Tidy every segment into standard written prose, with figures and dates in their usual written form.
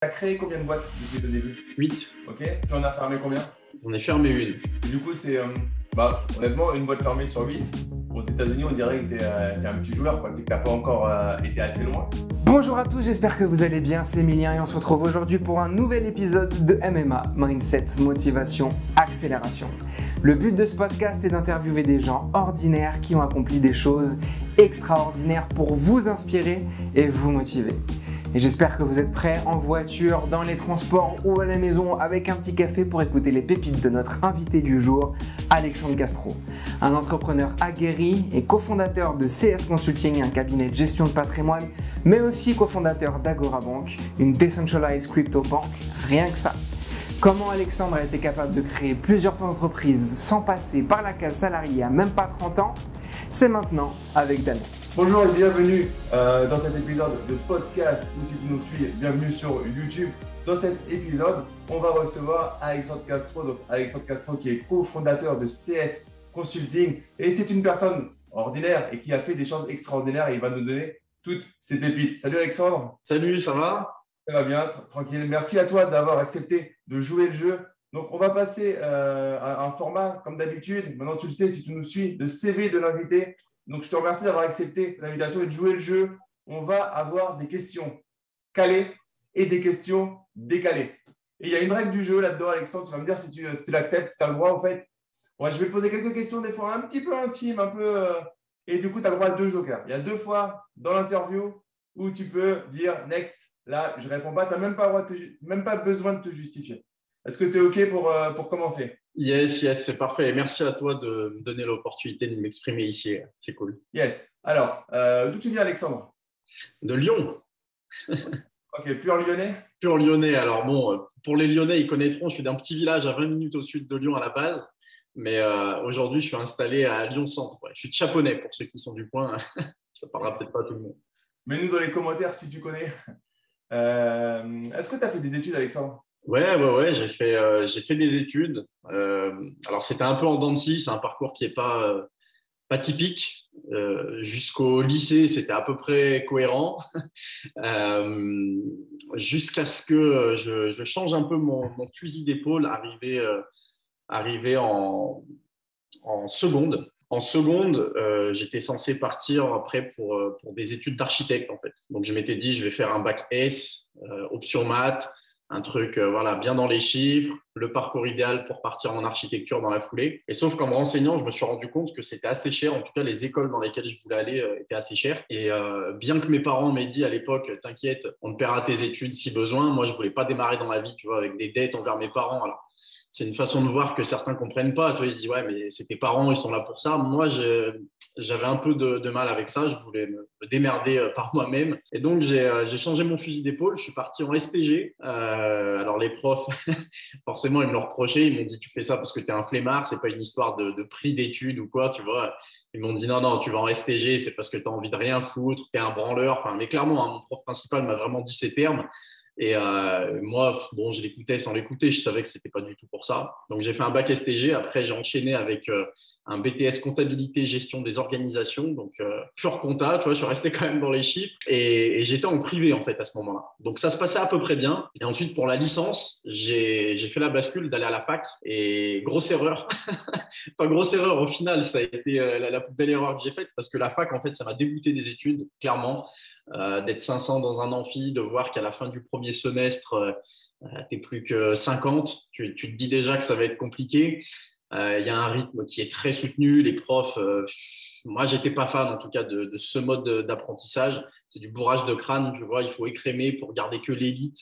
Tu as créé combien de boîtes depuis le début? 8. Ok. Tu en as fermé combien? J'en ai fermé une. Et du coup, c'est honnêtement, une boîte fermée sur 8. Aux États-Unis, on dirait que tu es un petit joueur, quoi. C'est que tu n'as pas encore été assez loin. Bonjour à tous, j'espère que vous allez bien, c'est Emilien et on se retrouve aujourd'hui pour un nouvel épisode de MMA, Mindset, Motivation, Accélération. Le but de ce podcast est d'interviewer des gens ordinaires qui ont accompli des choses extraordinaires pour vous inspirer et vous motiver. Et j'espère que vous êtes prêts en voiture, dans les transports ou à la maison avec un petit café pour écouter les pépites de notre invité du jour, Alexandre Castro. Un entrepreneur aguerri et cofondateur de CS Consulting, un cabinet de gestion de patrimoine, mais aussi cofondateur d'Agora Bank, une decentralized crypto bank, rien que ça. Comment Alexandre a été capable de créer plusieurs entreprises sans passer par la case salariée à même pas 30 ans? C'est maintenant avec Damien. Bonjour et bienvenue dans cet épisode de podcast ou si tu nous suis, bienvenue sur YouTube. Dans cet épisode, on va recevoir Alexandre Castro. Donc Alexandre Castro qui est cofondateur de CS Consulting et c'est une personne ordinaire et qui a fait des choses extraordinaires et il va nous donner toutes ses pépites. Salut Alexandre. Salut, ça va? Ça va bien, tranquille. Merci à toi d'avoir accepté de jouer le jeu. Donc, on va passer à un format comme d'habitude. Maintenant, tu le sais, si tu nous suis, le CV de l'invité. Donc, je te remercie d'avoir accepté l'invitation et de jouer le jeu. On va avoir des questions calées et des questions décalées. Et il y a une règle du jeu là-dedans, Alexandre. Tu vas me dire si tu l'acceptes, si tu as le droit, en fait. Ouais, je vais te poser quelques questions, des fois un petit peu intimes, un peu. Et du coup, tu as le droit à 2 jokers. Il y a 2 fois dans l'interview où tu peux dire next. Là, je ne réponds pas. Tu n'as même pas besoin de te justifier. Est-ce que tu es OK pour commencer? Yes, c'est parfait. Et merci à toi de me donner l'opportunité de m'exprimer ici. C'est cool. Yes. Alors, d'où tu viens, Alexandre? De Lyon. OK, pur lyonnais? Pur lyonnais. Alors bon, pour les Lyonnais, ils connaîtront, je suis d'un petit village à 20 minutes au sud de Lyon à la base. Mais aujourd'hui, je suis installé à Lyon-Centre. Ouais, je suis de Chaponnay pour ceux qui sont du coin. Ça ne parlera peut-être pas à tout le monde. Mets-nous dans les commentaires si tu connais. Est-ce que tu as fait des études, Alexandre? Ouais, j'ai fait des études. Alors, c'était un peu en dents de scie, c'est un parcours qui n'est pas typique. Jusqu'au lycée, c'était à peu près cohérent. Jusqu'à ce que je change un peu mon fusil d'épaule, arrivé en seconde. En seconde, j'étais censé partir après pour des études d'architecte, en fait. Donc, je m'étais dit, je vais faire un bac S, option maths, un truc voilà, bien dans les chiffres, le parcours idéal pour partir en architecture dans la foulée. Et sauf qu'en me renseignant, je me suis rendu compte que c'était assez cher. En tout cas, les écoles dans lesquelles je voulais aller étaient assez chères. Et bien que mes parents m'aient dit à l'époque, t'inquiète, on te paiera tes études si besoin, moi, je ne voulais pas démarrer dans la vie, tu vois, avec des dettes envers mes parents. Alors, c'est une façon de voir que certains ne comprennent pas. Toi, ils disent, ouais, mais c'est tes parents, ils sont là pour ça. Moi, j'avais un peu de mal avec ça. Je voulais me démerder par moi-même. Et donc, j'ai changé mon fusil d'épaule. Je suis parti en STG. Alors, les profs, forcément, ils me le reprochaient. Ils m'ont dit, tu fais ça parce que tu es un flemmard. Ce n'est pas une histoire de prix d'études ou quoi, tu vois. Ils m'ont dit, non, tu vas en STG, c'est parce que tu as envie de rien foutre, tu es un branleur. Enfin, mais clairement, hein, mon prof principal m'a vraiment dit ces termes. Et moi, bon, je l'écoutais sans l'écouter, je savais que ce n'était pas du tout pour ça. Donc, j'ai fait un bac STG. Après, j'ai enchaîné avec un BTS comptabilité, gestion des organisations. Donc, pure compta, tu vois, je suis resté quand même dans les chiffres. Et j'étais en privé, en fait, à ce moment-là. Donc, ça se passait à peu près bien. Et ensuite, pour la licence, j'ai fait la bascule d'aller à la fac. Et grosse erreur. Enfin, grosse erreur, au final, ça a été la plus belle erreur que j'ai faite. Parce que la fac, en fait, ça m'a dégoûté des études, clairement. D'être 500 dans un amphi, de voir qu'à la fin du premier semestre, tu n'es plus que 50. Tu te dis déjà que ça va être compliqué. Il y a un rythme qui est très soutenu. Les profs, moi, je n'étais pas fan en tout cas de ce mode d'apprentissage. C'est du bourrage de crâne, tu vois. Il faut écrémer pour garder que l'élite.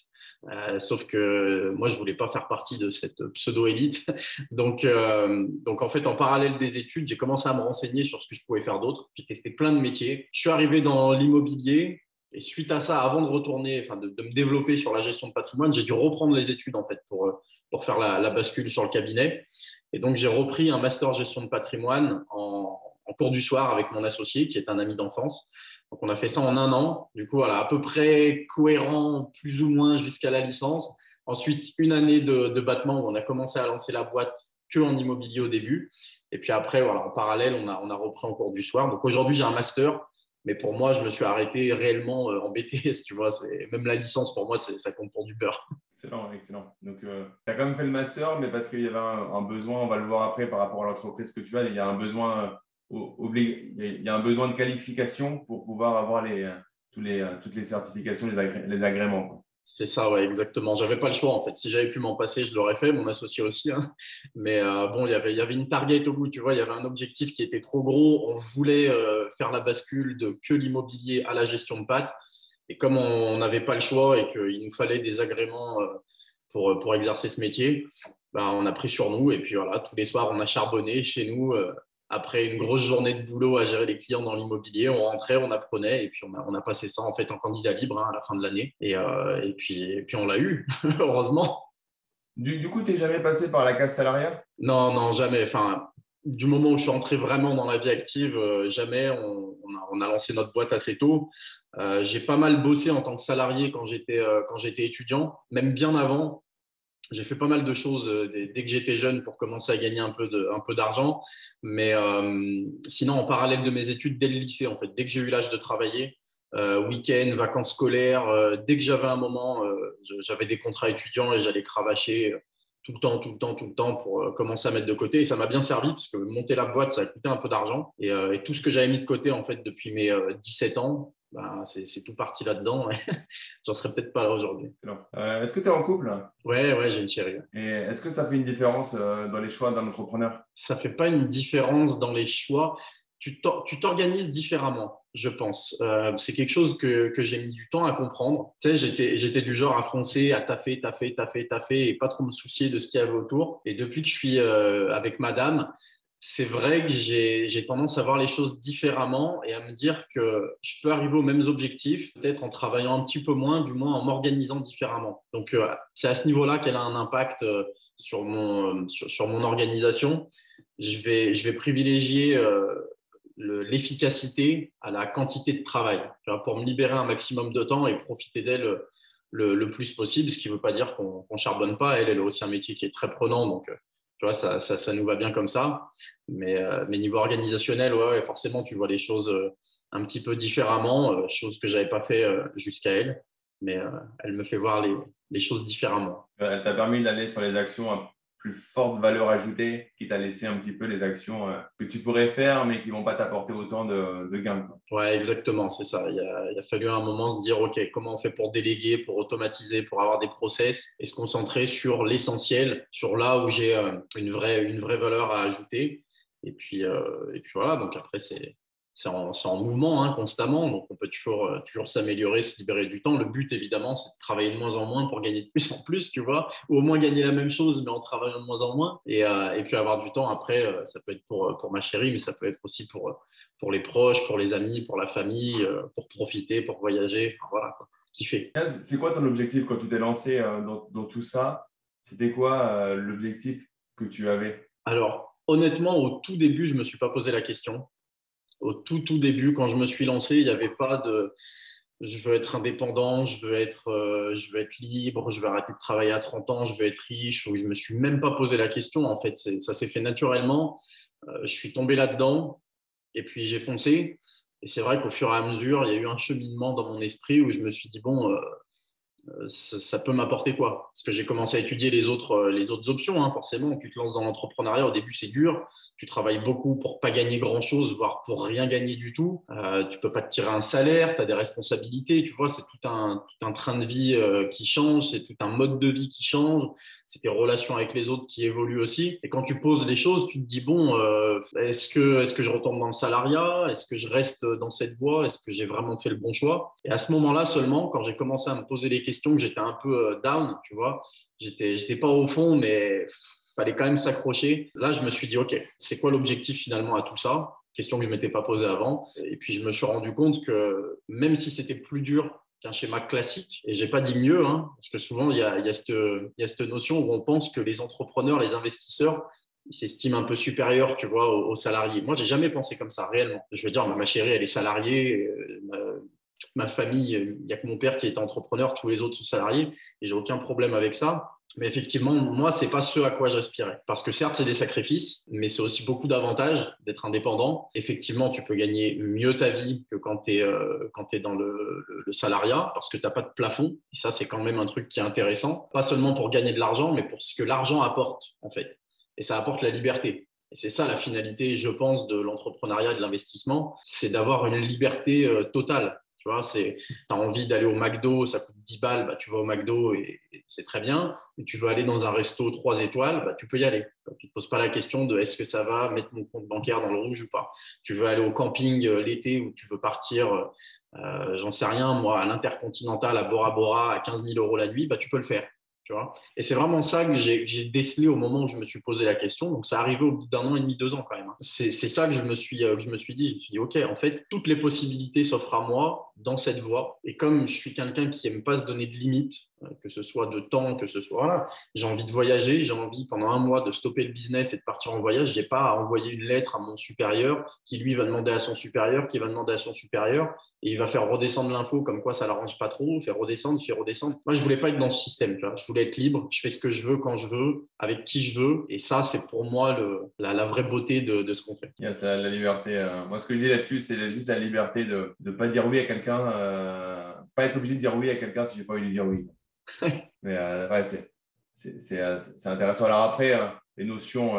Sauf que moi, je ne voulais pas faire partie de cette pseudo-élite. Donc, en fait, en parallèle des études, j'ai commencé à me renseigner sur ce que je pouvais faire d'autre. J'ai testé plein de métiers. Je suis arrivé dans l'immobilier. Et suite à ça, avant de retourner, enfin de me développer sur la gestion de patrimoine, j'ai dû reprendre les études en fait pour faire la bascule sur le cabinet. Et donc, j'ai repris un master gestion de patrimoine en cours du soir avec mon associé, qui est un ami d'enfance. Donc, on a fait ça en 1 an. Du coup, voilà, à peu près cohérent, plus ou moins, jusqu'à la licence. Ensuite, 1 année de battement où on a commencé à lancer la boîte que en immobilier au début. Et puis après, voilà, en parallèle, on a repris en cours du soir. Donc, aujourd'hui, j'ai un master Mais pour moi, je me suis arrêté réellement en BTS, tu vois. Même la licence, pour moi, ça compte pour du beurre. Excellent, excellent. Donc, tu as quand même fait le master, mais parce qu'il y avait un besoin, on va le voir après par rapport à l'entreprise que tu as, il y a un besoin, il y a un besoin de qualification pour pouvoir avoir toutes les certifications, les agréments, quoi. C'est ça, ouais, exactement. J'avais pas le choix, en fait. Si j'avais pu m'en passer, je l'aurais fait, mon associé aussi, hein. Mais bon, il y avait une target au bout, tu vois. Il y avait un objectif qui était trop gros. On voulait faire la bascule de que l'immobilier à la gestion de pattes. Et comme on n'avait pas le choix et qu'il nous fallait des agréments pour exercer ce métier, ben, on a pris sur nous. Et puis voilà, tous les soirs, on a charbonné chez nous. Après une grosse journée de boulot à gérer les clients dans l'immobilier, on rentrait, on apprenait et puis on a passé ça en fait en candidat libre, hein, à la fin de l'année. Et puis on l'a eu, heureusement. Du coup, tu n'es jamais passé par la case salariale? Non, non, jamais. Enfin, du moment où je suis entré vraiment dans la vie active, jamais. On a lancé notre boîte assez tôt. J'ai pas mal bossé en tant que salarié quand j'étais étudiant, même bien avant. J'ai fait pas mal de choses dès que j'étais jeune pour commencer à gagner un peu d'argent. Mais sinon, en parallèle de mes études, dès le lycée, en fait, dès que j'ai eu l'âge de travailler, week-end, vacances scolaires, dès que j'avais un moment, j'avais des contrats étudiants et j'allais cravacher tout le temps, tout le temps, tout le temps pour commencer à mettre de côté. Et ça m'a bien servi parce que monter la boîte, ça a coûté un peu d'argent. Et tout ce que j'avais mis de côté en fait depuis mes 17 ans, ben, c'est tout parti là-dedans. J'en serais peut-être pas là aujourd'hui. Est-ce que tu es en couple? Ouais, j'ai une chérie. Et est-ce que ça fait une différence dans les choix d'un entrepreneur? Ça fait pas une différence dans les choix. Tu t'organises différemment, je pense. C'est quelque chose que j'ai mis du temps à comprendre. Tu sais, j'étais du genre à foncer, à taffer et pas trop me soucier de ce qu'il y avait autour. Et depuis que je suis avec madame, c'est vrai que j'ai tendance à voir les choses différemment et à me dire que je peux arriver aux mêmes objectifs, peut-être en travaillant un petit peu moins, du moins en m'organisant différemment. Donc, c'est à ce niveau-là qu'elle a un impact sur mon organisation. Je vais privilégier l'efficacité à la quantité de travail, tu vois, pour me libérer un maximum de temps et profiter d'elle le plus possible, ce qui ne veut pas dire qu'on ne charbonne pas. Elle a aussi un métier qui est très prenant, donc tu vois, ça nous va bien comme ça. Mais niveau organisationnel, ouais, forcément, tu vois les choses un petit peu différemment, chose que je n'avais pas fait jusqu'à elle. Mais elle me fait voir les choses différemment. Elle t'a permis d'aller sur les actions à plus forte valeur ajoutée, qui t'a laissé un petit peu les actions que tu pourrais faire, mais qui ne vont pas t'apporter autant de gains, quoi. Ouais, exactement, c'est ça. Il a fallu à un moment se dire, OK, comment on fait pour déléguer, pour automatiser, pour avoir des process et se concentrer sur l'essentiel, sur là où j'ai une vraie valeur à ajouter. Et puis voilà, donc après, c'est en mouvement, hein, constamment. Donc, on peut toujours s'améliorer, se libérer du temps. Le but, évidemment, c'est de travailler de moins en moins pour gagner de plus en plus, tu vois, ou au moins gagner la même chose, mais en travaillant de moins en moins. Et puis avoir du temps après, ça peut être pour ma chérie, mais ça peut être aussi pour les proches, pour les amis, pour la famille, pour profiter, pour voyager. Enfin, voilà, quoi. Kiffer. C'est quoi ton objectif quand tu t'es lancé dans tout ça? C'était quoi l'objectif que tu avais? Alors, honnêtement, au tout début, je ne me suis pas posé la question. Au tout début, quand je me suis lancé, il n'y avait pas de je veux être indépendant, je veux être libre, je veux arrêter de travailler à 30 ans, je veux être riche. Je ne me suis même pas posé la question. En fait, ça s'est fait naturellement. Je suis tombé là-dedans et puis j'ai foncé. Et c'est vrai qu'au fur et à mesure, il y a eu un cheminement dans mon esprit où je me suis dit, bon, ça peut m'apporter quoi? Parce que j'ai commencé à étudier les autres options, hein, forcément. Tu te lances dans l'entrepreneuriat, au début, c'est dur. Tu travailles beaucoup pour pas gagner grand-chose, voire pour rien gagner du tout. Tu peux pas te tirer un salaire, tu as des responsabilités. Tu vois, c'est tout un train de vie qui change, c'est tout un mode de vie qui change, c'est tes relations avec les autres qui évoluent aussi. Et quand tu poses les choses, tu te dis, bon, est-ce que je retombe dans le salariat? Est-ce que je reste dans cette voie? Est-ce que j'ai vraiment fait le bon choix? Et à ce moment-là seulement, quand j'ai commencé à me poser les questions, que j'étais un peu down, tu vois. J'étais pas au fond, mais fallait quand même s'accrocher. Là, je me suis dit, OK, c'est quoi l'objectif finalement à tout ça? Question que je m'étais pas posée avant. Et puis, je me suis rendu compte que même si c'était plus dur qu'un schéma classique, et j'ai pas dit mieux, hein, parce que souvent, il y a cette notion où on pense que les entrepreneurs, les investisseurs, ils s'estiment un peu supérieurs, tu vois, aux salariés. Moi, j'ai jamais pensé comme ça, réellement. Je veux dire, ma chérie, elle est salariée, toute ma famille, il n'y a que mon père qui est entrepreneur, tous les autres sont salariés et j'ai aucun problème avec ça. Mais effectivement, moi, ce n'est pas ce à quoi j'aspirais. Parce que certes, c'est des sacrifices, mais c'est aussi beaucoup d'avantages d'être indépendant. Effectivement, tu peux gagner mieux ta vie que quand tu es dans le salariat, parce que tu n'as pas de plafond. Et ça, c'est quand même un truc qui est intéressant. Pas seulement pour gagner de l'argent, mais pour ce que l'argent apporte, en fait. Et ça apporte la liberté. Et c'est ça la finalité, je pense, de l'entrepreneuriat et de l'investissement, c'est d'avoir une liberté totale. Tu vois, tu as envie d'aller au McDo, ça coûte 10 balles, bah, tu vas au McDo et c'est très bien. Et tu veux aller dans un resto 3 étoiles, bah, tu peux y aller. Tu ne te poses pas la question de est-ce que ça va mettre mon compte bancaire dans le rouge ou pas. Tu veux aller au camping l'été ou tu veux partir, j'en sais rien, moi, à l'Intercontinental, à Bora Bora, à 15 000 € la nuit, bah, tu peux le faire. Tu vois, et c'est vraiment ça que j'ai décelé au moment où je me suis posé la question. Donc, ça arrivait au bout d'1 an et demi, 2 ans quand même. C'est ça que je me suis dit. Je me suis dit, OK, en fait, toutes les possibilités s'offrent à moi dans cette voie. Et comme je suis quelqu'un qui n'aime pas se donner de limites, que ce soit de temps, que ce soit… Voilà, j'ai envie de voyager, j'ai envie pendant 1 mois de stopper le business et de partir en voyage. Je n'ai pas à envoyer une lettre à mon supérieur qui, lui, va demander à son supérieur, qui va demander à son supérieur. Et il va faire redescendre l'info comme quoi ça ne l'arrange pas trop, faire redescendre, faire redescendre. Moi, je ne voulais pas être dans ce système. Tu vois. Je voulais être libre, je fais ce que je veux quand je veux, avec qui je veux. Et ça, c'est pour moi la vraie beauté de ce qu'on fait. Yeah, c'est la liberté. Moi, ce que je dis là-dessus, c'est juste la liberté de ne pas dire oui à quelqu'un, pas être obligé de dire oui à quelqu'un si je n'ai pas envie de dire oui. Mais ouais, c'est intéressant. Alors après, les notions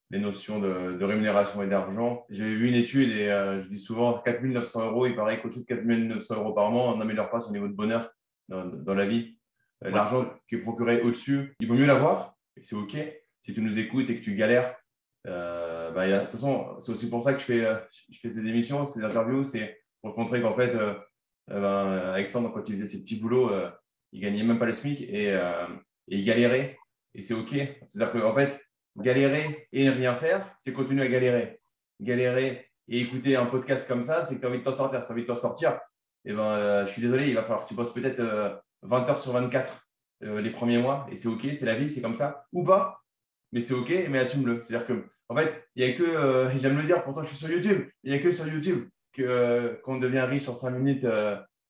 de rémunération et d'argent. J'avais vu une étude et je dis souvent 4 900 €, il paraît qu'au-dessus de 4 900 € par mois, on n'améliore pas son niveau de bonheur dans la vie. L'argent qui est procuré au-dessus, il vaut mieux l'avoir et c'est OK. Si tu nous écoutes et que tu galères, de toute façon, c'est aussi pour ça que je fais ces émissions, ces interviews, c'est pour te montrer qu'en fait, Alexandre, quand il faisait ses petits boulots, il ne gagnait même pas le SMIC et il galérait et c'est OK. C'est-à-dire qu'en fait, galérer et rien faire, c'est continuer à galérer. Galérer et écouter un podcast comme ça, c'est que tu as envie de t'en sortir. Si tu as envie de t'en sortir, je suis désolé, il va falloir que tu bosses peut-être 20 heures sur 24 les premiers mois. Et c'est OK, c'est la vie, c'est comme ça. Ou pas, mais c'est OK, mais assume-le. C'est-à-dire qu'en fait, il n'y a que, j'aime le dire, pourtant je suis sur YouTube, il n'y a que sur YouTube qu'on devient riche en 5 minutes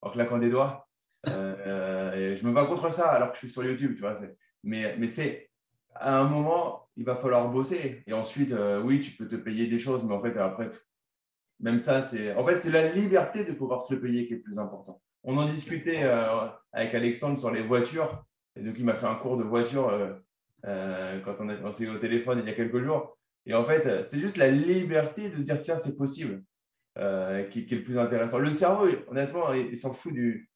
en claquant des doigts. Et je me bats contre ça alors que je suis sur YouTube. Tu vois, mais c'est… À un moment, il va falloir bosser. Et ensuite, oui, tu peux te payer des choses, mais en fait, après, même ça, c'est la liberté de pouvoir se le payer qui est le plus important. On en discutait avec Alexandre sur les voitures. Et donc, il m'a fait un cours de voiture quand on s'est eu au téléphone il y a quelques jours. Et en fait, c'est juste la liberté de se dire, tiens, c'est possible, qui est le plus intéressant. Le cerveau, honnêtement, il s'en fout du…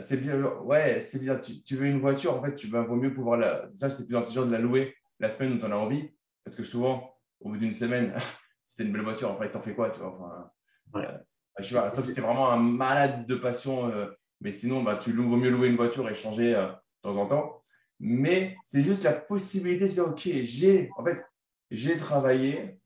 c'est bien, ouais, c'est bien. Tu veux une voiture, en fait, vaut mieux pouvoir ça, c'est plus intelligent de la louer la semaine où tu en as envie. Parce que souvent, au bout d'une semaine, c'était une belle voiture. En fait, t'en fais quoi, tu vois, enfin, je sais pas, sauf que c'était vraiment un malade de passion. Mais sinon, vaut mieux louer une voiture et changer de temps en temps. Mais c'est juste la possibilité de dire, OK, j'ai travaillé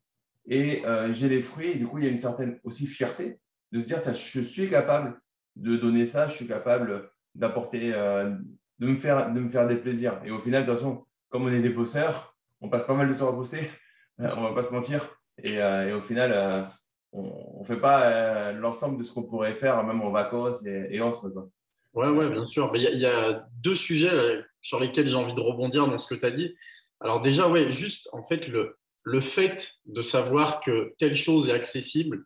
et j'ai les fruits. Et du coup, il y a une certaine aussi fierté de se dire, je suis capable de donner ça, je suis capable d'apporter, de me faire des plaisirs. Et au final, de toute façon, comme on est des bosseurs, on passe pas mal de temps à bosser, on ne va pas se mentir. Et au final, on ne fait pas l'ensemble de ce qu'on pourrait faire, même en vacances et autres. Quoi. Ouais, bien sûr. Mais il y a 2 sujets sur lesquels j'ai envie de rebondir dans ce que tu as dit. Alors déjà, ouais, juste en fait, le fait de savoir que telle chose est accessible,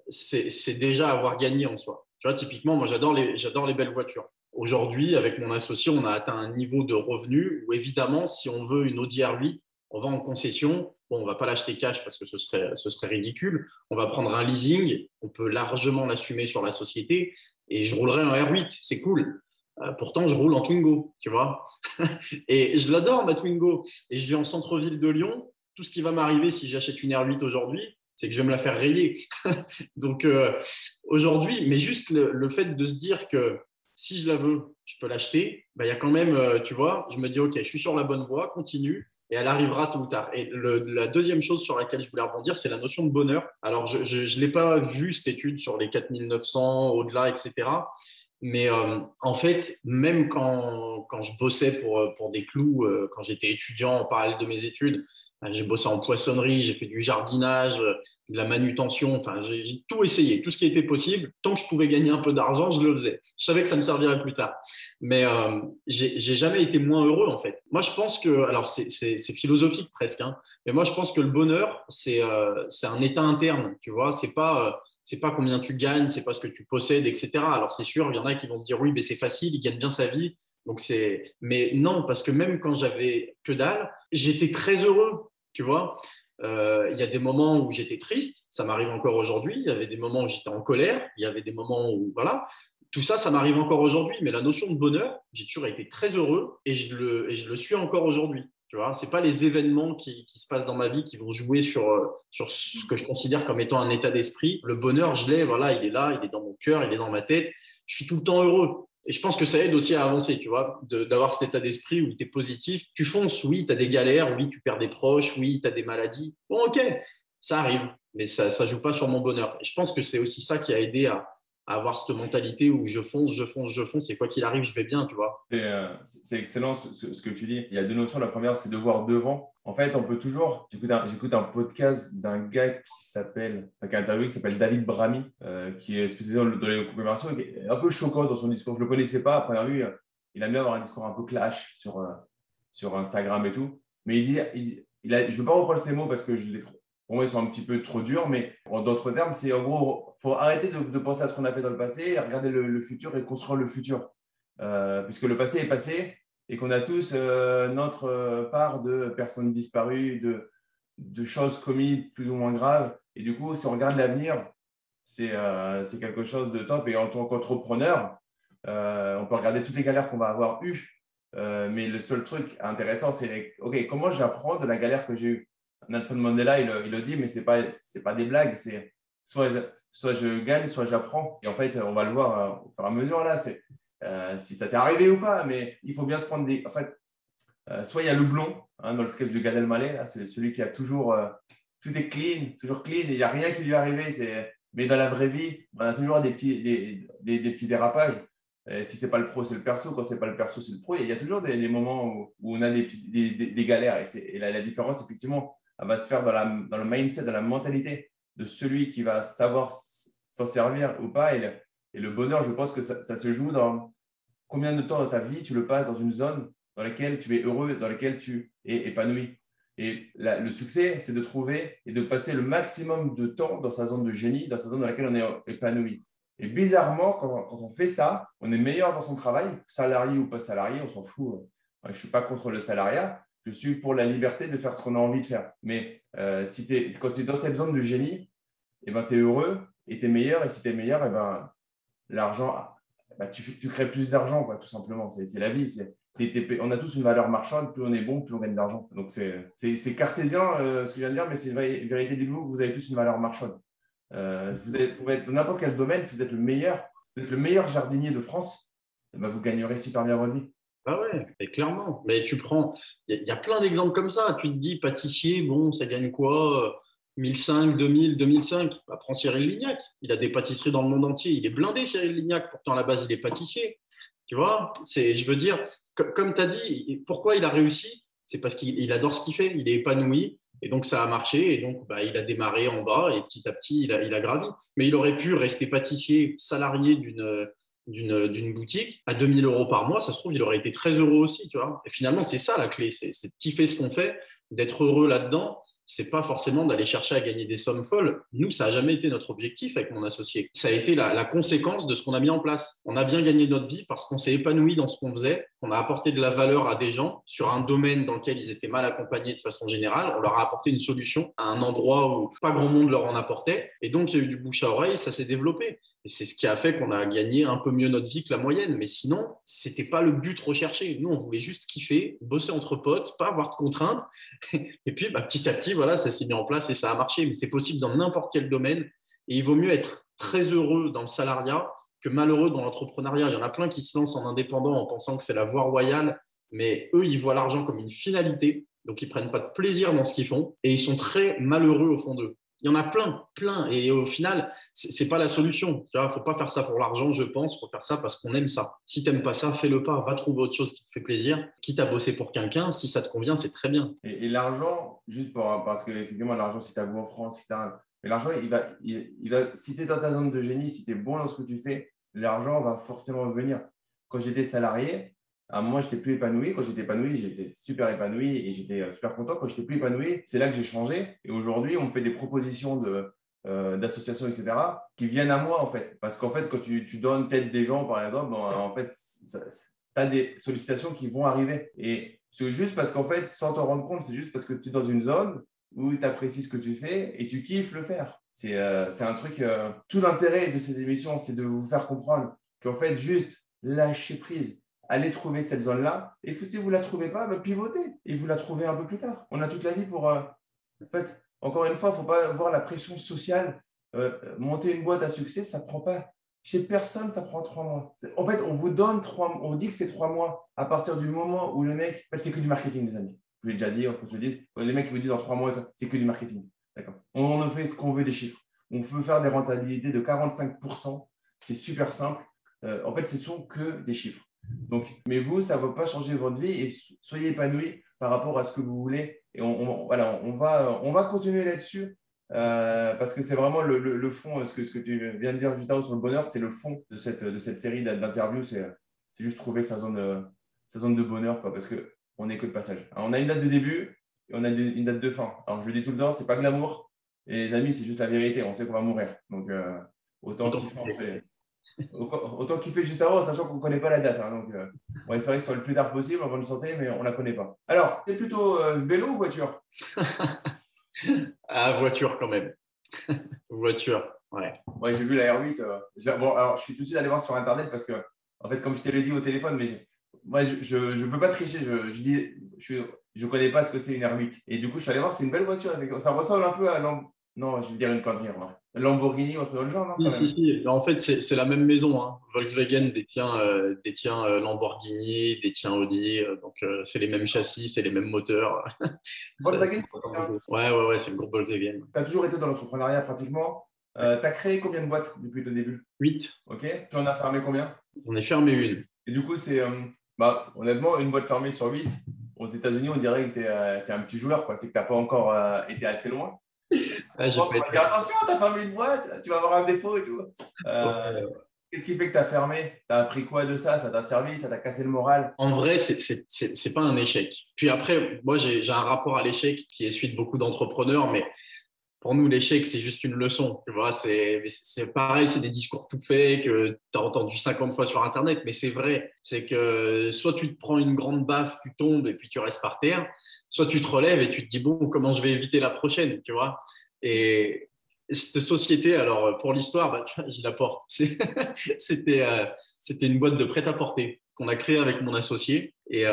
c'est déjà avoir gagné en soi. Tu vois, typiquement, moi, j'adore les belles voitures. Aujourd'hui, avec mon associé, on a atteint un niveau de revenu où, évidemment, si on veut une Audi R8, on va en concession. Bon, on ne va pas l'acheter cash parce que ce serait ridicule. On va prendre un leasing. On peut largement l'assumer sur la société. Et je roulerai en R8. C'est cool. Pourtant, je roule en Twingo, tu vois. Et je l'adore, ma Twingo. Et je vis en centre-ville de Lyon. Tout ce qui va m'arriver si j'achète une R8 aujourd'hui, c'est que je vais me la faire rayer. Donc, aujourd'hui, mais juste le fait de se dire que si je la veux, je peux l'acheter, il y a quand même, tu vois, je me dis, OK, je suis sur la bonne voie, continue, et elle arrivera tôt ou tard. Et la deuxième chose sur laquelle je voulais rebondir, c'est la notion de bonheur. Alors, je ne l'ai pas vu, cette étude sur les 4 900, au-delà, etc. Mais en fait, même quand je bossais pour des clous, quand j'étais étudiant en parallèle de mes études, j'ai bossé en poissonnerie, j'ai fait du jardinage, de la manutention, enfin, j'ai tout essayé, tout ce qui était possible. Tant que je pouvais gagner un peu d'argent, je le faisais. Je savais que ça me servirait plus tard. Mais j'ai jamais été moins heureux, en fait. Moi, je pense que, alors c'est philosophique presque, hein, mais moi, je pense que le bonheur, c'est un état interne, tu vois. C'est pas combien tu gagnes, c'est pas ce que tu possèdes, etc. Alors, c'est sûr, il y en a qui vont se dire, oui, mais c'est facile, il gagne bien sa vie. Donc, mais non, parce que même quand j'avais que dalle, j'étais très heureux, tu vois. Il y a des moments où j'étais triste, ça m'arrive encore aujourd'hui. Il y avait des moments où j'étais en colère, il y avait des moments où, voilà. Tout ça, ça m'arrive encore aujourd'hui. Mais la notion de bonheur, j'ai toujours été très heureux et je le suis encore aujourd'hui. Tu vois, c'est pas les événements qui se passent dans ma vie qui vont jouer sur ce que je considère comme étant un état d'esprit. Le bonheur, je l'ai, voilà, il est là, il est dans mon cœur, il est dans ma tête. Je suis tout le temps heureux. Et je pense que ça aide aussi à avancer, tu vois, d'avoir cet état d'esprit où tu es positif. Tu fonces, oui, tu as des galères, oui, tu perds des proches, oui, tu as des maladies. Bon, ok, ça arrive, mais ça ne joue pas sur mon bonheur. Et je pense que c'est aussi ça qui a aidé à avoir cette mentalité où je fonce, et quoi qu'il arrive, je vais bien, tu vois. C'est excellent ce que tu dis. Il y a deux notions. La première, c'est de voir devant. En fait, on peut toujours… J'écoute un podcast d'un gars qui a interviewé, qui s'appelle David Bramy, qui est spécialisé dans les commémorations, qui est un peu choquant dans son discours. Je ne le connaissais pas. À première vue, il aime bien avoir un discours un peu clash sur Instagram et tout. Mais je ne veux pas reprendre ces mots parce que pour moi, ils sont un petit peu trop durs, mais en d'autres termes, c'est en gros, il faut arrêter de penser à ce qu'on a fait dans le passé, et regarder le futur et construire le futur. Puisque le passé est passé et qu'on a tous notre part de personnes disparues, de choses commises plus ou moins graves. Et du coup, si on regarde l'avenir, c'est quelque chose de top. Et en tant qu'entrepreneur, on peut regarder toutes les galères qu'on va avoir eues. Mais le seul truc intéressant, c'est OK, comment j'apprends de la galère que j'ai eue? Nelson Mandela, il le dit, mais ce n'est pas des blagues. C'est soit je gagne, soit j'apprends. Et en fait, on va le voir au fur et à mesure là. Si ça t'est arrivé ou pas, mais il faut bien se prendre En fait, soit il y a le blond, hein, dans le sketch de Gad Elmaleh, c'est celui qui a toujours… tout est clean, toujours clean, et il n'y a rien qui lui est arrivé. Mais dans la vraie vie, on a toujours des petits dérapages. Si ce n'est pas le pro, c'est le perso. Quand ce n'est pas le perso, c'est le pro. Il y a toujours des moments où on a des galères. Et la différence, effectivement, elle va se faire dans le mindset, dans la mentalité de celui qui va savoir s'en servir ou pas. Et le bonheur, je pense que ça se joue dans combien de temps dans ta vie tu le passes dans une zone dans laquelle tu es heureux, dans laquelle tu es épanoui. Et le succès, c'est de trouver et de passer le maximum de temps dans sa zone de génie, dans sa zone dans laquelle on est épanoui. Et bizarrement, quand on fait ça, on est meilleur dans son travail, salarié ou pas salarié, on s'en fout. Je ne suis pas contre le salariat, je suis pour la liberté de faire ce qu'on a envie de faire. Mais quand tu es dans cette zone de génie, tu es heureux et tu es meilleur. Et si tu es meilleur, l'argent, tu crées plus d'argent, tout simplement. C'est la vie. On a tous une valeur marchande. Plus on est bon, plus on gagne d'argent. Donc, c'est cartésien ce que je viens de dire, mais c'est une vérité. Dites-vous que vous avez tous une valeur marchande. Vous pouvez être dans n'importe quel domaine. Si vous êtes le meilleur jardinier de France, vous gagnerez super bien votre vie. Ah ouais, mais clairement. Mais il y a plein d'exemples comme ça. Tu te dis, pâtissier, bon, ça gagne quoi 1005, 2000, 2005. Prends Cyril Lignac. Il a des pâtisseries dans le monde entier. Il est blindé, Cyril Lignac. Pourtant, à la base, il est pâtissier. Tu vois, je veux dire, comme tu as dit, pourquoi il a réussi? C'est parce qu'il adore ce qu'il fait. Il est épanoui. Et donc, ça a marché. Et donc, il a démarré en bas et petit à petit, il a gravi. Mais il aurait pu rester pâtissier, salarié d'une boutique à 2000 € par mois. Ça se trouve, il aurait été très heureux aussi. Tu vois. Et finalement, c'est ça la clé. C'est de kiffer ce qu'on fait, d'être heureux là-dedans. C'est pas forcément d'aller chercher à gagner des sommes folles. Nous, ça n'a jamais été notre objectif avec mon associé. Ça a été la conséquence de ce qu'on a mis en place. On a bien gagné notre vie parce qu'on s'est épanoui dans ce qu'on faisait, qu'on a apporté de la valeur à des gens sur un domaine dans lequel ils étaient mal accompagnés de façon générale. On leur a apporté une solution à un endroit où pas grand monde leur en apportait. Et donc, il y a eu du bouche à oreille, ça s'est développé. Et c'est ce qui a fait qu'on a gagné un peu mieux notre vie que la moyenne. Mais sinon, ce n'était pas le but recherché. Nous, on voulait juste kiffer, bosser entre potes, pas avoir de contraintes. Et puis, petit à petit, voilà, ça s'est mis en place et ça a marché. Mais c'est possible dans n'importe quel domaine. Et il vaut mieux être très heureux dans le salariat que malheureux dans l'entrepreneuriat. Il y en a plein qui se lancent en indépendant en pensant que c'est la voie royale. Mais eux, ils voient l'argent comme une finalité. Donc, ils ne prennent pas de plaisir dans ce qu'ils font. Et ils sont très malheureux au fond d'eux. Il y en a plein. Et au final, ce n'est pas la solution. Il ne faut pas faire ça pour l'argent, je pense. Il faut faire ça parce qu'on aime ça. Si tu n'aimes pas ça, fais-le pas. Va trouver autre chose qui te fait plaisir. Quitte à bosser pour quelqu'un, si ça te convient, c'est très bien. Et l'argent, parce que effectivement, l'argent, si tu as beau en France, mais l'argent, si tu es dans ta zone de génie, si tu es bon dans ce que tu fais, l'argent va forcément venir. Quand j'étais salarié, à un moment, je n'étais plus épanoui. Quand j'étais épanoui, j'étais super épanoui et j'étais super content. Quand je n'étais plus épanoui, c'est là que j'ai changé. Et aujourd'hui, on me fait des propositions d'associations, etc., qui viennent à moi, en fait. Parce qu'en fait, quand tu donnes tête des gens, par exemple, en fait, tu as des sollicitations qui vont arriver. Et c'est juste parce qu'en fait, sans t'en rendre compte, c'est juste parce que tu es dans une zone où tu apprécies ce que tu fais et tu kiffes le faire. C'est un truc… tout l'intérêt de ces émissions, c'est de vous faire comprendre qu'en fait, juste lâcher prise. Allez trouver cette zone-là. Et si vous ne la trouvez pas, pivotez. Et vous la trouvez un peu plus tard. On a toute la vie pour… En fait, encore une fois, il ne faut pas voir la pression sociale. Monter une boîte à succès, ça ne prend pas… Chez personne, ça prend 3 mois. En fait, on vous donne 3 mois. On vous dit que c'est 3 mois à partir du moment où le mec… En fait, c'est que du marketing, les amis. Je vous l'ai déjà dit, on se le dit. Les mecs qui vous disent en 3 mois, c'est que du marketing. D'accord. On fait ce qu'on veut des chiffres. On peut faire des rentabilités de 45%. C'est super simple. En fait, ce ne sont que des chiffres. Donc, mais vous, ça ne va pas changer votre vie et soyez épanoui par rapport à ce que vous voulez. Et on va continuer là-dessus parce que c'est vraiment le fond, ce que tu viens de dire juste avant sur le bonheur, c'est le fond de cette série d'interviews. C'est juste trouver sa zone de bonheur, quoi, parce qu'on n'est que de passage. Alors, on a une date de début et on a une date de fin. Alors, je le dis tout le temps, ce n'est pas glamour. Et les amis, c'est juste la vérité. On sait qu'on va mourir. Donc, autant kiffer juste avant, sachant qu'on ne connaît pas la date. Donc, on va espérer que ce soit le plus tard possible en bonne santé, mais on ne la connaît pas. Alors, c'est plutôt vélo ou voiture? Ah, voiture quand même. Voiture, ouais. Ouais, j'ai vu la R8. Bon, alors, je suis tout de suite allé voir sur Internet parce que, en fait, comme je te l'ai dit au téléphone, mais moi, je ne peux pas tricher. Je ne connais pas ce que c'est une R8. Et du coup, je suis allé voir, c'est une belle voiture. Ça ressemble un peu à… Non, je vais dire une connerie. Lamborghini, autre dans le genre, non? Si. En fait, c'est la même maison. Hein. Volkswagen détient Lamborghini, détient Audi. Donc, c'est les mêmes châssis, c'est les mêmes moteurs. Volkswagen? Ouais, c'est le groupe Volkswagen. Tu as toujours été dans l'entrepreneuriat pratiquement. Tu as créé combien de boîtes depuis le début? 8. Ok. Tu en as fermé combien? J'en ai fermé une. Et du coup, c'est honnêtement, une boîte fermée sur 8. Aux États-Unis, on dirait que tu es un petit joueur. C'est que tu n'as pas encore été assez loin. On va dire attention, tu as fermé une boîte, tu vas avoir un défaut et tout. Qu'est-ce qui fait que tu as fermé? Tu as appris quoi de ça? Ça t'a servi? Ça t'a cassé le moral? En vrai, c'est pas un échec. Puis après, moi, j'ai un rapport à l'échec qui est celui de beaucoup d'entrepreneurs, mais pour nous, l'échec, c'est juste une leçon. Tu vois, c'est pareil, c'est des discours tout faits que tu as entendu 50 fois sur Internet, mais c'est vrai. C'est que soit tu te prends une grande baffe, tu tombes et puis tu restes par terre, soit tu te relèves et tu te dis, bon, comment je vais éviter la prochaine, tu vois. Et cette société, alors pour l'histoire, j'y l'apporte. C'était une boîte de prêt-à-porter qu'on a créée avec mon associé et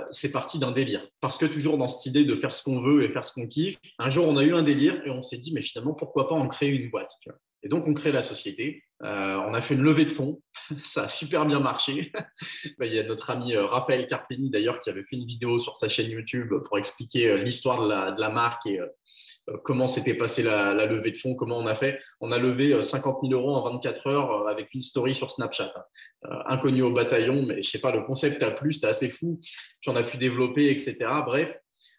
c'est parti d'un délire. Parce que toujours dans cette idée de faire ce qu'on veut et faire ce qu'on kiffe, un jour on a eu un délire et on s'est dit mais finalement pourquoi pas en créer une boîte, tu vois. Et donc on crée la société, on a fait une levée de fonds, ça a super bien marché. Il y a notre ami Raphaël Carteni d'ailleurs qui avait fait une vidéo sur sa chaîne YouTube pour expliquer l'histoire de la marque et comment s'était passée la levée de fonds, comment on a fait. On a levé 50 000 € en 24 heures avec une story sur Snapchat. Inconnu au bataillon, mais je sais pas, le concept a plu, c'était assez fou. Puis on a pu développer, etc. Bref,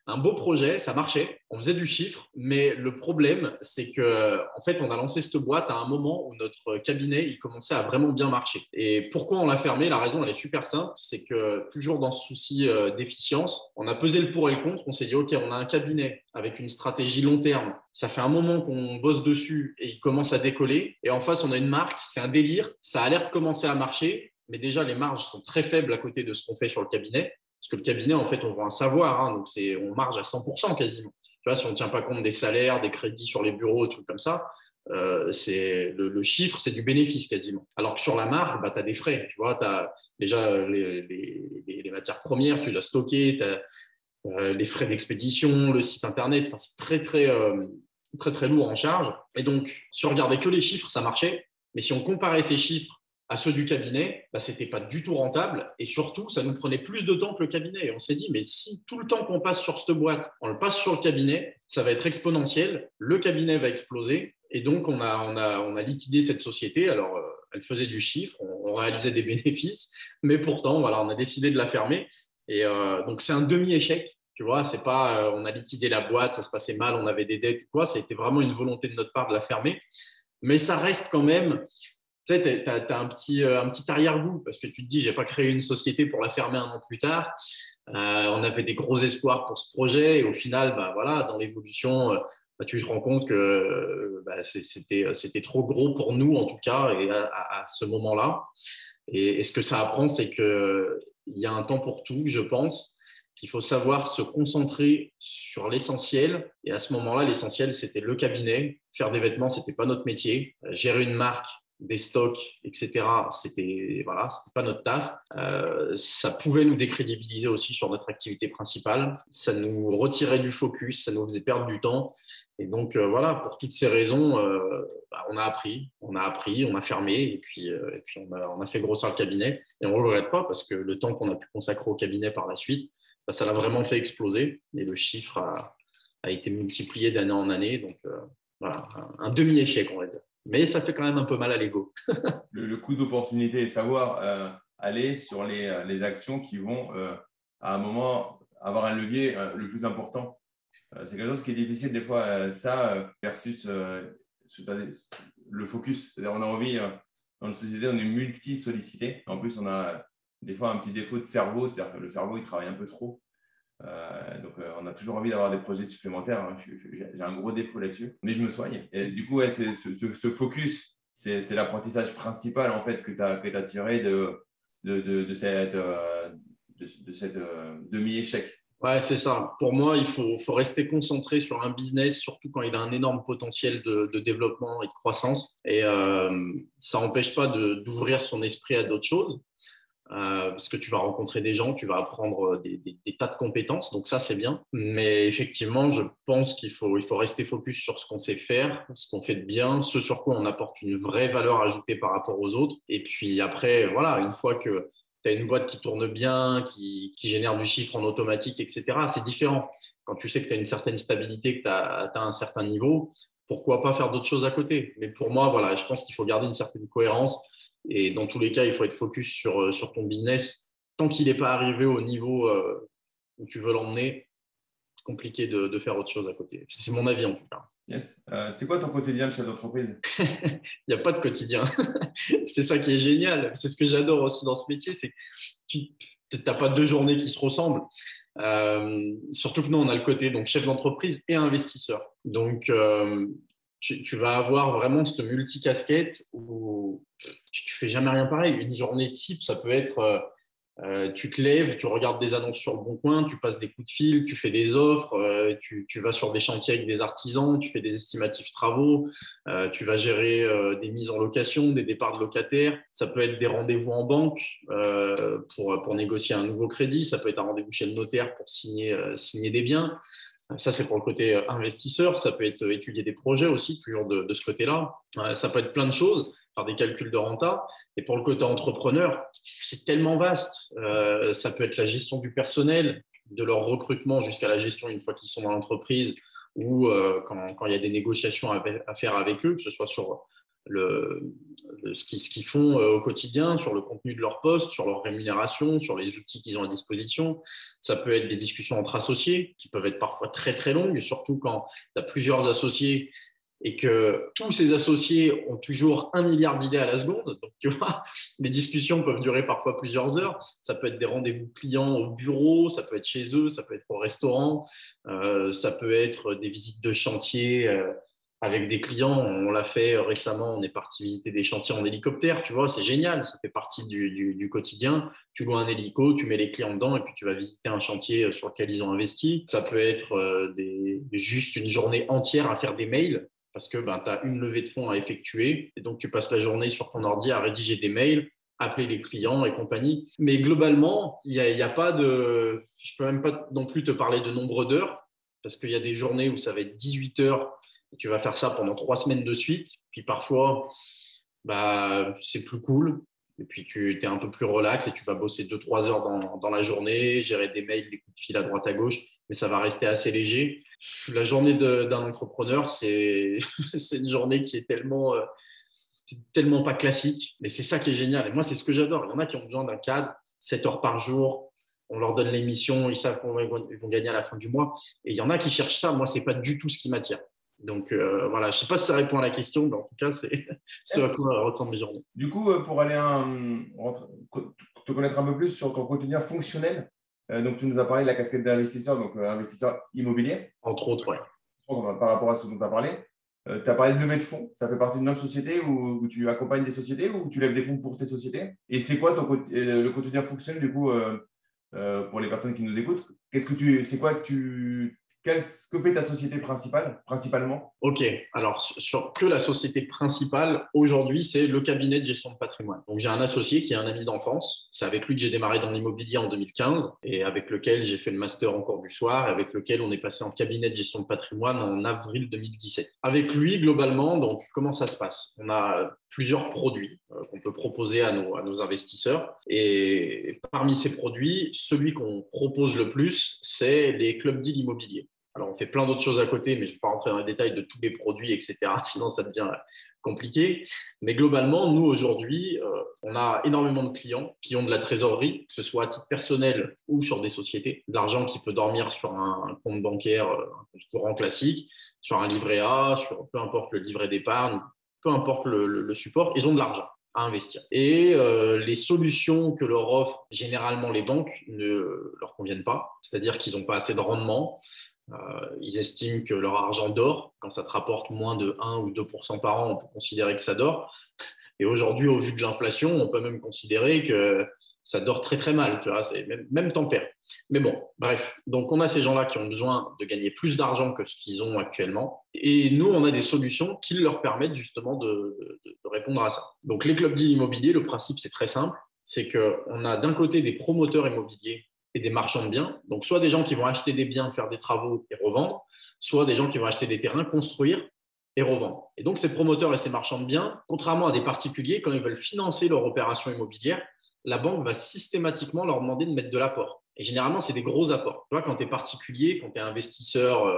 un beau projet, ça marchait, on faisait du chiffre, mais le problème, c'est qu'en fait, on a lancé cette boîte à un moment où notre cabinet, il commençait à vraiment bien marcher. Et pourquoi on l'a fermé? La raison, elle est super simple, c'est que toujours dans ce souci d'efficience, on a pesé le pour et le contre, on s'est dit, OK, on a un cabinet avec une stratégie long terme, ça fait un moment qu'on bosse dessus et il commence à décoller, et en face, on a une marque, c'est un délire, ça a l'air de commencer à marcher, mais déjà, les marges sont très faibles à côté de ce qu'on fait sur le cabinet. Parce que le cabinet, en fait, on vend un savoir, donc on marge à 100% quasiment. Tu vois, si on ne tient pas compte des salaires, des crédits sur les bureaux, trucs comme ça, le chiffre, c'est du bénéfice quasiment. Alors que sur la marge, tu as des frais. Tu vois, tu as déjà les matières premières, tu dois stocker, tu as les frais d'expédition, le site internet. Enfin, c'est très lourd en charge. Et donc, si on regardait que les chiffres, ça marchait. Mais si on comparait ces chiffres à ceux du cabinet, ce n'était pas du tout rentable et surtout, ça nous prenait plus de temps que le cabinet. Et on s'est dit, mais si tout le temps qu'on passe sur cette boîte, on le passe sur le cabinet, ça va être exponentiel, le cabinet va exploser. Et donc, on a liquidé cette société. Alors, elle faisait du chiffre, on réalisait des bénéfices, mais pourtant, voilà, on a décidé de la fermer. Et donc, c'est un demi-échec. Tu vois, c'est pas on a liquidé la boîte, ça se passait mal, on avait des dettes ou quoi. C'était vraiment une volonté de notre part de la fermer. Mais ça reste quand même, tu sais, tu as un petit arrière-goût parce que tu te dis, je n'ai pas créé une société pour la fermer un an plus tard. On avait des gros espoirs pour ce projet et au final, voilà, dans l'évolution, tu te rends compte que c'était trop gros pour nous, en tout cas, et à ce moment-là. Et ce que ça apprend, c'est qu'il y a un temps pour tout, je pense, qu'il faut savoir se concentrer sur l'essentiel. Et à ce moment-là, l'essentiel, c'était le cabinet. Faire des vêtements, ce n'était pas notre métier. Gérer une marque, des stocks, etc., c'était pas notre taf. Ça pouvait nous décrédibiliser aussi sur notre activité principale. Ça nous retirait du focus, ça nous faisait perdre du temps. Et donc, pour toutes ces raisons, on a appris, on a fermé et puis on a fait grossir le cabinet. Et on ne regrette pas parce que le temps qu'on a pu consacrer au cabinet par la suite, ça l'a vraiment fait exploser et le chiffre a été multiplié d'année en année. Donc, un demi-échec, on va dire. Mais ça fait quand même un peu mal à l'ego. Le coût d'opportunité et savoir aller sur les actions qui vont, à un moment, avoir un levier le plus important. C'est quelque chose qui est difficile des fois, versus le focus. C'est-à-dire on a envie, dans une société, on est multi-sollicité. En plus, on a des fois un petit défaut de cerveau, c'est-à-dire que le cerveau, il travaille un peu trop. Donc, on a toujours envie d'avoir des projets supplémentaires. Hein. J'ai un gros défaut là-dessus, mais je me soigne. Et du coup, ce focus, c'est l'apprentissage principal en fait, que tu as tiré de cette demi-échec. Ouais, c'est ça. Pour moi, il faut rester concentré sur un business, surtout quand il a un énorme potentiel de développement et de croissance. Et ça n'empêche pas d'ouvrir son esprit à d'autres choses. Parce que tu vas rencontrer des gens, tu vas apprendre des tas de compétences, donc ça c'est bien. Mais effectivement, je pense qu'il faut rester focus sur ce qu'on sait faire, ce qu'on fait de bien, ce sur quoi on apporte une vraie valeur ajoutée par rapport aux autres. Et puis après, voilà, une fois que tu as une boîte qui tourne bien, qui génère du chiffre en automatique, etc., c'est différent. Quand tu sais que tu as une certaine stabilité, que tu as atteint un certain niveau, pourquoi pas faire d'autres choses à côté? Mais pour moi, voilà, je pense qu'il faut garder une certaine cohérence. Et dans tous les cas, il faut être focus sur ton business. Tant qu'il n'est pas arrivé au niveau où tu veux l'emmener, c'est compliqué de faire autre chose à côté. C'est mon avis en tout cas. Yes. C'est quoi ton quotidien de chef d'entreprise? Il n'y a pas de quotidien. C'est ça qui est génial. C'est ce que j'adore aussi dans ce métier, c'est que tu n'as pas 2 journées qui se ressemblent. Surtout que nous, on a le côté donc, chef d'entreprise et investisseur. Donc, tu vas avoir vraiment cette multicasquette où tu fais jamais rien pareil. Une journée type, ça peut être tu te lèves, tu regardes des annonces sur le Bon Coin, tu passes des coups de fil, tu fais des offres, tu vas sur des chantiers avec des artisans, tu fais des estimatifs travaux, tu vas gérer des mises en location, des départs de locataires. Ça peut être des rendez-vous en banque pour négocier un nouveau crédit. Ça peut être un rendez-vous chez le notaire pour signer des biens. Ça, c'est pour le côté investisseur. Ça peut être étudier des projets aussi, toujours de ce côté-là. Ça peut être plein de choses, faire des calculs de renta. Et pour le côté entrepreneur, c'est tellement vaste. Ça peut être la gestion du personnel, de leur recrutement jusqu'à la gestion une fois qu'ils sont dans l'entreprise ou quand il y a des négociations à faire avec eux, que ce soit sur ce qu'ils font au quotidien, sur le contenu de leur poste, sur leur rémunération, sur les outils qu'ils ont à disposition. Ça peut être des discussions entre associés qui peuvent être parfois très, très longues, surtout quand tu as plusieurs associés et que tous ces associés ont toujours 1 milliard d'idées à la seconde. Donc, tu vois, les discussions peuvent durer parfois plusieurs heures. Ça peut être des rendez-vous clients au bureau, ça peut être chez eux, ça peut être au restaurant, ça peut être des visites de chantier avec des clients. On l'a fait récemment, on est parti visiter des chantiers en hélicoptère, tu vois, c'est génial, ça fait partie du quotidien. Tu loues un hélico, tu mets les clients dedans et puis tu vas visiter un chantier sur lequel ils ont investi. Ça peut être juste une journée entière à faire des mails parce que tu as une levée de fonds à effectuer et donc tu passes la journée sur ton ordi à rédiger des mails, appeler les clients et compagnie. Mais globalement, il y a pas de… Je ne peux même pas non plus te parler de nombre d'heures parce qu'il y a des journées où ça va être 18 heures. Tu vas faire ça pendant 3 semaines de suite. Puis parfois, c'est plus cool. Et puis, tu es un peu plus relax et tu vas bosser 2-3 heures dans la journée, gérer des mails, des coups de fil à droite à gauche, mais ça va rester assez léger. La journée d'un entrepreneur, c'est une journée qui est tellement pas classique, mais c'est ça qui est génial. Et moi, c'est ce que j'adore. Il y en a qui ont besoin d'un cadre, 7 heures par jour. On leur donne les missions, ils savent qu'ils vont gagner à la fin du mois. Et il y en a qui cherchent ça. Moi, ce n'est pas du tout ce qui m'attire. Donc, voilà, je ne sais pas si ça répond à la question, mais en tout cas, c'est ce à quoi ressemblent mes journées. Du coup, pour aller te connaître un peu plus sur ton quotidien fonctionnel, donc tu nous as parlé de la casquette d'investisseur, donc investisseur immobilier. Entre autres, oui. Par rapport à ce dont tu as parlé. Tu as parlé de levée de fonds. Ça fait partie d'une autre société où tu accompagnes des sociétés ou tu lèves des fonds pour tes sociétés. Et c'est quoi le quotidien fonctionnel du coup pour les personnes qui nous écoutent? Que fait ta société principalement? Ok, alors sur que la société principale, aujourd'hui, c'est le cabinet de gestion de patrimoine. Donc, j'ai un associé qui est un ami d'enfance. C'est avec lui que j'ai démarré dans l'immobilier en 2015 et avec lequel j'ai fait le master en cours du soir et avec lequel on est passé en cabinet de gestion de patrimoine en avril 2017. Avec lui, globalement, donc, comment ça se passe? On a plusieurs produits qu'on peut proposer à nos investisseurs et parmi ces produits, celui qu'on propose le plus, c'est les club deals immobiliers. Alors, on fait plein d'autres choses à côté, mais je ne vais pas rentrer dans les détails de tous les produits, etc. Sinon, ça devient compliqué. Mais globalement, nous, aujourd'hui, on a énormément de clients qui ont de la trésorerie, que ce soit à titre personnel ou sur des sociétés. De l'argent qui peut dormir sur un compte bancaire, un compte courant classique, sur un livret A, sur peu importe le livret d'épargne, peu importe le support, ils ont de l'argent à investir. Et les solutions que leur offrent généralement les banques ne leur conviennent pas, c'est-à-dire qu'ils n'ont pas assez de rendement. Ils estiment que leur argent dort. Quand ça te rapporte moins de 1 ou 2% par an, on peut considérer que ça dort. Et aujourd'hui, au vu de l'inflation, on peut même considérer que ça dort très très mal. Tu vois, c'est même tempère. Mais bon, bref. Donc, on a ces gens-là qui ont besoin de gagner plus d'argent que ce qu'ils ont actuellement. Et nous, on a des solutions qui leur permettent justement de répondre à ça. Donc, les clubs deals immobiliers, le principe, c'est très simple. C'est qu'on a d'un côté des promoteurs immobiliers et des marchands de biens. Donc, soit des gens qui vont acheter des biens, faire des travaux et revendre, soit des gens qui vont acheter des terrains, construire et revendre. Et donc, ces promoteurs et ces marchands de biens, contrairement à des particuliers, quand ils veulent financer leur opération immobilière, la banque va systématiquement leur demander de mettre de l'apport. Et généralement, c'est des gros apports. Tu vois, quand tu es particulier, quand tu es investisseur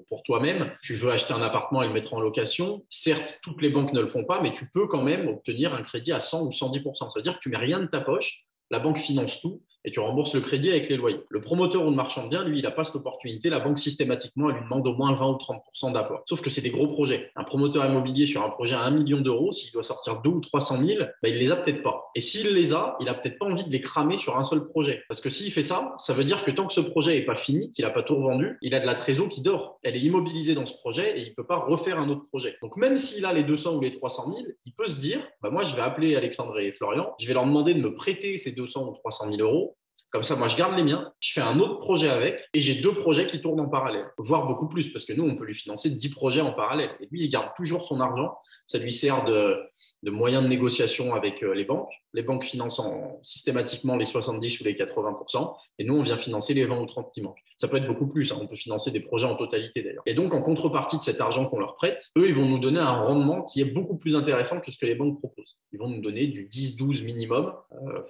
pour toi-même, tu veux acheter un appartement et le mettre en location. Certes, toutes les banques ne le font pas, mais tu peux quand même obtenir un crédit à 100 ou 110%. Ça veut dire que tu ne mets rien de ta poche, la banque finance tout et tu rembourses le crédit avec les loyers. Le promoteur ou le marchand de biens, lui, il n'a pas cette opportunité. La banque, systématiquement, elle lui demande au moins 20 ou 30% d'apport. Sauf que c'est des gros projets. Un promoteur immobilier sur un projet à 1 million d'euros, s'il doit sortir 2 ou 300 000, il ne les a peut-être pas. Et s'il les a, il n'a peut-être pas envie de les cramer sur un seul projet. Parce que s'il fait ça, ça veut dire que tant que ce projet n'est pas fini, qu'il n'a pas tout revendu, il a de la trésor qui dort. Elle est immobilisée dans ce projet et il ne peut pas refaire un autre projet. Donc même s'il a les 200 ou les 300 000, il peut se dire, moi, je vais appeler Alexandre et Florian, je vais leur demander de me prêter ces 200 ou 300 000 euros. Comme ça, moi, je garde les miens, je fais un autre projet avec et j'ai 2 projets qui tournent en parallèle, voire beaucoup plus, parce que nous, on peut lui financer 10 projets en parallèle. Et lui, il garde toujours son argent. Ça lui sert de moyen de négociation avec les banques. Les banques financent systématiquement les 70 ou les 80%, et nous, on vient financer les 20 ou 30 qui manquent. Ça peut être beaucoup plus, hein. On peut financer des projets en totalité d'ailleurs. Et donc, en contrepartie de cet argent qu'on leur prête, eux, ils vont nous donner un rendement qui est beaucoup plus intéressant que ce que les banques proposent. Ils vont nous donner du 10-12 minimum.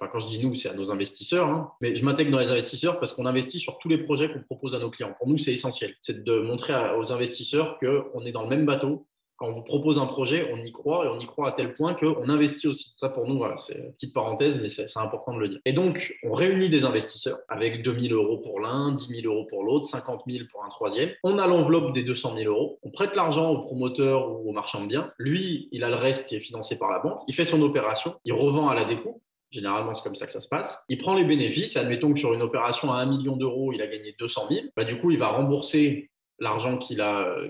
Quand je dis nous, c'est à nos investisseurs, hein. Mais je m'intègre dans les investisseurs parce qu'on investit sur tous les projets qu'on propose à nos clients. Pour nous, c'est essentiel. C'est de montrer aux investisseurs qu'on est dans le même bateau. Quand on vous propose un projet, on y croit et on y croit à tel point qu'on investit aussi. Ça, pour nous, voilà, c'est une petite parenthèse, mais c'est important de le dire. Et donc, on réunit des investisseurs avec 2 000 euros pour l'un, 10 000 euros pour l'autre, 50 000 pour un troisième. On a l'enveloppe des 200 000 euros. On prête l'argent au promoteur ou au marchand de biens. Lui, il a le reste qui est financé par la banque. Il fait son opération. Il revend à la découpe. Généralement, c'est comme ça que ça se passe. Il prend les bénéfices. Admettons que sur une opération à 1 million d'euros, il a gagné 200 000. Du coup, il va rembourser l'argent qu'il a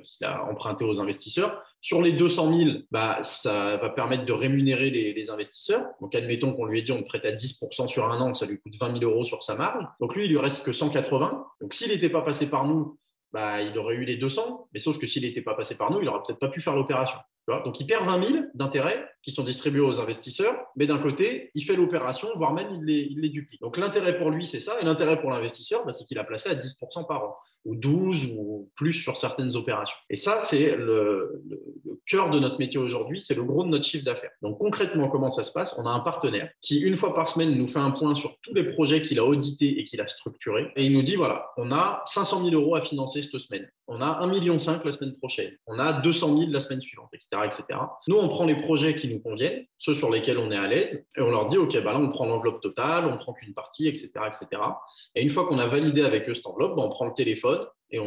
emprunté aux investisseurs. Sur les 200 000, ça va permettre de rémunérer les investisseurs. Donc, admettons qu'on lui ait dit on te prête à 10% sur un an, ça lui coûte 20 000 euros sur sa marge. Donc, lui, il lui reste que 180. Donc, s'il n'était pas passé par nous, il aurait eu les 200. Mais sauf que s'il n'était pas passé par nous, il n'aurait peut-être pas pu faire l'opération. Tu vois, donc, il perd 20 000 d'intérêts qui sont distribués aux investisseurs, mais d'un côté, il fait l'opération, voire même il les duplique. Donc, l'intérêt pour lui, c'est ça. Et l'intérêt pour l'investisseur, c'est qu'il a placé à 10% par an, ou 12 ou plus sur certaines opérations. Et ça, c'est le cœur de notre métier aujourd'hui, c'est le gros de notre chiffre d'affaires. Donc, concrètement, comment ça se passe? On a un partenaire qui, une fois par semaine, nous fait un point sur tous les projets qu'il a audités et qu'il a structurés. Et il nous dit, voilà, on a 500 000 euros à financer cette semaine. On a 1,5 million la semaine prochaine. On a 200 000 la semaine suivante, etc., etc. Nous, on prend les projets qui nous conviennent, ceux sur lesquels on est à l'aise, et on leur dit, OK, bah là, on prend l'enveloppe totale, on ne prend qu'une partie, etc., etc. Et une fois qu'on a validé avec eux cette enveloppe, on prend le téléphone et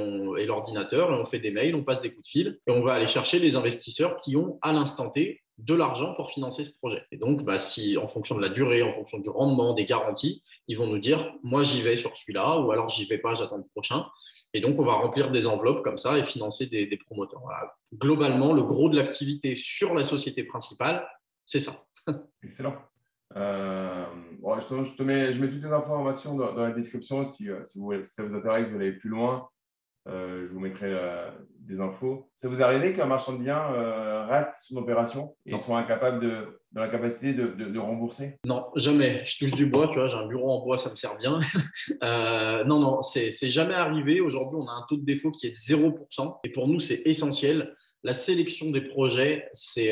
l'ordinateur, et on fait des mails, on passe des coups de fil, et on va aller chercher les investisseurs qui ont, à l'instant T, de l'argent pour financer ce projet. Et donc, si, en fonction de la durée, en fonction du rendement, des garanties, ils vont nous dire, moi, j'y vais sur celui-là, ou alors, j'y vais pas, j'attends le prochain. Et donc, on va remplir des enveloppes comme ça et financer des promoteurs. Voilà. Globalement, le gros de l'activité sur la société principale, c'est ça. Excellent. Je mets toutes les informations dans la description si ça vous intéresse, vous voulez aller plus loin. Je vous mettrai des infos. Ça vous arrive qu'un marchand de biens rate son opération et soit incapable dans la capacité de rembourser? Non, jamais. Je touche du bois, tu vois, j'ai un bureau en bois, ça me sert bien. Non, c'est jamais arrivé. Aujourd'hui, on a un taux de défaut qui est de 0%. Et pour nous, c'est essentiel. La sélection des projets, c'est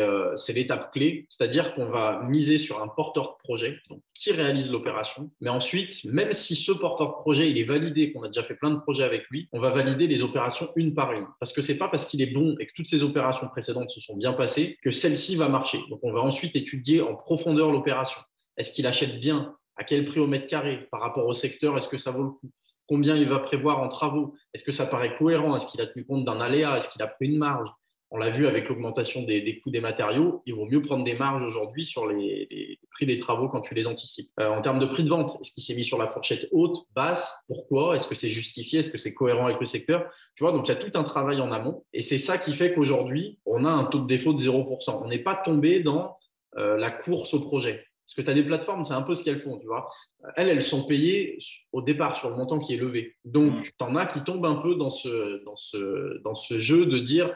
l'étape clé, c'est-à-dire qu'on va miser sur un porteur de projet donc, qui réalise l'opération. Mais ensuite, même si ce porteur de projet il est validé, qu'on a déjà fait plein de projets avec lui, on va valider les opérations une par une. Parce que ce n'est pas parce qu'il est bon et que toutes ces opérations précédentes se sont bien passées que celle-ci va marcher. Donc, on va ensuite étudier en profondeur l'opération. Est-ce qu'il achète bien? À quel prix au mètre carré? Par rapport au secteur, est-ce que ça vaut le coup? Combien il va prévoir en travaux? Est-ce que ça paraît cohérent? Est-ce qu'il a tenu compte d'un aléa? Est-ce qu'il a pris une marge? On l'a vu avec l'augmentation des coûts des matériaux, il vaut mieux prendre des marges aujourd'hui sur les prix des travaux quand tu les anticipes. En termes de prix de vente, est-ce qu'il s'est mis sur la fourchette haute, basse? Pourquoi? Est-ce que c'est justifié? Est-ce que c'est cohérent avec le secteur? Tu vois, donc il y a tout un travail en amont et c'est ça qui fait qu'aujourd'hui, on a un taux de défaut de 0%. On n'est pas tombé dans la course au projet. Parce que tu as des plateformes, c'est un peu ce qu'elles font, tu vois. Elles sont payées au départ sur le montant qui est levé. Donc, tu en as qui tombent un peu dans ce jeu de dire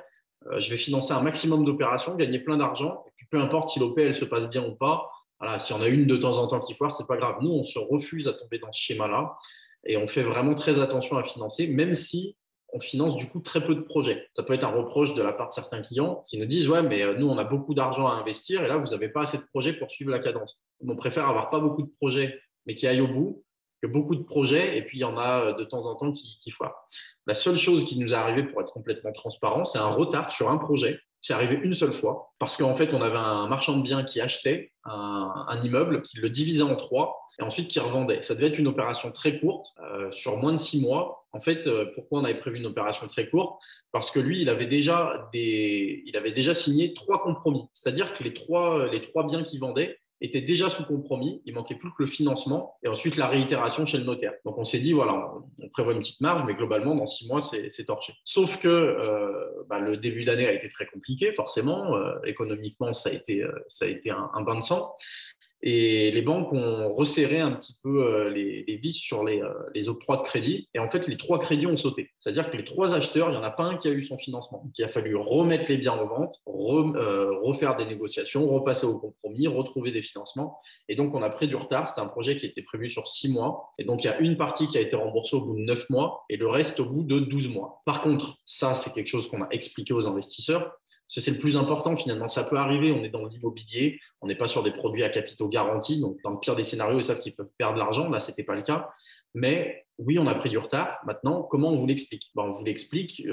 je vais financer un maximum d'opérations, gagner plein d'argent, et puis peu importe si l'OP elle se passe bien ou pas, voilà, si on a une de temps en temps qui foire, c'est pas grave. Nous, on se refuse à tomber dans ce schéma-là et on fait vraiment très attention à financer, même si on finance du coup très peu de projets. Ça peut être un reproche de la part de certains clients qui nous disent « Ouais, mais nous, on a beaucoup d'argent à investir et là, vous n'avez pas assez de projets pour suivre la cadence. » On préfère avoir pas beaucoup de projets, mais qui aillent au bout, que beaucoup de projets et puis il y en a de temps en temps qui foirent. La seule chose qui nous est arrivée, pour être complètement transparent, c'est un retard sur un projet. C'est arrivé une seule fois parce qu'en fait, on avait un marchand de biens qui achetait un immeuble, qui le divisait en 3 et ensuite qui revendait. Ça devait être une opération très courte, sur moins de 6 mois. En fait, pourquoi on avait prévu une opération très courte? Parce que lui, il avait déjà signé 3 compromis. C'est-à-dire que les trois biens qu'il vendait était déjà sous compromis, il manquait plus que le financement et ensuite la réitération chez le notaire. Donc on s'est dit, voilà, on prévoit une petite marge, mais globalement, dans 6 mois, c'est torché. Sauf que le début d'année a été très compliqué, forcément. Économiquement, ça a été un bain de sang. Et les banques ont resserré un petit peu les vis sur les octrois de crédit. Et en fait, les 3 crédits ont sauté. C'est-à-dire que les 3 acheteurs, il n'y en a pas un qui a eu son financement. Donc, il a fallu remettre les biens en vente, refaire des négociations, repasser au compromis, retrouver des financements. Et donc, on a pris du retard. C'était un projet qui était prévu sur 6 mois. Et donc, il y a une partie qui a été remboursée au bout de 9 mois et le reste au bout de 12 mois. Par contre, ça, c'est quelque chose qu'on a expliqué aux investisseurs. C'est le plus important finalement. Ça peut arriver, on est dans l'immobilier, on n'est pas sur des produits à capitaux garantis. Donc, dans le pire des scénarios, ils savent qu'ils peuvent perdre de l'argent. Là, ce n'était pas le cas. Mais oui, on a pris du retard. Maintenant, comment on vous l'explique? On vous l'explique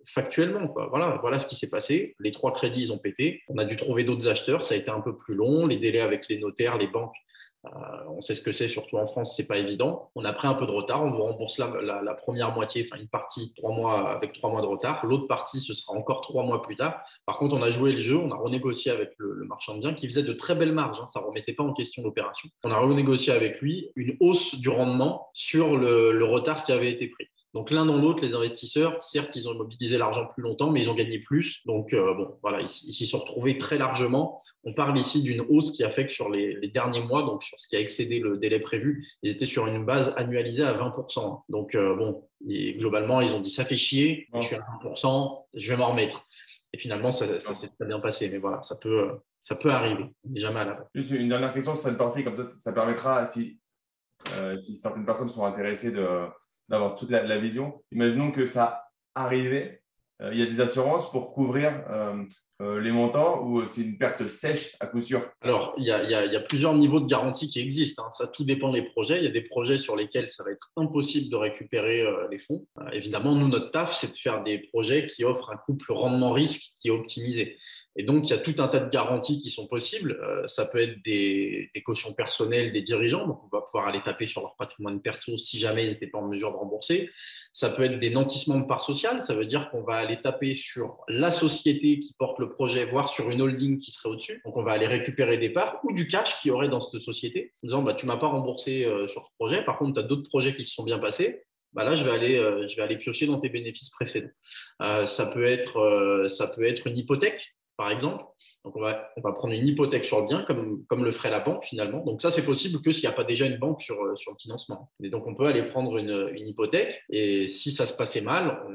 factuellement, quoi. Voilà ce qui s'est passé. Les 3 crédits, ils ont pété. On a dû trouver d'autres acheteurs. Ça a été un peu plus long. Les délais avec les notaires, les banques, on sait ce que c'est, surtout en France, ce n'est pas évident. On a pris un peu de retard, on vous rembourse la première moitié, enfin une partie 3 mois avec 3 mois de retard. L'autre partie, ce sera encore 3 mois plus tard. Par contre, on a joué le jeu, on a renégocié avec le marchand de biens qui faisait de très belles marges, ça ne remettait pas en question l'opération. On a renégocié avec lui une hausse du rendement sur le retard qui avait été pris. Donc, l'un dans l'autre, les investisseurs, certes, ils ont mobilisé l'argent plus longtemps, mais ils ont gagné plus. Donc, voilà, ils s'y sont retrouvés très largement. On parle ici d'une hausse qui a fait que sur les derniers mois, donc sur ce qui a excédé le délai prévu, ils étaient sur une base annualisée à 20%. Donc, globalement, ils ont dit « ça fait chier, je suis à 20%, je vais m'en remettre ». Et finalement, ça s'est très bien passé. Mais voilà, ça peut arriver. On n'est jamais à l'abri. Juste une dernière question sur cette partie, comme ça permettra, si certaines personnes sont intéressées d'avoir toute la vision, imaginons que ça arrivait, il y a des assurances pour couvrir les montants ou c'est une perte sèche à coup sûr? Alors, il y a plusieurs niveaux de garantie qui existent, hein. Ça, tout dépend des projets. Il y a des projets sur lesquels ça va être impossible de récupérer les fonds. Évidemment, nous, notre taf, c'est de faire des projets qui offrent un couple rendement-risque qui est optimisé. Et donc, il y a tout un tas de garanties qui sont possibles. Ça peut être des cautions personnelles des dirigeants. Donc, on va pouvoir aller taper sur leur patrimoine perso si jamais ils n'étaient pas en mesure de rembourser. Ça peut être des nantissements de parts sociales. Ça veut dire qu'on va aller taper sur la société qui porte le projet, voire sur une holding qui serait au-dessus. Donc, on va aller récupérer des parts ou du cash qu'il y aurait dans cette société en disant tu ne m'as pas remboursé sur ce projet. Par contre, tu as d'autres projets qui se sont bien passés. Là, je vais aller piocher dans tes bénéfices précédents. Ça peut être une hypothèque, par exemple. Donc, on va prendre une hypothèque sur le bien, comme le ferait la banque finalement. Donc, ça, c'est possible que s'il n'y a pas déjà une banque sur le financement. Et donc, on peut aller prendre une hypothèque et si ça se passait mal,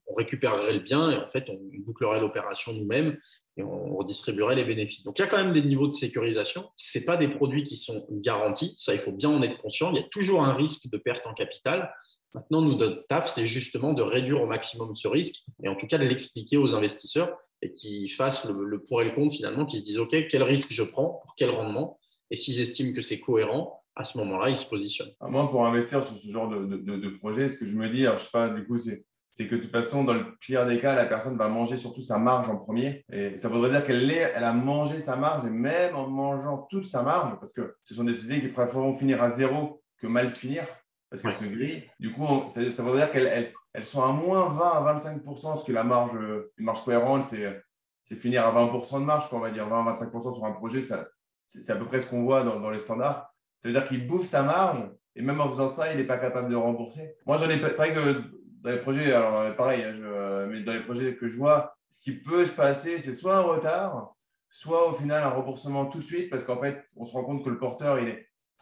on récupérerait le bien et en fait, on bouclerait l'opération nous-mêmes et on redistribuerait les bénéfices. Donc, il y a quand même des niveaux de sécurisation. Ce n'est pas des produits qui sont garantis. Ça, il faut bien en être conscient. Il y a toujours un risque de perte en capital. Maintenant, nous, notre taf, c'est justement de réduire au maximum ce risque et en tout cas de l'expliquer aux investisseurs et qu'ils fassent le pour et le contre finalement, qu'ils se disent « OK, quel risque je prends, pour quel rendement ?» Et s'ils estiment que c'est cohérent, à ce moment-là, ils se positionnent. Moi, pour investir sur ce genre de projet, ce que je me dis, alors, je sais pas, du coup, c'est que de toute façon, dans le pire des cas, la personne va manger surtout sa marge en premier. Et ça voudrait dire elle a mangé sa marge et même en mangeant toute sa marge, parce que ce sont des sociétés qui préfèrent finir à zéro que mal finir, parce qu'elles se grillent. Du coup, ça voudrait dire qu'elles sont à moins 20 à 25%, parce que une marge cohérente, c'est finir à 20% de marge, on va dire 20 à 25% sur un projet, c'est à peu près ce qu'on voit dans les standards. Ça veut dire qu'il bouffe sa marge et même en faisant ça, il n'est pas capable de rembourser. Moi, c'est vrai que dans les projets, alors pareil, mais dans les projets que je vois, ce qui peut se passer, c'est soit un retard, soit au final un remboursement tout de suite, parce qu'en fait, on se rend compte que le porteur,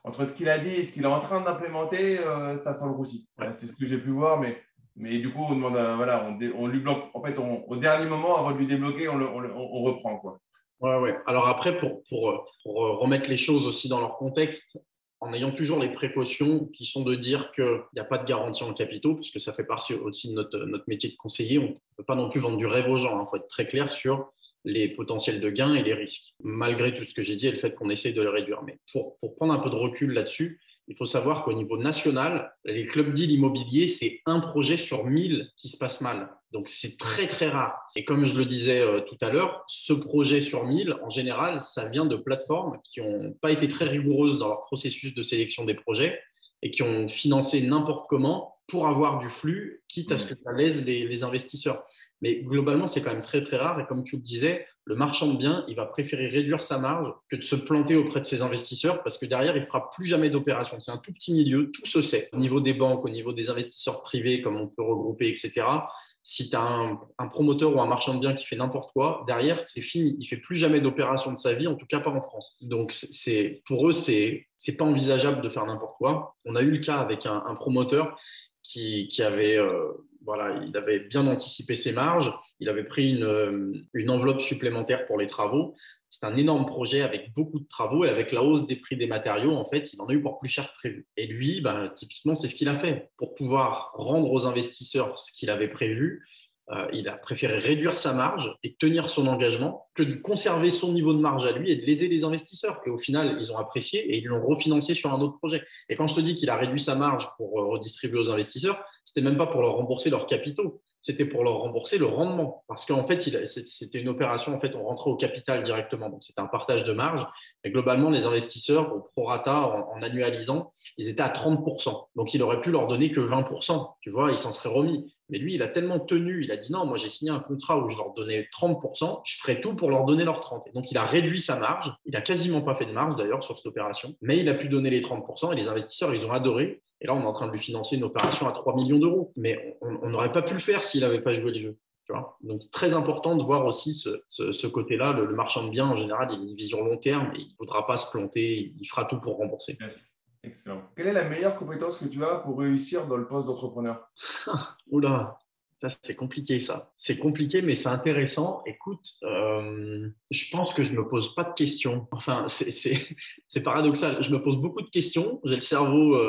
entre ce qu'il a dit et ce qu'il est en train d'implémenter, ça sent le roussi. C'est ce que j'ai pu voir, mais du coup, on demande, on lui bloque. En fait, au dernier moment, avant de lui débloquer, on reprend, quoi. Ouais. Alors après, pour remettre les choses aussi dans leur contexte, en ayant toujours les précautions qui sont de dire qu'il n'y a pas de garantie en capitaux, puisque ça fait partie aussi de notre métier de conseiller. On ne peut pas non plus vendre du rêve aux gens. Il faut être très clair sur les potentiels de gains et les risques, malgré tout ce que j'ai dit et le fait qu'on essaye de les réduire. Mais pour prendre un peu de recul là-dessus, il faut savoir qu'au niveau national, les clubs deals immobiliers, c'est un projet sur 1000 qui se passe mal. Donc, c'est très, très rare. Et comme je le disais tout à l'heure, ce projet sur 1000, en général, ça vient de plateformes qui n'ont pas été très rigoureuses dans leur processus de sélection des projets et qui ont financé n'importe comment pour avoir du flux, quitte à ce que ça lèse les investisseurs. Mais globalement, c'est quand même très, très rare. Et comme tu le disais, le marchand de biens, il va préférer réduire sa marge que de se planter auprès de ses investisseurs parce que derrière, il ne fera plus jamais d'opération. C'est un tout petit milieu, tout se sait. Au niveau des banques, au niveau des investisseurs privés, comme on peut regrouper, etc. Si tu as un promoteur ou un marchand de biens qui fait n'importe quoi, derrière, c'est fini. Il ne fait plus jamais d'opération de sa vie, en tout cas pas en France. Donc, pour eux, ce n'est pas envisageable de faire n'importe quoi. On a eu le cas avec un promoteur qui avait… il avait bien anticipé ses marges, il avait pris une enveloppe supplémentaire pour les travaux. C'est un énorme projet avec beaucoup de travaux et avec la hausse des prix des matériaux, en fait, il en a eu pour plus cher que prévu. Et lui, typiquement, c'est ce qu'il a fait. Pour pouvoir rendre aux investisseurs ce qu'il avait prévu, il a préféré réduire sa marge et tenir son engagement que de conserver son niveau de marge à lui et de léser les investisseurs. Et au final, ils ont apprécié et ils l'ont refinancé sur un autre projet. Et quand je te dis qu'il a réduit sa marge pour redistribuer aux investisseurs, c'était même pas pour leur rembourser leurs capitaux, c'était pour leur rembourser le rendement. Parce qu'en fait, c'était une opération, en fait, on rentrait au capital directement. Donc, c'était un partage de marge. Et globalement, les investisseurs, au prorata, en annualisant, ils étaient à 30%. Donc, il aurait pu leur donner que 20%. Tu vois, ils s'en seraient remis. Mais lui, il a tellement tenu, il a dit non, moi j'ai signé un contrat où je leur donnais 30%, je ferai tout pour leur donner leurs 30%. Et donc il a réduit sa marge, il n'a quasiment pas fait de marge d'ailleurs sur cette opération, mais il a pu donner les 30% et les investisseurs, ils ont adoré. Et là, on est en train de lui financer une opération à 3 millions d'euros. Mais on n'aurait pas pu le faire s'il n'avait pas joué les jeux. Tu vois, donc c'est très important de voir aussi ce côté-là. Le marchand de biens, en général, il a une vision long terme et il ne voudra pas se planter, il fera tout pour rembourser. Yes. Excellent. Quelle est la meilleure compétence que tu as pour réussir dans le poste d'entrepreneur? Oula, Ça, c'est compliqué, ça. C'est compliqué, mais c'est intéressant. Écoute, je pense que je ne me pose pas de questions. Enfin, c'est paradoxal. Je me pose beaucoup de questions. J'ai le cerveau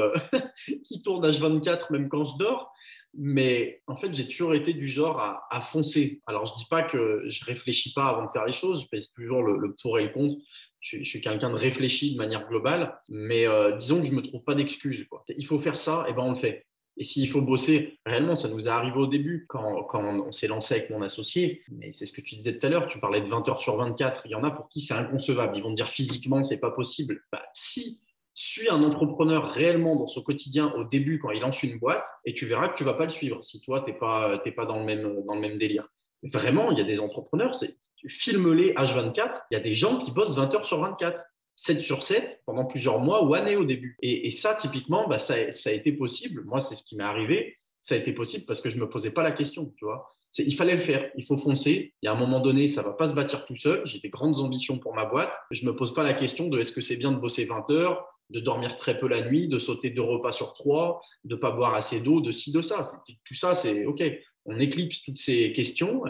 qui tourne H24 même quand je dors. Mais en fait, j'ai toujours été du genre à foncer. Alors, je ne dis pas que je ne réfléchis pas avant de faire les choses. Je pèse toujours le pour et le contre. Je suis quelqu'un de réfléchi de manière globale. Mais disons que je ne me trouve pas d'excuses, quoi. Il faut faire ça, et ben on le fait. Et s'il faut bosser, réellement, ça nous est arrivé au début quand on s'est lancé avec mon associé. Mais c'est ce que tu disais tout à l'heure, tu parlais de 20 heures sur 24. Il y en a pour qui c'est inconcevable. Ils vont te dire physiquement, c'est pas possible. Bah, si suis un entrepreneur réellement dans son quotidien au début quand il lance une boîte et tu verras que tu ne vas pas le suivre si toi, tu n'es pas dans le même délire. Vraiment, il y a des entrepreneurs, filme-les H24, il y a des gens qui bossent 20 heures sur 24. 7 sur 7 pendant plusieurs mois ou années au début. Et ça, typiquement, bah, ça a été possible. Moi, c'est ce qui m'est arrivé. Ça a été possible parce que je ne me posais pas la question, tu vois. Il fallait le faire. Il faut foncer. Il y a un moment donné, ça ne va pas se bâtir tout seul. J'ai des grandes ambitions pour ma boîte. Je ne me pose pas la question de est-ce que c'est bien de bosser 20 heures, de dormir très peu la nuit, de sauter 2 repas sur 3, de ne pas boire assez d'eau, de ci, de ça. Tout ça, c'est OK. On éclipse toutes ces questions.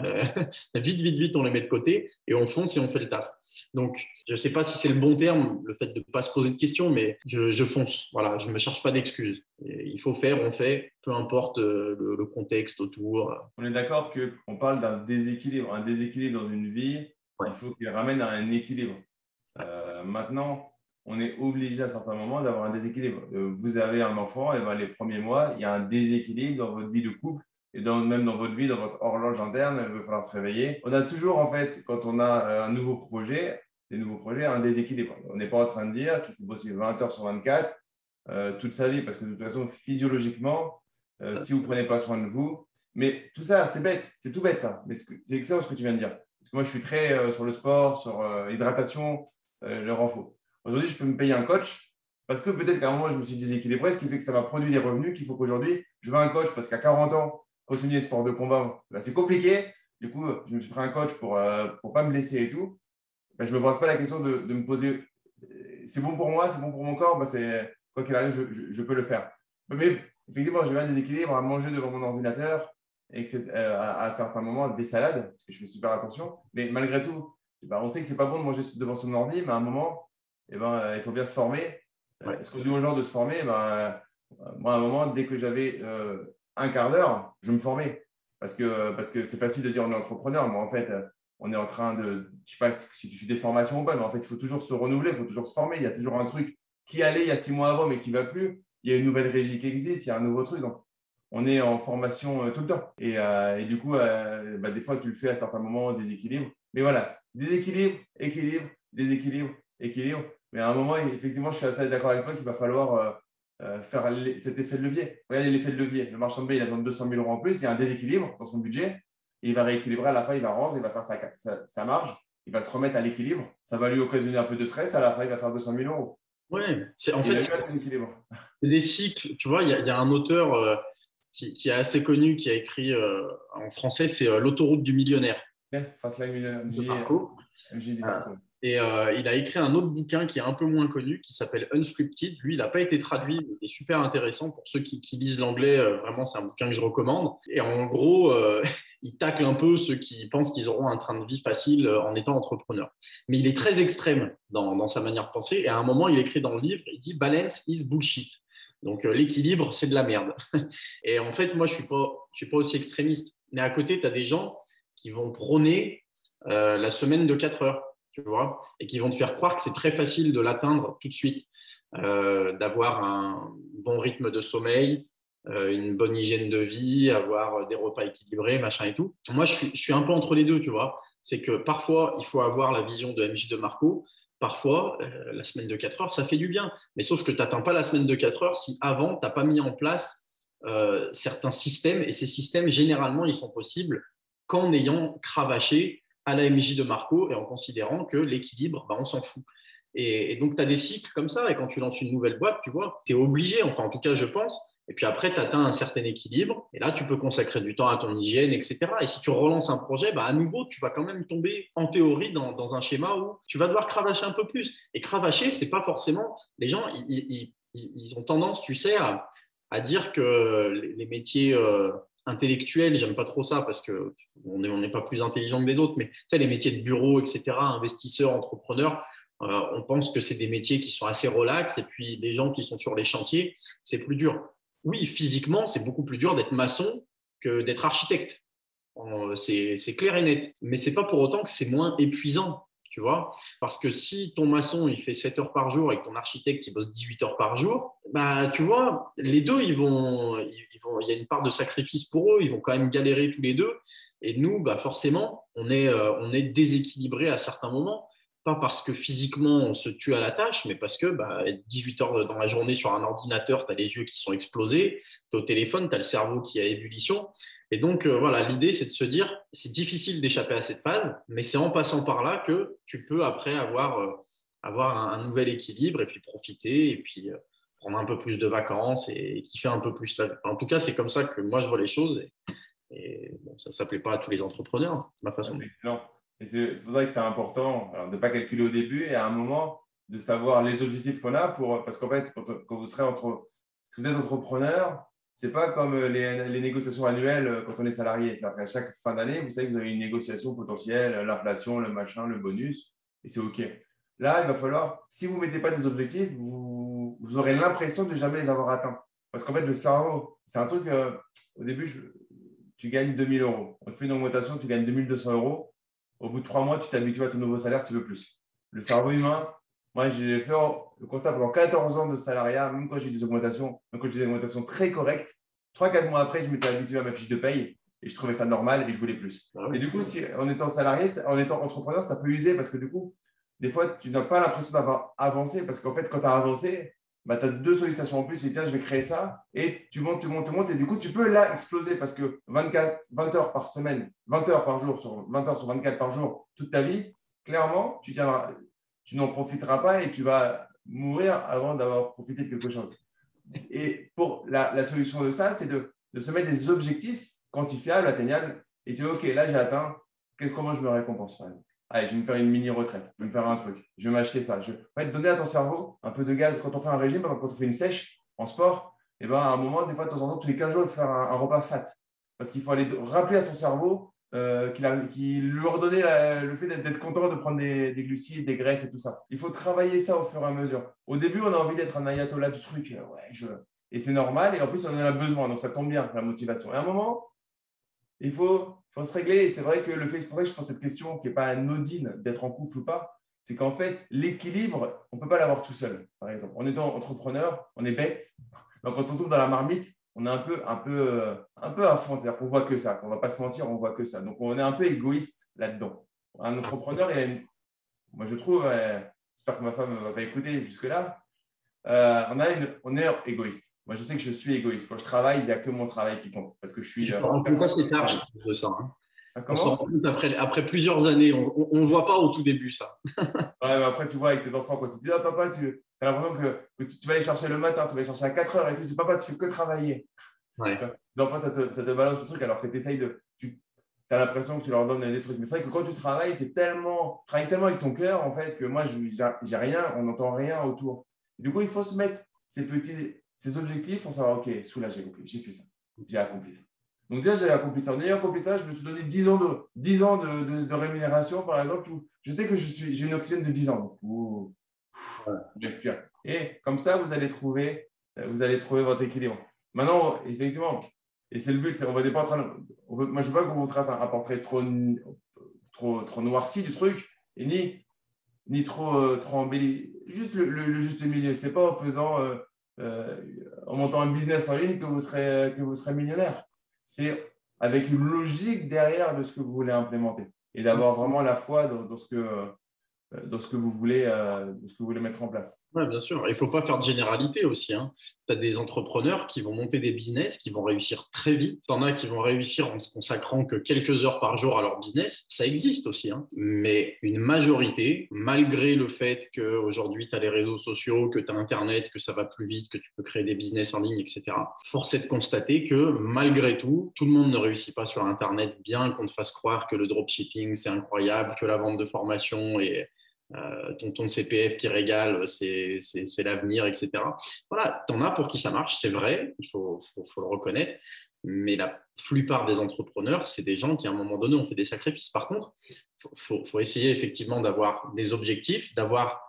Vite, on les met de côté et on fonce et on fait le taf. Donc, je ne sais pas si c'est le bon terme, le fait de ne pas se poser de questions, mais je fonce. Voilà, je ne me cherche pas d'excuses. Il faut faire, on fait, peu importe le contexte autour. On est d'accord qu'on parle d'un déséquilibre. Un déséquilibre dans une vie, il faut qu'il ramène à un équilibre. Maintenant, on est obligé à certains moments d'avoir un déséquilibre. Vous avez un enfant, et ben, les premiers mois, il y a un déséquilibre dans votre vie de couple. Et même dans votre vie, dans votre horloge interne, il va falloir se réveiller. On a toujours, en fait, quand on a un nouveau projet, un déséquilibre. On n'est pas en train de dire qu'il faut bosser 20 heures sur 24 toute sa vie, parce que de toute façon, physiologiquement, si vous ne prenez pas soin de vous, mais tout ça, c'est bête, c'est tout bête ça. Mais c'est excellent ce que tu viens de dire. Parce que moi, je suis très sur le sport, sur l'hydratation, le renfort. Aujourd'hui, je peux me payer un coach parce que peut-être qu'à un moment, je me suis déséquilibré, ce qui fait que ça m'a produit des revenus qu'il faut qu'aujourd'hui, je veux un coach parce qu'à 40 ans, continuer le sport de combat, ben, c'est compliqué. Du coup, je me suis pris un coach pour ne pas me blesser et tout. Ben, je ne me pose pas la question de me poser c'est bon pour moi, c'est bon pour mon corps, ben, quoi qu'il arrive, je peux le faire. Mais effectivement, j'ai eu un déséquilibre à manger devant mon ordinateur et à certains moments des salades, parce que je fais super attention. Mais malgré tout, ben, on sait que ce n'est pas bon de manger devant son ordi, mais à un moment, il faut bien se former. Ouais. Est-ce qu'on dit aux gens de se former moi, à un moment, dès que j'avais un quart d'heure, je me formais. Parce que c'est facile de dire on est entrepreneur, mais en fait, on est en train de, je ne sais pas si tu fais des formations ou pas, mais en fait, il faut toujours se renouveler, il faut toujours se former. Il y a toujours un truc qui allait il y a 6 mois avant, mais qui ne va plus. Il y a une nouvelle régie qui existe, il y a un nouveau truc. Donc, on est en formation tout le temps. Et du coup, des fois, tu le fais à certains moments, déséquilibre. Mais voilà, déséquilibre, équilibre, déséquilibre, équilibre. Mais à un moment, effectivement, je suis assez d'accord avec toi qu'il va falloir faire cet effet de levier. Regardez l'effet de levier. Le marchand de biens, il a besoin de 200 000 € en plus. Il y a un déséquilibre dans son budget. Et il va rééquilibrer à la fin, il va rendre, il va faire sa marge. Il va se remettre à l'équilibre. Ça va lui occasionner un peu de stress. À la fin, il va faire 200 000 €. Oui, en fait, c'est des cycles. Tu vois, il y a un auteur qui est assez connu, qui a écrit en français, c'est L'autoroute du millionnaire. MJ DeMarco. Et il a écrit un autre bouquin qui est un peu moins connu, qui s'appelle Unscripted. Lui, il n'a pas été traduit, mais il est super intéressant pour ceux qui lisent l'anglais. Vraiment, c'est un bouquin que je recommande. Et en gros, il tacle un peu ceux qui pensent qu'ils auront un train de vie facile en étant entrepreneur. Mais il est très extrême dans sa manière de penser. Et à un moment, il écrit dans le livre, il dit « Balance is bullshit ». Donc, l'équilibre, c'est de la merde. Et en fait, moi, je ne suis pas aussi extrémiste. Mais à côté, tu as des gens qui vont prôner la semaine de 4 heures. Tu vois, et qui vont te faire croire que c'est très facile de l'atteindre tout de suite, d'avoir un bon rythme de sommeil, une bonne hygiène de vie, avoir des repas équilibrés, machin et tout. Moi, je suis un peu entre les deux, tu vois. C'est que parfois, il faut avoir la vision de MJ DeMarco. Parfois, la semaine de 4 heures, ça fait du bien. Mais sauf que tu n'atteins pas la semaine de 4 heures si avant, tu n'as pas mis en place certains systèmes. Et ces systèmes, généralement, ils sont possibles qu'en ayant cravaché à la MJ DeMarco et en considérant que l'équilibre, on s'en fout. Et donc, tu as des cycles comme ça. Et quand tu lances une nouvelle boîte, tu vois, tu es obligé, enfin, en tout cas, je pense. Et puis après, tu atteins un certain équilibre. Et là, tu peux consacrer du temps à ton hygiène, etc. Et si tu relances un projet, à nouveau, tu vas quand même tomber, en théorie, dans un schéma où tu vas devoir cravacher un peu plus. Et cravacher, c'est pas forcément… Les gens, ils ont tendance, tu sais, à dire que les métiers intellectuels, j'aime pas trop ça parce qu'on n'est pas plus intelligent que les autres, mais tu sais, les métiers de bureau, etc., investisseurs, entrepreneurs, on pense que c'est des métiers qui sont assez relax, et puis les gens qui sont sur les chantiers, c'est plus dur. Oui, physiquement, c'est beaucoup plus dur d'être maçon que d'être architecte. C'est clair et net. Mais ce n'est pas pour autant que c'est moins épuisant, tu vois. Parce que si ton maçon, il fait 7 heures par jour et que ton architecte, il bosse 18 heures par jour, bah, tu vois, les deux, il y a une part de sacrifice pour eux. Ils vont quand même galérer tous les deux. Et nous, bah, forcément, on est déséquilibré à certains moments. Pas parce que physiquement, on se tue à la tâche, mais parce que 18 heures dans la journée sur un ordinateur, tu as les yeux qui sont explosés, tu es au téléphone, tu as le cerveau qui est à ébullition. Et donc, voilà, l'idée, c'est de se dire, c'est difficile d'échapper à cette phase, mais c'est en passant par là que tu peux après avoir un nouvel équilibre et puis profiter et puis prendre un peu plus de vacances et kiffer un peu plus la vie. En tout cas, c'est comme ça que moi, je vois les choses. Et bon, ça ne s'appelait pas à tous les entrepreneurs, c'est ma façon. Excellent. Et c'est pour ça que c'est important alors, de ne pas calculer au début et à un moment de savoir les objectifs qu'on a parce qu'en fait, quand vous serez si vous êtes entrepreneur, ce n'est pas comme les négociations annuelles quand on est salarié. C'est-à-dire qu'à chaque fin d'année, vous savez que vous avez une négociation potentielle, l'inflation, le machin, le bonus, et c'est OK. Là, il va falloir, si vous ne mettez pas des objectifs, vous aurez l'impression de ne jamais les avoir atteints. Parce qu'en fait, le cerveau, c'est un truc, au début, tu gagnes 2 000 euros. On te fait une augmentation, tu gagnes 2 200 euros. Au bout de 3 mois, tu t'habitues à ton nouveau salaire, tu veux plus. Le cerveau humain, moi, j'ai fait le constat pendant 14 ans de salariat, même quand j'ai eu des augmentations, très correctes. 3-4 mois après, je m'étais habitué à ma fiche de paye et je trouvais ça normal et je voulais plus. Et du coup, en étant salarié, en étant entrepreneur, ça peut user parce que du coup, des fois, tu n'as pas l'impression d'avoir avancé parce qu'en fait, quand tu as avancé, tu as 2 sollicitations en plus, tu dis tiens, je vais créer ça et tu montes et du coup, tu peux là exploser parce que 20 heures par semaine, 20 heures par jour, sur 20 heures sur 24 par jour, toute ta vie, clairement, tu n'en profiteras pas et tu vas mourir avant d'avoir profité de quelque chose. Et pour la solution de ça, c'est de se mettre des objectifs quantifiables, atteignables et tu dis ok, là j'ai atteint, comment je me récompense par exemple. Allez, je vais me faire une mini-retraite, je vais me faire un truc, je vais m'acheter ça. En fait, donner à ton cerveau un peu de gaz. Quand on fait un régime, quand on fait une sèche en sport, et ben, à un moment, des fois, de temps en temps, tous les 15 jours, il faut faire un repas fat. Parce qu'il faut aller rappeler à son cerveau qu'il lui redonner le fait d'être content de prendre des glucides, des graisses et tout ça. Il faut travailler ça au fur et à mesure. Au début, on a envie d'être un ayatollah du truc. Et c'est normal. Et en plus, on en a besoin. Donc, ça tombe bien, c'est la motivation. Et à un moment, il faut se régler. Et c'est vrai que c'est pour ça que je pose cette question qui n'est pas anodine d'être en couple ou pas. C'est qu'en fait, l'équilibre, on ne peut pas l'avoir tout seul. Par exemple, en étant entrepreneur, on est bête. Donc, quand on tombe dans la marmite, on est un peu à fond. C'est-à-dire qu'on ne voit que ça. On ne va pas se mentir, on ne voit que ça. Donc, on est un peu égoïste là-dedans. Un entrepreneur, moi, je trouve, j'espère que ma femme ne va pas écouter jusque-là, on est égoïste. Moi, je sais que je suis égoïste. Quand je travaille, il n'y a que mon travail qui compte. Parce que je suis. En tout cas, c'est tard, je trouve de ça. On s'en rend compte après plusieurs années. On ne voit pas au tout début ça. Ouais, mais après, tu vois, avec tes enfants, quand tu te dis, papa, tu as l'impression que tu vas aller chercher le matin, tu vas aller chercher à 4 heures et tout. Tu dis, papa, tu fais que travailler. Ouais. Les enfants, ça te balance le truc alors que tu essayes tu as l'impression que tu leur donnes des trucs. Mais c'est vrai que quand tu travailles, tu travailles tellement avec ton cœur, en fait, que moi, j'ai rien, on n'entend rien autour. Et du coup, il faut se mettre ces objectifs pour savoir, OK, soulagé, j'ai fait ça, j'ai accompli ça. Donc déjà, j'ai accompli ça. En ayant accompli ça, je me suis donné 10 ans de rémunération, par exemple. Où je sais que j'ai une oxygène de 10 ans. J'expire. Et comme ça, vous allez trouver votre équilibre. Maintenant, effectivement, et c'est le but, on va pas moi, je ne veux pas qu'on vous trace un portrait trop noirci du truc, et ni trop embelli. Juste le juste milieu. Ce n'est pas en montant un business en ligne que vous serez millionnaire. C'est avec une logique derrière de ce que vous voulez implémenter et d'avoir vraiment la foi dans ce que vous voulez mettre en place. Oui, bien sûr. Il ne faut pas faire de généralité aussi. Tu as des entrepreneurs qui vont monter des business, qui vont réussir très vite. Tu en as qui vont réussir en se consacrant que quelques heures par jour à leur business. Ça existe aussi. Mais une majorité, malgré le fait qu'aujourd'hui, tu as les réseaux sociaux, que tu as Internet, que ça va plus vite, que tu peux créer des business en ligne, etc., force est de constater que malgré tout le monde ne réussit pas sur Internet, bien qu'on te fasse croire que le dropshipping, c'est incroyable, que la vente de formation est… ton CPF qui régale, c'est l'avenir, etc. Voilà, tu en as pour qui ça marche, c'est vrai, il faut le reconnaître, Mais la plupart des entrepreneurs, c'est des gens qui, à un moment donné, ont fait des sacrifices. Par contre, faut essayer effectivement d'avoir des objectifs, d'avoir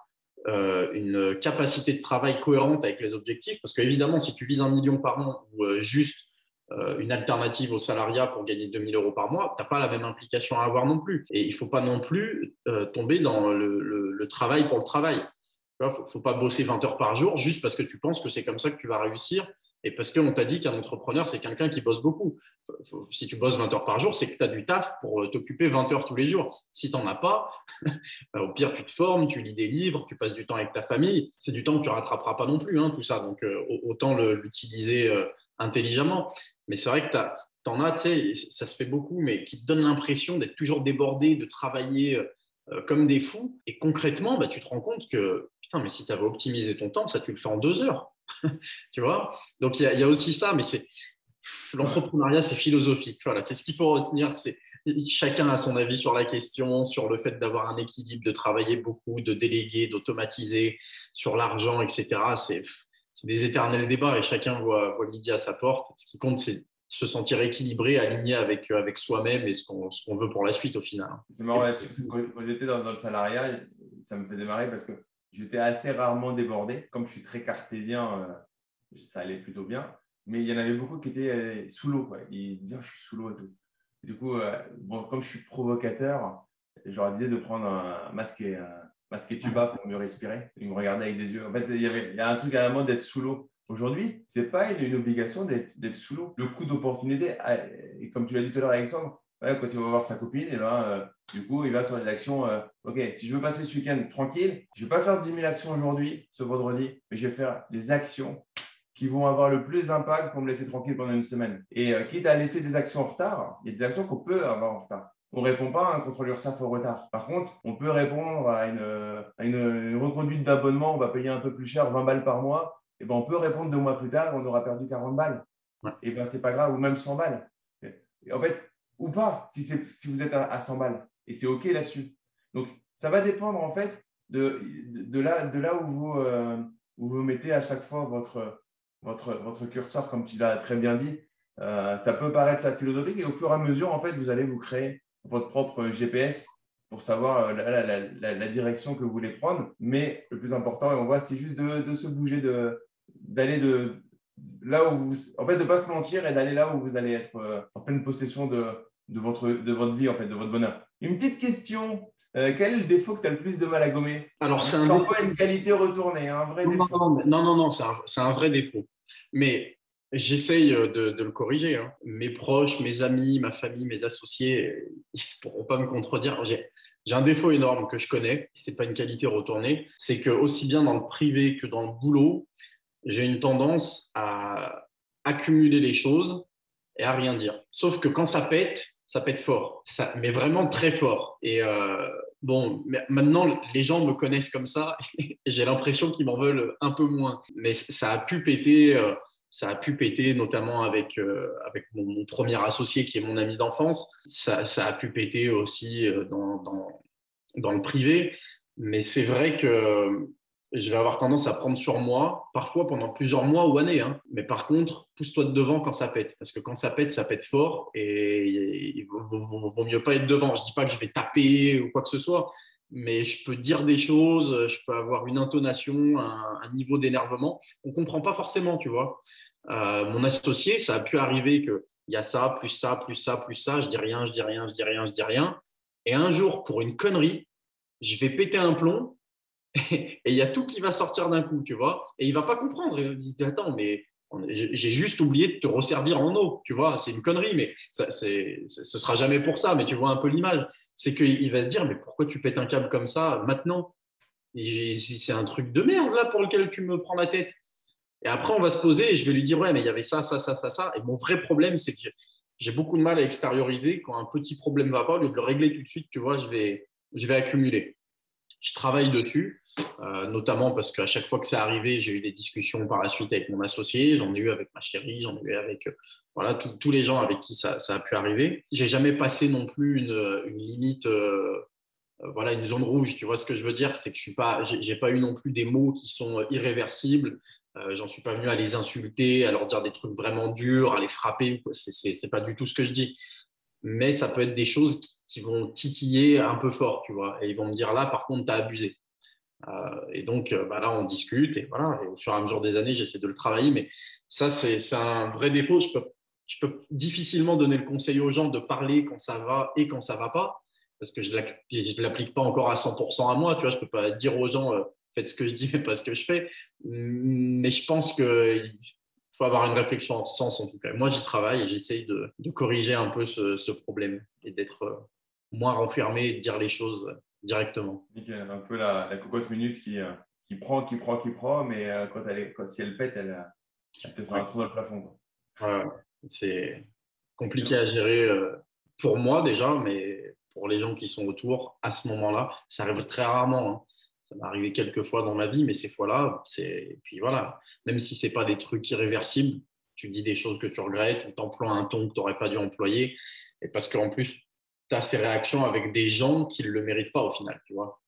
une capacité de travail cohérente avec les objectifs. Parce qu'évidemment, si tu vises 1 million par an ou juste une alternative au salariat pour gagner 2 000 euros par mois, tu n'as pas la même implication à avoir non plus. Et il ne faut pas non plus tomber dans le travail pour le travail. Il ne faut pas bosser 20 heures par jour juste parce que tu penses que c'est comme ça que tu vas réussir et parce qu'on t'a dit qu'un entrepreneur, c'est quelqu'un qui bosse beaucoup. Si tu bosses 20 heures par jour, c'est que tu as du taf pour t'occuper 20 heures tous les jours. Si tu n'en as pas, au pire, tu te formes, tu lis des livres, tu passes du temps avec ta famille. C'est du temps que tu ne rattraperas pas non plus, hein, tout ça. Donc, autant l'utiliser intelligemment. Mais c'est vrai que tu en as, tu sais, ça se fait beaucoup, mais qui te donnent l'impression d'être toujours débordé, de travailler comme des fous. Et concrètement, bah, tu te rends compte que, putain, mais si tu avais optimisé ton temps, ça, tu le fais en 2 heures. Tu vois? Donc, il y a aussi ça, mais l'entrepreneuriat, c'est philosophique. Voilà, c'est ce qu'il faut retenir. Chacun a son avis sur la question, sur le fait d'avoir un équilibre, de travailler beaucoup, de déléguer, d'automatiser, sur l'argent, etc. C'est des éternels débats et chacun voit midi à sa porte. Ce qui compte, c'est se sentir équilibré, aligné avec soi-même et ce qu'on veut pour la suite au final. C'est marrant là-dessus, parce que quand j'étais dans le salariat, ça me fait démarrer parce que j'étais assez rarement débordé. Comme je suis très cartésien, ça allait plutôt bien. Mais il y en avait beaucoup qui étaient sous l'eau, quoi. Ils disaient, je suis sous l'eau et tout. Et du coup, comme je suis provocateur, je leur disais de prendre un masque et tuba pour mieux respirer. Ils me regardaient avec des yeux. En fait, il y a un truc à la mode d'être sous l'eau. Aujourd'hui, ce n'est pas une obligation d'être sous l'eau. Le coût d'opportunité, et comme tu l'as dit tout à l'heure, Alexandre, quand il va voir sa copine, et ben, du coup, il va sur les actions. OK, si je veux passer ce week-end tranquille, je ne vais pas faire 10 000 actions aujourd'hui, ce vendredi, mais je vais faire des actions qui vont avoir le plus d'impact pour me laisser tranquille pendant une semaine. Et quitte à laisser des actions en retard, il y a des actions qu'on peut avoir en retard. On ne répond pas à un contrôle URSSAF au retard. Par contre, on peut répondre à une reconduite d'abonnement, on va payer un peu plus cher, 20 balles par mois. Et ben, on peut répondre 2 mois plus tard, on aura perdu 40 balles. Ouais. Et ben, ce n'est pas grave, ou même 100 balles. Et en fait, ou pas, si vous êtes à 100 balles. Et c'est OK là-dessus. Donc, ça va dépendre en fait de là où vous mettez à chaque fois votre curseur, comme tu l'as très bien dit. Ça peut paraître ça philosophique et au fur et à mesure, en fait, vous allez vous créer votre propre GPS pour savoir la direction que vous voulez prendre. Mais le plus important, et on voit, c'est juste de se bouger, d'aller là où vous… En fait, de ne pas se mentir et d'aller là où vous allez être en pleine possession de votre vie, en fait, de votre bonheur. Une petite question. Quel est le défaut que tu as le plus de mal à gommer? Alors, c'est pas une qualité retournée, un vrai défaut. Non, c'est un vrai défaut. Mais j'essaye de le corriger. Hein. Mes proches, mes amis, ma famille, mes associés, ils ne pourront pas me contredire. J'ai un défaut énorme que je connais, ce n'est pas une qualité retournée, c'est que aussi bien dans le privé que dans le boulot, j'ai une tendance à accumuler les choses et à rien dire. Sauf que quand ça pète fort, mais vraiment très fort. Et bon, maintenant, les gens me connaissent comme ça et j'ai l'impression qu'ils m'en veulent un peu moins. Mais ça a pu péter notamment avec mon premier associé qui est mon ami d'enfance. Ça a pu péter aussi dans le privé. Mais c'est vrai que je vais avoir tendance à prendre sur moi, parfois pendant plusieurs mois ou années. Hein. Mais par contre, pousse-toi de devant quand ça pète. Parce que quand ça pète fort et il vaut mieux pas être devant. Je ne dis pas que je vais taper ou quoi que ce soit, mais je peux dire des choses, je peux avoir une intonation, un niveau d'énervement qu'on ne comprend pas forcément, tu vois. Mon associé, ça a pu arriver qu'il y a ça, plus ça, plus ça, plus ça. Je dis rien, je dis rien, je dis rien, je dis rien. Et un jour, pour une connerie, je vais péter un plomb. Et il y a tout qui va sortir d'un coup, tu vois. Et il ne va pas comprendre. Il me dit, attends, mais j'ai juste oublié de te resservir en eau, tu vois. C'est une connerie, mais ce ne sera jamais pour ça. Mais tu vois un peu l'image. C'est qu'il va se dire, mais pourquoi tu pètes un câble comme ça maintenant? C'est un truc de merde là pour lequel tu me prends la tête. Et après, on va se poser et je vais lui dire, ouais, mais il y avait ça, ça, ça, ça, ça. Et mon vrai problème, c'est que j'ai beaucoup de mal à extérioriser. Quand un petit problème ne va pas, au lieu de le régler tout de suite, tu vois, je vais accumuler. Je travaille dessus. Notamment parce qu'à chaque fois que c'est arrivé, j'ai eu des discussions par la suite avec mon associé, j'en ai eu avec ma chérie, j'en ai eu avec voilà, tous les gens avec qui ça a pu arriver. J'ai jamais passé non plus une limite, voilà, une zone rouge. Tu vois ce que je veux dire? C'est que j'ai pas eu non plus des mots qui sont irréversibles. J'en suis pas venu à les insulter, à leur dire des trucs vraiment durs, à les frapper. C'est pas du tout ce que je dis. Mais ça peut être des choses qui vont titiller un peu fort, tu vois. Et ils vont me dire là, par contre, tu as abusé. Et donc, là, on discute et voilà. Et au fur et à mesure des années, j'essaie de le travailler. Mais ça, c'est un vrai défaut. Je peux difficilement donner le conseil aux gens de parler quand ça va et quand ça va pas, parce que je ne l'applique pas encore à 100% à moi. Tu vois, je peux pas dire aux gens faites ce que je dis, mais pas ce que je fais. Mais je pense qu'il faut avoir une réflexion en ce sens, en tout cas. Moi, j'y travaille et j'essaye de corriger un peu ce problème et d'être moins renfermé et de dire les choses directement. Nickel. Un peu la cocotte minute qui prend, mais si elle pète, elle te fait un trou dans le plafond, quoi. Ouais, c'est compliqué à gérer pour moi déjà, mais pour les gens qui sont autour, à ce moment-là, ça arrive très rarement, hein. Ça m'est arrivé quelques fois dans ma vie, mais ces fois-là, et puis voilà, même si ce n'est pas des trucs irréversibles, tu dis des choses que tu regrettes ou tu emploies un ton que tu n'aurais pas dû employer, et parce qu'en plus, tu as ces réactions avec des gens qui ne le méritent pas au final, tu vois,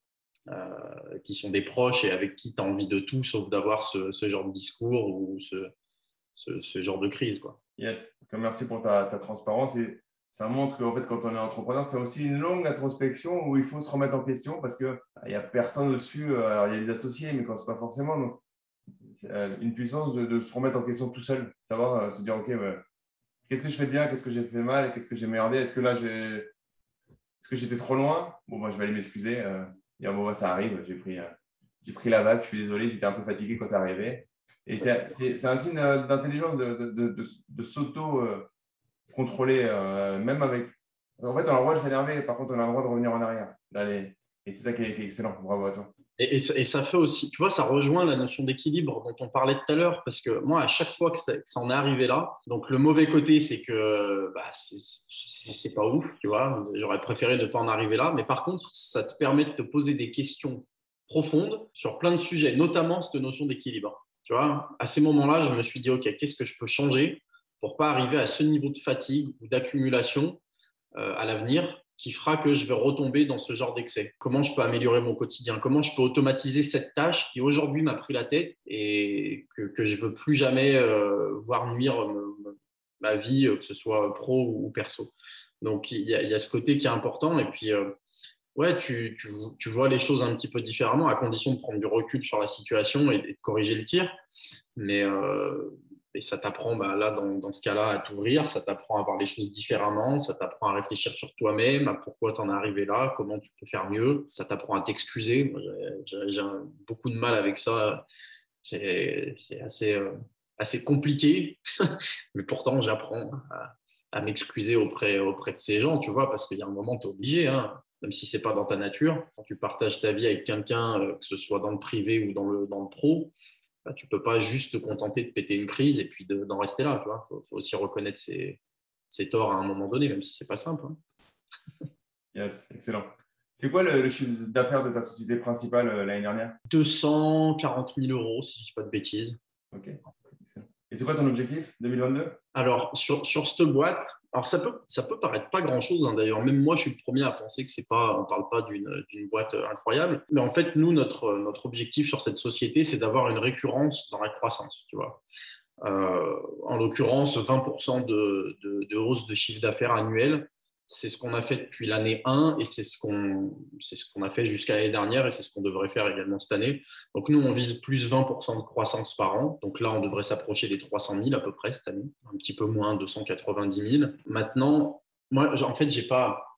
qui sont des proches et avec qui tu as envie de tout sauf d'avoir ce genre de discours ou ce genre de crise, quoi. Yes. Merci pour ta transparence. Et ça montre qu'en fait, quand on est entrepreneur, c'est aussi une longue introspection où il faut se remettre en question parce qu'il n'y a personne au-dessus. Alors, il y a les associés, mais quand ce n'est pas forcément. Donc, une puissance de se remettre en question tout seul. Savoir se dire, OK, qu'est-ce que je fais bien, qu'est-ce que j'ai fait mal, qu'est-ce que j'ai merdé, est-ce que j'étais trop loin? Bon, moi, je vais aller m'excuser. Dire, bon, ça arrive, j'ai pris la vague, je suis désolé, j'étais un peu fatigué quand tu es arrivé. Et c'est un signe d'intelligence de s'auto-contrôler, même avec. En fait, on a le droit de s'énerver, par contre, on a le droit de revenir en arrière. Et c'est ça qui est excellent. Bravo à toi. Et ça fait aussi, tu vois, ça rejoint la notion d'équilibre dont on parlait tout à l'heure, parce que moi, à chaque fois que ça en est arrivé là, donc le mauvais côté, c'est que c'est pas ouf, tu vois, j'aurais préféré ne pas en arriver là, mais par contre, ça te permet de te poser des questions profondes sur plein de sujets, notamment cette notion d'équilibre. Tu vois, à ces moments-là, je me suis dit, OK, qu'est-ce que je peux changer pour pas arriver à ce niveau de fatigue ou d'accumulation à l'avenir qui fera que je vais retomber dans ce genre d'excès. Comment je peux améliorer mon quotidien? Comment je peux automatiser cette tâche qui aujourd'hui m'a pris la tête et que je ne veux plus jamais voir nuire ma vie, que ce soit pro ou perso. Donc, il y a ce côté qui est important. Et puis, ouais, tu vois les choses un petit peu différemment, à condition de prendre du recul sur la situation et de corriger le tir. Mais et ça t'apprend, là, dans ce cas-là, à t'ouvrir, ça t'apprend à voir les choses différemment, ça t'apprend à réfléchir sur toi-même, à pourquoi tu en es arrivé là, comment tu peux faire mieux, ça t'apprend à t'excuser. Moi, j'ai beaucoup de mal avec ça. C'est assez compliqué, mais pourtant, j'apprends à m'excuser auprès de ces gens, tu vois, parce qu'il y a un moment, tu es obligé, hein, même si ce n'est pas dans ta nature. Quand tu partages ta vie avec quelqu'un, que ce soit dans le privé ou dans le pro, tu ne peux pas juste te contenter de péter une crise et puis d'en rester là. Il faut aussi reconnaître ses torts à un moment donné, même si ce n'est pas simple, hein. Yes, excellent. C'est quoi le chiffre d'affaires de ta société principale l'année dernière? 240 000 euros, si je ne dis pas de bêtises. OK. Excellent. Et c'est quoi ton objectif 2022? Alors, sur cette boîte, alors ça peut paraître pas grand-chose, hein, d'ailleurs. Même moi, je suis le premier à penser que on ne parle pas d'une boîte incroyable. Mais en fait, nous, notre objectif sur cette société, c'est d'avoir une récurrence dans la croissance, tu vois. En l'occurrence, 20% de hausse de chiffre d'affaires annuel. C'est ce qu'on a fait depuis l'année 1 et c'est ce qu'on a fait jusqu'à l'année dernière et c'est ce qu'on devrait faire également cette année. Donc, nous, on vise plus 20% de croissance par an. Donc là, on devrait s'approcher des 300 000 à peu près cette année, un petit peu moins, 290 000. Maintenant, moi, en fait,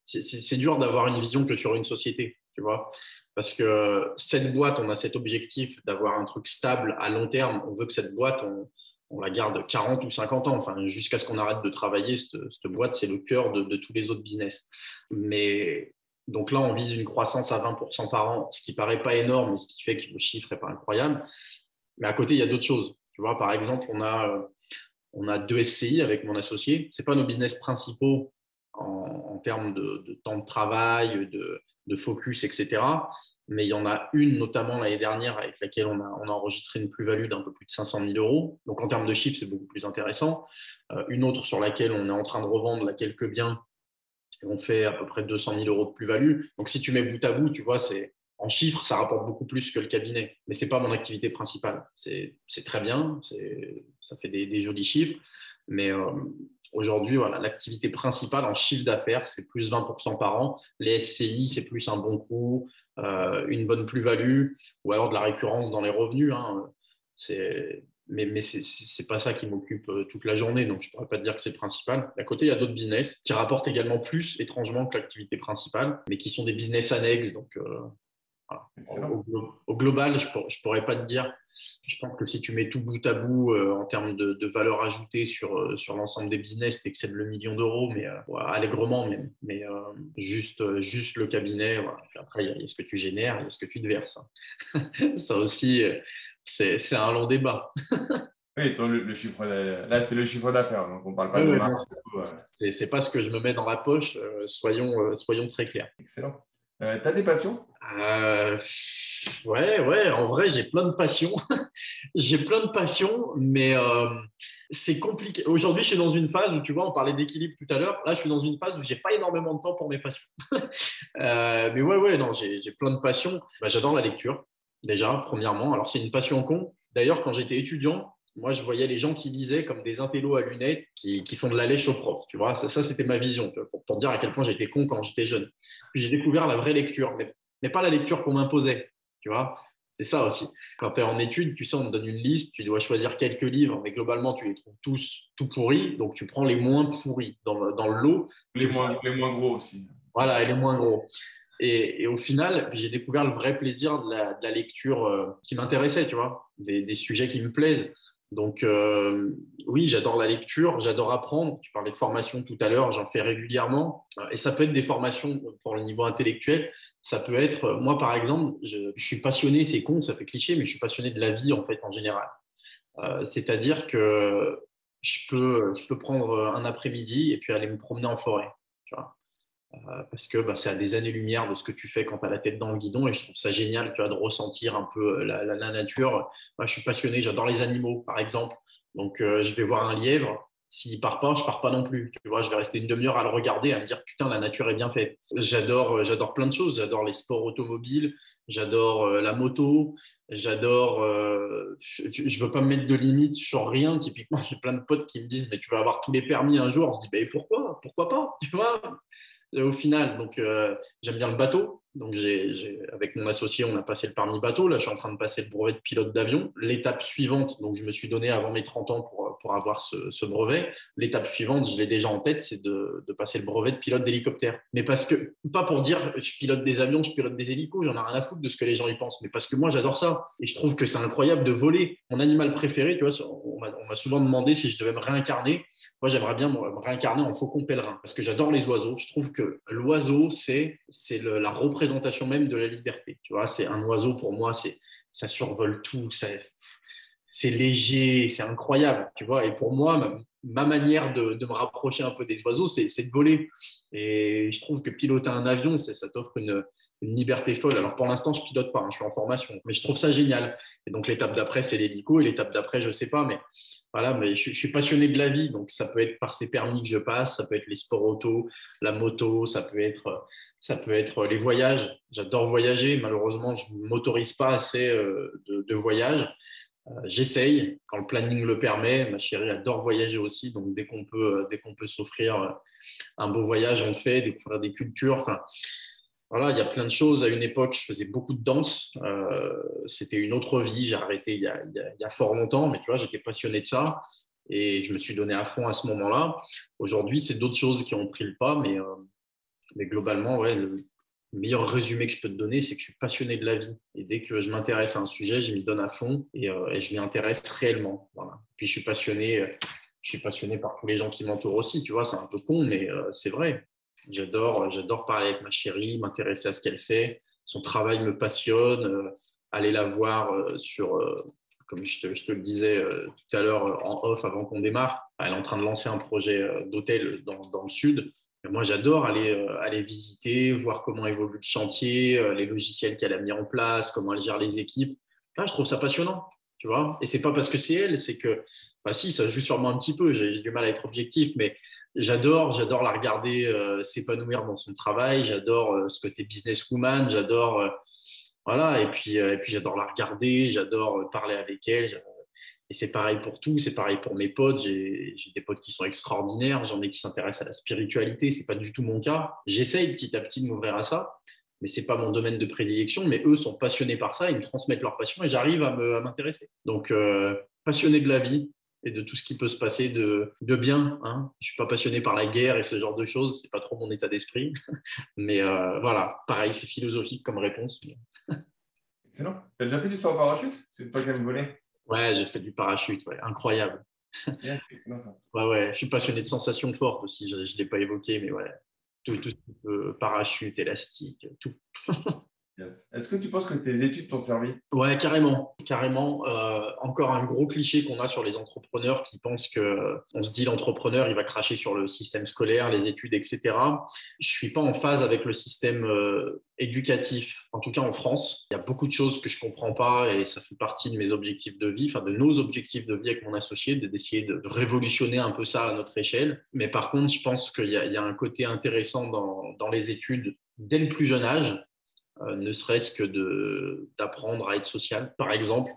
c'est dur d'avoir une vision que sur une société, tu vois. Parce que cette boîte, on a cet objectif d'avoir un truc stable à long terme. On veut que cette boîte, on la garde 40 ou 50 ans, enfin, jusqu'à ce qu'on arrête de travailler. Cette boîte, c'est le cœur de tous les autres business. Mais donc là, on vise une croissance à 20% par an, ce qui paraît pas énorme, mais ce qui fait que le chiffre n'est pas incroyable. Mais à côté, il y a d'autres choses. Tu vois, par exemple, on a 2 SCI avec mon associé. Ce n'est pas nos business principaux en termes de temps de travail, de focus, etc. Mais il y en a une, notamment l'année dernière, avec laquelle on a enregistré une plus-value d'un peu plus de 500 000 euros. Donc, en termes de chiffres, c'est beaucoup plus intéressant. Une autre sur laquelle on est en train de revendre quelques biens, et on fait à peu près 200 000 euros de plus-value. Donc, si tu mets bout à bout, tu vois, c'est En chiffres, ça rapporte beaucoup plus que le cabinet, mais ce n'est pas mon activité principale. C'est très bien, ça fait des jolis chiffres, mais aujourd'hui, voilà, l'activité principale en chiffre d'affaires, c'est plus 20% par an. Les SCI, c'est plus un bon coup, une bonne plus-value, ou alors de la récurrence dans les revenus. Hein. Mais ce n'est pas ça qui m'occupe toute la journée, donc je ne pourrais pas te dire que c'est le principal. À côté, il y a d'autres business qui rapportent également plus, étrangement, que l'activité principale, mais qui sont des business annexes. Donc, voilà. Au global, je ne pourrais pas te dire. Je pense que si tu mets tout bout à bout en termes de valeur ajoutée sur l'ensemble des business, tu excèdes le million d'euros, mais allègrement même. Mais juste le cabinet. Voilà. Après, il y a ce que tu génères, il y a ce que tu te verses. Ça aussi, c'est un long débat. Oui, le chiffre, là, c'est le chiffre d'affaires, donc on ne parle pas de marge. C'est pas ce que je me mets dans la poche, soyons très clairs. Excellent. Tu as des passions? Ouais, en vrai, j'ai plein de passions. J'ai plein de passions, mais c'est compliqué. Aujourd'hui, je suis dans une phase où, tu vois, on parlait d'équilibre tout à l'heure. Là, je suis dans une phase où j'ai pas énormément de temps pour mes passions. Mais ouais, non, j'ai plein de passions. Bah, j'adore la lecture, déjà, premièrement. Alors, c'est une passion con. D'ailleurs, quand j'étais étudiant, moi, je voyais les gens qui lisaient comme des intellos à lunettes qui font de la lèche au prof. Tu vois, ça c'était ma vision, pour te dire à quel point j'étais con quand j'étais jeune. Puis j'ai découvert la vraie lecture, mais pas la lecture qu'on m'imposait. Tu vois, c'est ça aussi. Quand tu es en études, tu sais, on te donne une liste, tu dois choisir quelques livres, mais globalement, tu les trouves tous tout pourris. Donc, tu prends les moins pourris dans le lot. Les moins gros aussi. Voilà, et les moins gros. Et au final, j'ai découvert le vrai plaisir de la lecture qui m'intéressait, tu vois, des sujets qui me plaisent. Donc, oui, j'adore la lecture, j'adore apprendre. Tu parlais de formation tout à l'heure, j'en fais régulièrement. Et ça peut être des formations pour le niveau intellectuel. Ça peut être, moi par exemple, je suis passionné, c'est con, ça fait cliché, mais je suis passionné de la vie en fait en général. C'est-à-dire que je peux prendre un après-midi et puis aller me promener en forêt, tu vois. Parce que c'est à des années-lumière de ce que tu fais quand tu as la tête dans le guidon et je trouve ça génial, tu vois, de ressentir un peu la nature. Moi, je suis passionné, j'adore les animaux, par exemple. Donc, je vais voir un lièvre. S'il part pas, je pars pas non plus. Tu vois, je vais rester une demi-heure à le regarder, à me dire putain, la nature est bien faite. J'adore plein de choses. J'adore les sports automobiles, j'adore la moto, j'adore. Je veux pas me mettre de limites sur rien. Typiquement, j'ai plein de potes qui me disent mais tu vas avoir tous les permis un jour. Je dis ben pourquoi pas, tu vois. Au final, donc j'aime bien le bateau. Donc avec mon associé, on a passé le permis bateau. Là, je suis en train de passer le brevet de pilote d'avion. L'étape suivante, donc je me suis donné avant mes 30 ans pour avoir ce brevet. L'étape suivante, je l'ai déjà en tête, c'est de passer le brevet de pilote d'hélicoptère. Mais pas pour dire je pilote des avions, je pilote des hélicos, j'en ai rien à foutre de ce que les gens y pensent, mais parce que moi, j'adore ça. Et je trouve que c'est incroyable de voler. Mon animal préféré, tu vois, on m'a souvent demandé si je devais me réincarner. Moi, j'aimerais bien me réincarner en faucon pèlerin parce que j'adore les oiseaux. Je trouve que l'oiseau, c'est la représentation même de la liberté. Tu vois, c'est un oiseau pour moi, ça survole tout, c'est léger, c'est incroyable. Tu vois, et pour moi, ma manière de me rapprocher un peu des oiseaux, c'est de voler. Et je trouve que piloter un avion, ça t'offre une liberté folle. Alors pour l'instant, je pilote pas, hein, je suis en formation, mais je trouve ça génial. Et donc l'étape d'après, c'est l'hélico, et l'étape d'après, je sais pas, mais voilà, mais je suis passionné de la vie, donc ça peut être par ces permis que je passe, ça peut être les sports auto, la moto, ça peut être les voyages. J'adore voyager, malheureusement, je ne m'autorise pas assez de voyages. J'essaye quand le planning le permet. Ma chérie adore voyager aussi, donc dès qu'on peut s'offrir un beau voyage, on le fait, découvrir des cultures. Enfin, voilà, il y a plein de choses. À une époque, je faisais beaucoup de danse. C'était une autre vie. J'ai arrêté il y a fort longtemps, mais tu vois, j'étais passionné de ça et je me suis donné à fond à ce moment-là. Aujourd'hui, c'est d'autres choses qui ont pris le pas, mais globalement, ouais, le meilleur résumé que je peux te donner, c'est que je suis passionné de la vie. Et dès que je m'intéresse à un sujet, je m'y donne à fond et je m'y intéresse réellement. Voilà. Puis je suis passionné par tous les gens qui m'entourent aussi. Tu vois, c'est un peu con, mais c'est vrai. J'adore parler avec ma chérie, m'intéresser à ce qu'elle fait. Son travail me passionne. Aller la voir comme je te le disais tout à l'heure en off avant qu'on démarre, elle est en train de lancer un projet d'hôtel dans le sud. Et moi, j'adore aller visiter, voir comment évolue le chantier, les logiciels qu'elle a mis en place, comment elle gère les équipes. Là, je trouve ça passionnant, tu vois. Et c'est pas parce que c'est elle, c'est que, si, ça joue sur moi un petit peu. J'ai du mal à être objectif, mais j'adore la regarder s'épanouir dans son travail. J'adore ce côté businesswoman. Voilà, et puis j'adore la regarder, j'adore parler avec elle. Et c'est pareil pour tout, c'est pareil pour mes potes. J'ai des potes qui sont extraordinaires, j'en ai qui s'intéressent à la spiritualité, c'est pas du tout mon cas. J'essaye petit à petit de m'ouvrir à ça, mais c'est pas mon domaine de prédilection. Mais eux sont passionnés par ça, ils me transmettent leur passion et j'arrive à m'intéresser. Donc, passionné de la vie et de tout ce qui peut se passer de bien. Hein. Je suis pas passionné par la guerre et ce genre de choses, c'est pas trop mon état d'esprit. Mais voilà, pareil, c'est philosophique comme réponse. Excellent. Tu as déjà fait du saut en parachute? C'est toi qui aimes voler? Ouais, j'ai fait du parachute, ouais, incroyable. Yes, excellent ça. Ouais, je suis passionné de sensations fortes aussi, je ne l'ai pas évoqué, mais ouais, tout ce qui peut, parachute, élastique, tout. Yes. Est-ce que tu penses que tes études t'ont servi? Ouais, carrément. Encore un gros cliché qu'on a sur les entrepreneurs qui pensent on se dit l'entrepreneur, il va cracher sur le système scolaire, les études, etc. Je suis pas en phase avec le système éducatif, en tout cas en France. Il y a beaucoup de choses que je comprends pas et ça fait partie de mes objectifs de vie, enfin de nos objectifs de vie avec mon associé, d'essayer de révolutionner un peu ça à notre échelle. Mais par contre, je pense qu'il y a un côté intéressant dans les études dès le plus jeune âge. Ne serait-ce que d'apprendre à être social, par exemple,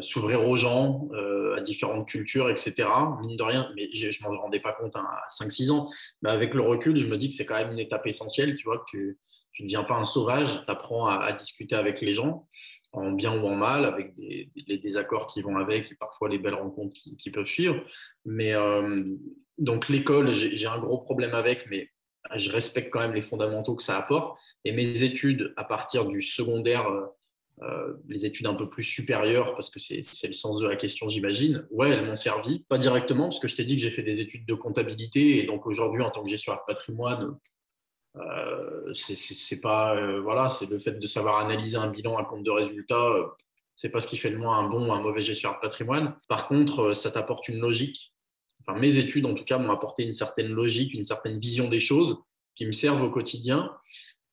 s'ouvrir aux gens, à différentes cultures, etc. Mine de rien, mais je ne m'en rendais pas compte à 5-6 ans. Mais avec le recul, je me dis que c'est quand même une étape essentielle, tu vois, que tu ne deviens pas un sauvage, tu apprends à discuter avec les gens, en bien ou en mal, avec les désaccords qui vont avec et parfois les belles rencontres qui peuvent suivre. Mais donc l'école, j'ai un gros problème avec, mais je respecte quand même les fondamentaux que ça apporte. Et mes études, à partir du secondaire, les études un peu plus supérieures, parce que c'est le sens de la question, j'imagine, ouais, elles m'ont servi. Pas directement, parce que je t'ai dit que j'ai fait des études de comptabilité. Et donc aujourd'hui, en tant que gestionnaire de patrimoine, c'est pas, voilà, c'est le fait de savoir analyser un bilan à compte de résultats. C'est pas ce qui fait de moi un bon ou un mauvais gestionnaire de patrimoine. Par contre, ça t'apporte une logique. Enfin, mes études, en tout cas, m'ont apporté une certaine logique, une certaine vision des choses qui me servent au quotidien.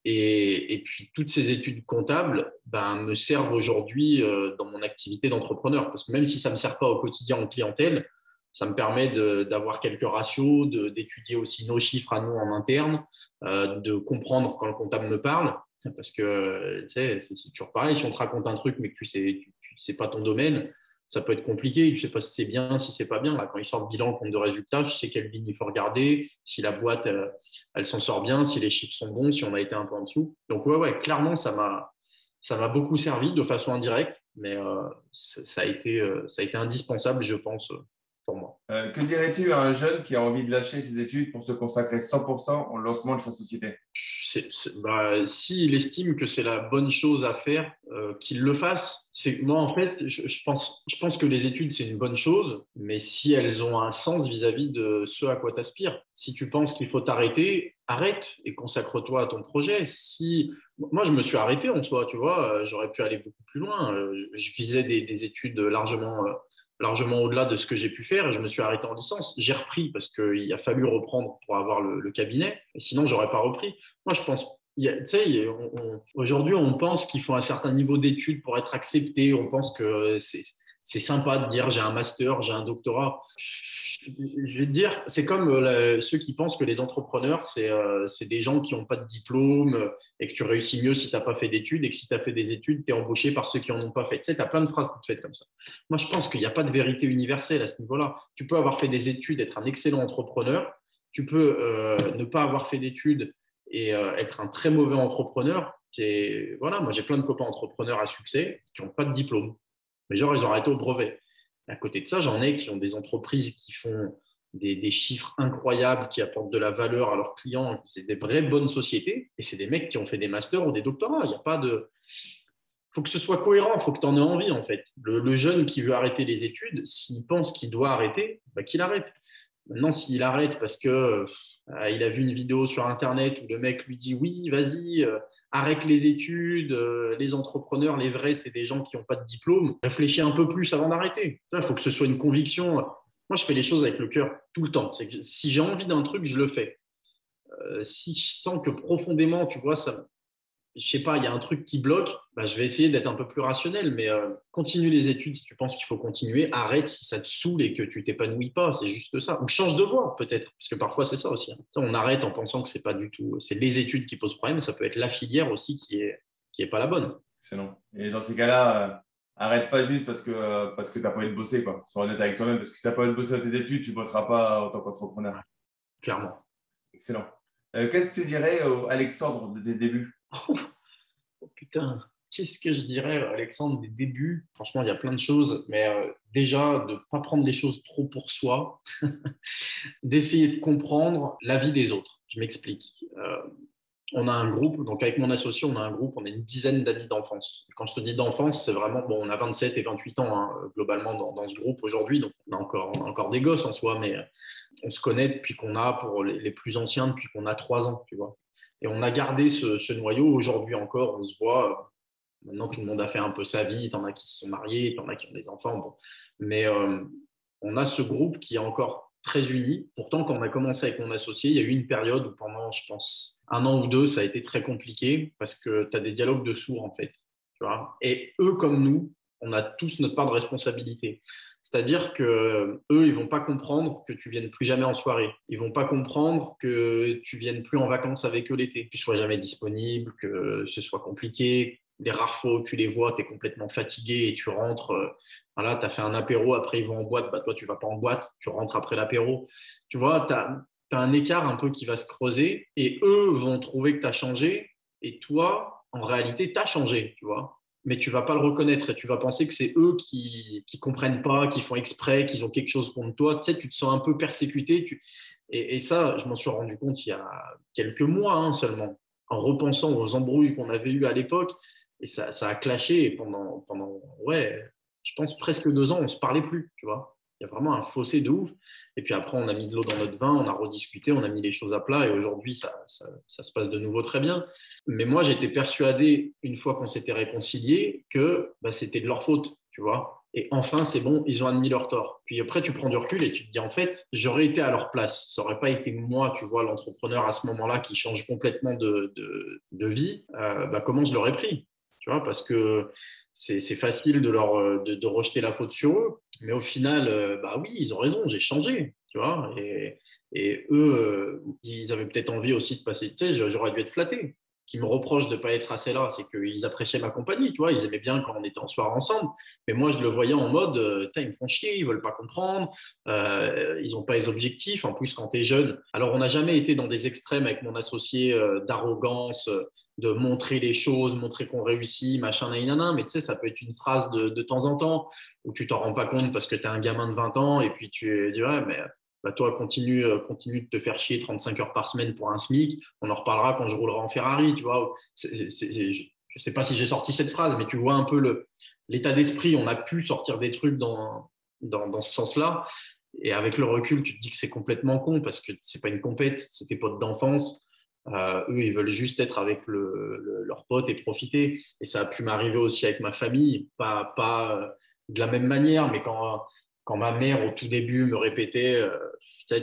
Et puis, toutes ces études comptables me servent aujourd'hui dans mon activité d'entrepreneur. Parce que même si ça ne me sert pas au quotidien en clientèle, ça me permet d'avoir quelques ratios, d'étudier aussi nos chiffres à nous en interne, de comprendre quand le comptable me parle. Parce que tu sais, c'est toujours pareil, si on te raconte un truc mais que tu sais pas ton domaine, ça peut être compliqué. Tu ne sais pas si c'est bien, si c'est pas bien. Là, quand il sort le bilan, le compte de résultats, je sais quelle ligne il faut regarder, si la boîte, elle s'en sort bien, si les chiffres sont bons, si on a été un peu en dessous. Donc, ouais, clairement, ça m'a beaucoup servi de façon indirecte, mais ça a été indispensable, je pense, pour moi. Que dirais-tu à un jeune qui a envie de lâcher ses études pour se consacrer 100% au lancement de sa société? S'il estime que c'est la bonne chose à faire, qu'il le fasse. Moi, en fait, je pense que les études, c'est une bonne chose, mais si elles ont un sens vis-à-vis de ce à quoi tu aspires. Si tu penses qu'il faut t'arrêter, arrête et consacre-toi à ton projet. Moi, je me suis arrêté en soi, tu vois, j'aurais pu aller beaucoup plus loin. Je visais des études largement au-delà de ce que j'ai pu faire et je me suis arrêté en licence. J'ai repris parce qu'il a fallu reprendre pour avoir le cabinet, et sinon, je n'aurais pas repris. Moi, je pense, tu sais, aujourd'hui, on pense qu'il faut un certain niveau d'études pour être accepté. On pense que c'est sympa de dire j'ai un master, j'ai un doctorat. Je vais te dire, c'est comme ceux qui pensent que les entrepreneurs, c'est des gens qui n'ont pas de diplôme et que tu réussis mieux si tu n'as pas fait d'études et que si tu as fait des études, tu es embauché par ceux qui n'en ont pas fait. Tu sais, tu as plein de phrases toutes faites comme ça. Moi, je pense qu'il n'y a pas de vérité universelle à ce niveau-là. Tu peux avoir fait des études, être un excellent entrepreneur. Tu peux ne pas avoir fait d'études et être un très mauvais entrepreneur. Voilà, moi, j'ai plein de copains entrepreneurs à succès qui n'ont pas de diplôme. Mais genre, ils ont arrêté au brevet. À côté de ça, j'en ai qui ont des entreprises qui font des chiffres incroyables, qui apportent de la valeur à leurs clients. C'est des vraies bonnes sociétés. Et c'est des mecs qui ont fait des masters ou des doctorats. Il n'y a pas de... Il faut que ce soit cohérent, il faut que tu en aies envie, en fait. Le jeune qui veut arrêter les études, s'il pense qu'il doit arrêter, qu'il arrête. Maintenant, s'il arrête parce qu'il a vu une vidéo sur Internet où le mec lui dit « Oui, vas-y, arrête les études, les entrepreneurs, les vrais, c'est des gens qui n'ont pas de diplôme. » Réfléchis un peu plus avant d'arrêter. Il faut que ce soit une conviction. Moi, je fais les choses avec le cœur tout le temps. C'est que si j'ai envie d'un truc, je le fais. Si je sens que profondément, tu vois, je sais pas, il y a un truc qui bloque, je vais essayer d'être un peu plus rationnel, mais continue les études si tu penses qu'il faut continuer, arrête si ça te saoule et que tu t'épanouis pas, c'est juste ça. Ou change de voie peut-être, parce que parfois c'est ça aussi. Hein. On arrête en pensant que c'est pas du tout, c'est les études qui posent problème, ça peut être la filière aussi qui est pas la bonne. Excellent. Et dans ces cas-là, arrête pas juste parce que tu n'as pas envie de bosser, quoi. Sois honnête avec toi-même, parce que si tu n'as pas envie de bosser dans tes études, tu ne bosseras pas en tant qu'entrepreneur. Clairement. Excellent. Qu'est-ce que tu dirais à Alexandre de tes débuts? Oh putain, qu'est-ce que je dirais, Alexandre, des débuts? Franchement, il y a plein de choses, mais déjà, de ne pas prendre les choses trop pour soi, d'essayer de comprendre la vie des autres. Je m'explique. On a un groupe, donc avec mon associé, on a un groupe, on a une dizaine d'amis d'enfance. Quand je te dis d'enfance, c'est vraiment, bon, on a 27 et 28 ans hein, globalement dans ce groupe aujourd'hui, donc on a encore des gosses en soi, mais on se connaît depuis qu'on a, pour les plus anciens, depuis qu'on a 3 ans, tu vois. Et on a gardé ce noyau, aujourd'hui encore, on se voit. Maintenant, tout le monde a fait un peu sa vie, t'en as qui se sont mariés, t'en as qui ont des enfants, bon. Mais on a ce groupe qui est encore très uni. Pourtant, quand on a commencé avec mon associé, il y a eu une période où pendant, je pense, 1 an ou 2, ça a été très compliqué parce que tu as des dialogues de sourds, en fait. Tu vois. Et eux, comme nous, on a tous notre part de responsabilité. C'est-à-dire que eux, ils vont pas comprendre que tu viennes plus jamais en soirée. Ils vont pas comprendre que tu viennes plus en vacances avec eux l'été. Que tu sois jamais disponible, que ce soit compliqué. Les rares fois où tu les vois, tu es complètement fatigué et tu rentres. Voilà, tu as fait un apéro, après ils vont en boîte. Bah, toi, tu vas pas en boîte, tu rentres après l'apéro. Tu vois, tu as un écart un peu qui va se creuser et eux vont trouver que tu as changé et toi, en réalité, tu as changé, tu vois. Mais tu vas pas le reconnaître et tu vas penser que c'est eux qui comprennent pas, qui font exprès, qu'ils ont quelque chose contre toi. Tu sais, tu te sens un peu persécuté. Et ça, je m'en suis rendu compte il y a quelques mois hein, seulement, en repensant aux embrouilles qu'on avait eues à l'époque. Et ça a clashé pendant, ouais, je pense presque 2 ans, on ne se parlait plus, tu vois. Il y a vraiment un fossé de ouf. Et puis après, on a mis de l'eau dans notre vin, on a rediscuté, on a mis les choses à plat et aujourd'hui, ça se passe de nouveau très bien. Mais moi, j'étais persuadé, une fois qu'on s'était réconciliés, que bah, c'était de leur faute, tu vois. Et enfin, c'est bon, ils ont admis leur tort. Puis après, tu prends du recul et tu te dis, en fait, j'aurais été à leur place. Ça n'aurait pas été moi, tu vois, l'entrepreneur à ce moment-là qui change complètement de vie. Bah, comment je l'aurais pris? Tu vois, parce que c'est facile de rejeter la faute sur eux. Mais au final, bah oui, ils ont raison, j'ai changé, tu vois. Et eux, ils avaient peut-être envie aussi de passer, tu sais, j'aurais dû être flatté. Qui me reprochent de ne pas être assez là, c'est qu'ils appréciaient ma compagnie, tu vois, ils aimaient bien quand on était en soirée ensemble, mais moi je le voyais en mode, ils me font chier, ils veulent pas comprendre, ils n'ont pas les objectifs, en plus quand tu es jeune. Alors on n'a jamais été dans des extrêmes avec mon associé d'arrogance, de montrer les choses, montrer qu'on réussit, machin, nanana, mais tu sais, ça peut être une phrase de temps en temps où tu t'en rends pas compte parce que tu es un gamin de 20 ans et puis tu dis, ouais, mais bah, toi, continue de te faire chier 35 heures par semaine pour un SMIC. On en reparlera quand je roulerai en Ferrari, tu vois. Je ne sais pas si j'ai sorti cette phrase, mais tu vois un peu l'état d'esprit. On a pu sortir des trucs dans ce sens-là. Et avec le recul, tu te dis que c'est complètement con parce que c'est pas une compète, c'est tes potes d'enfance. Eux, ils veulent juste être avec leurs potes et profiter. Et ça a pu m'arriver aussi avec ma famille, pas de la même manière, mais quand ma mère, au tout début, me répétait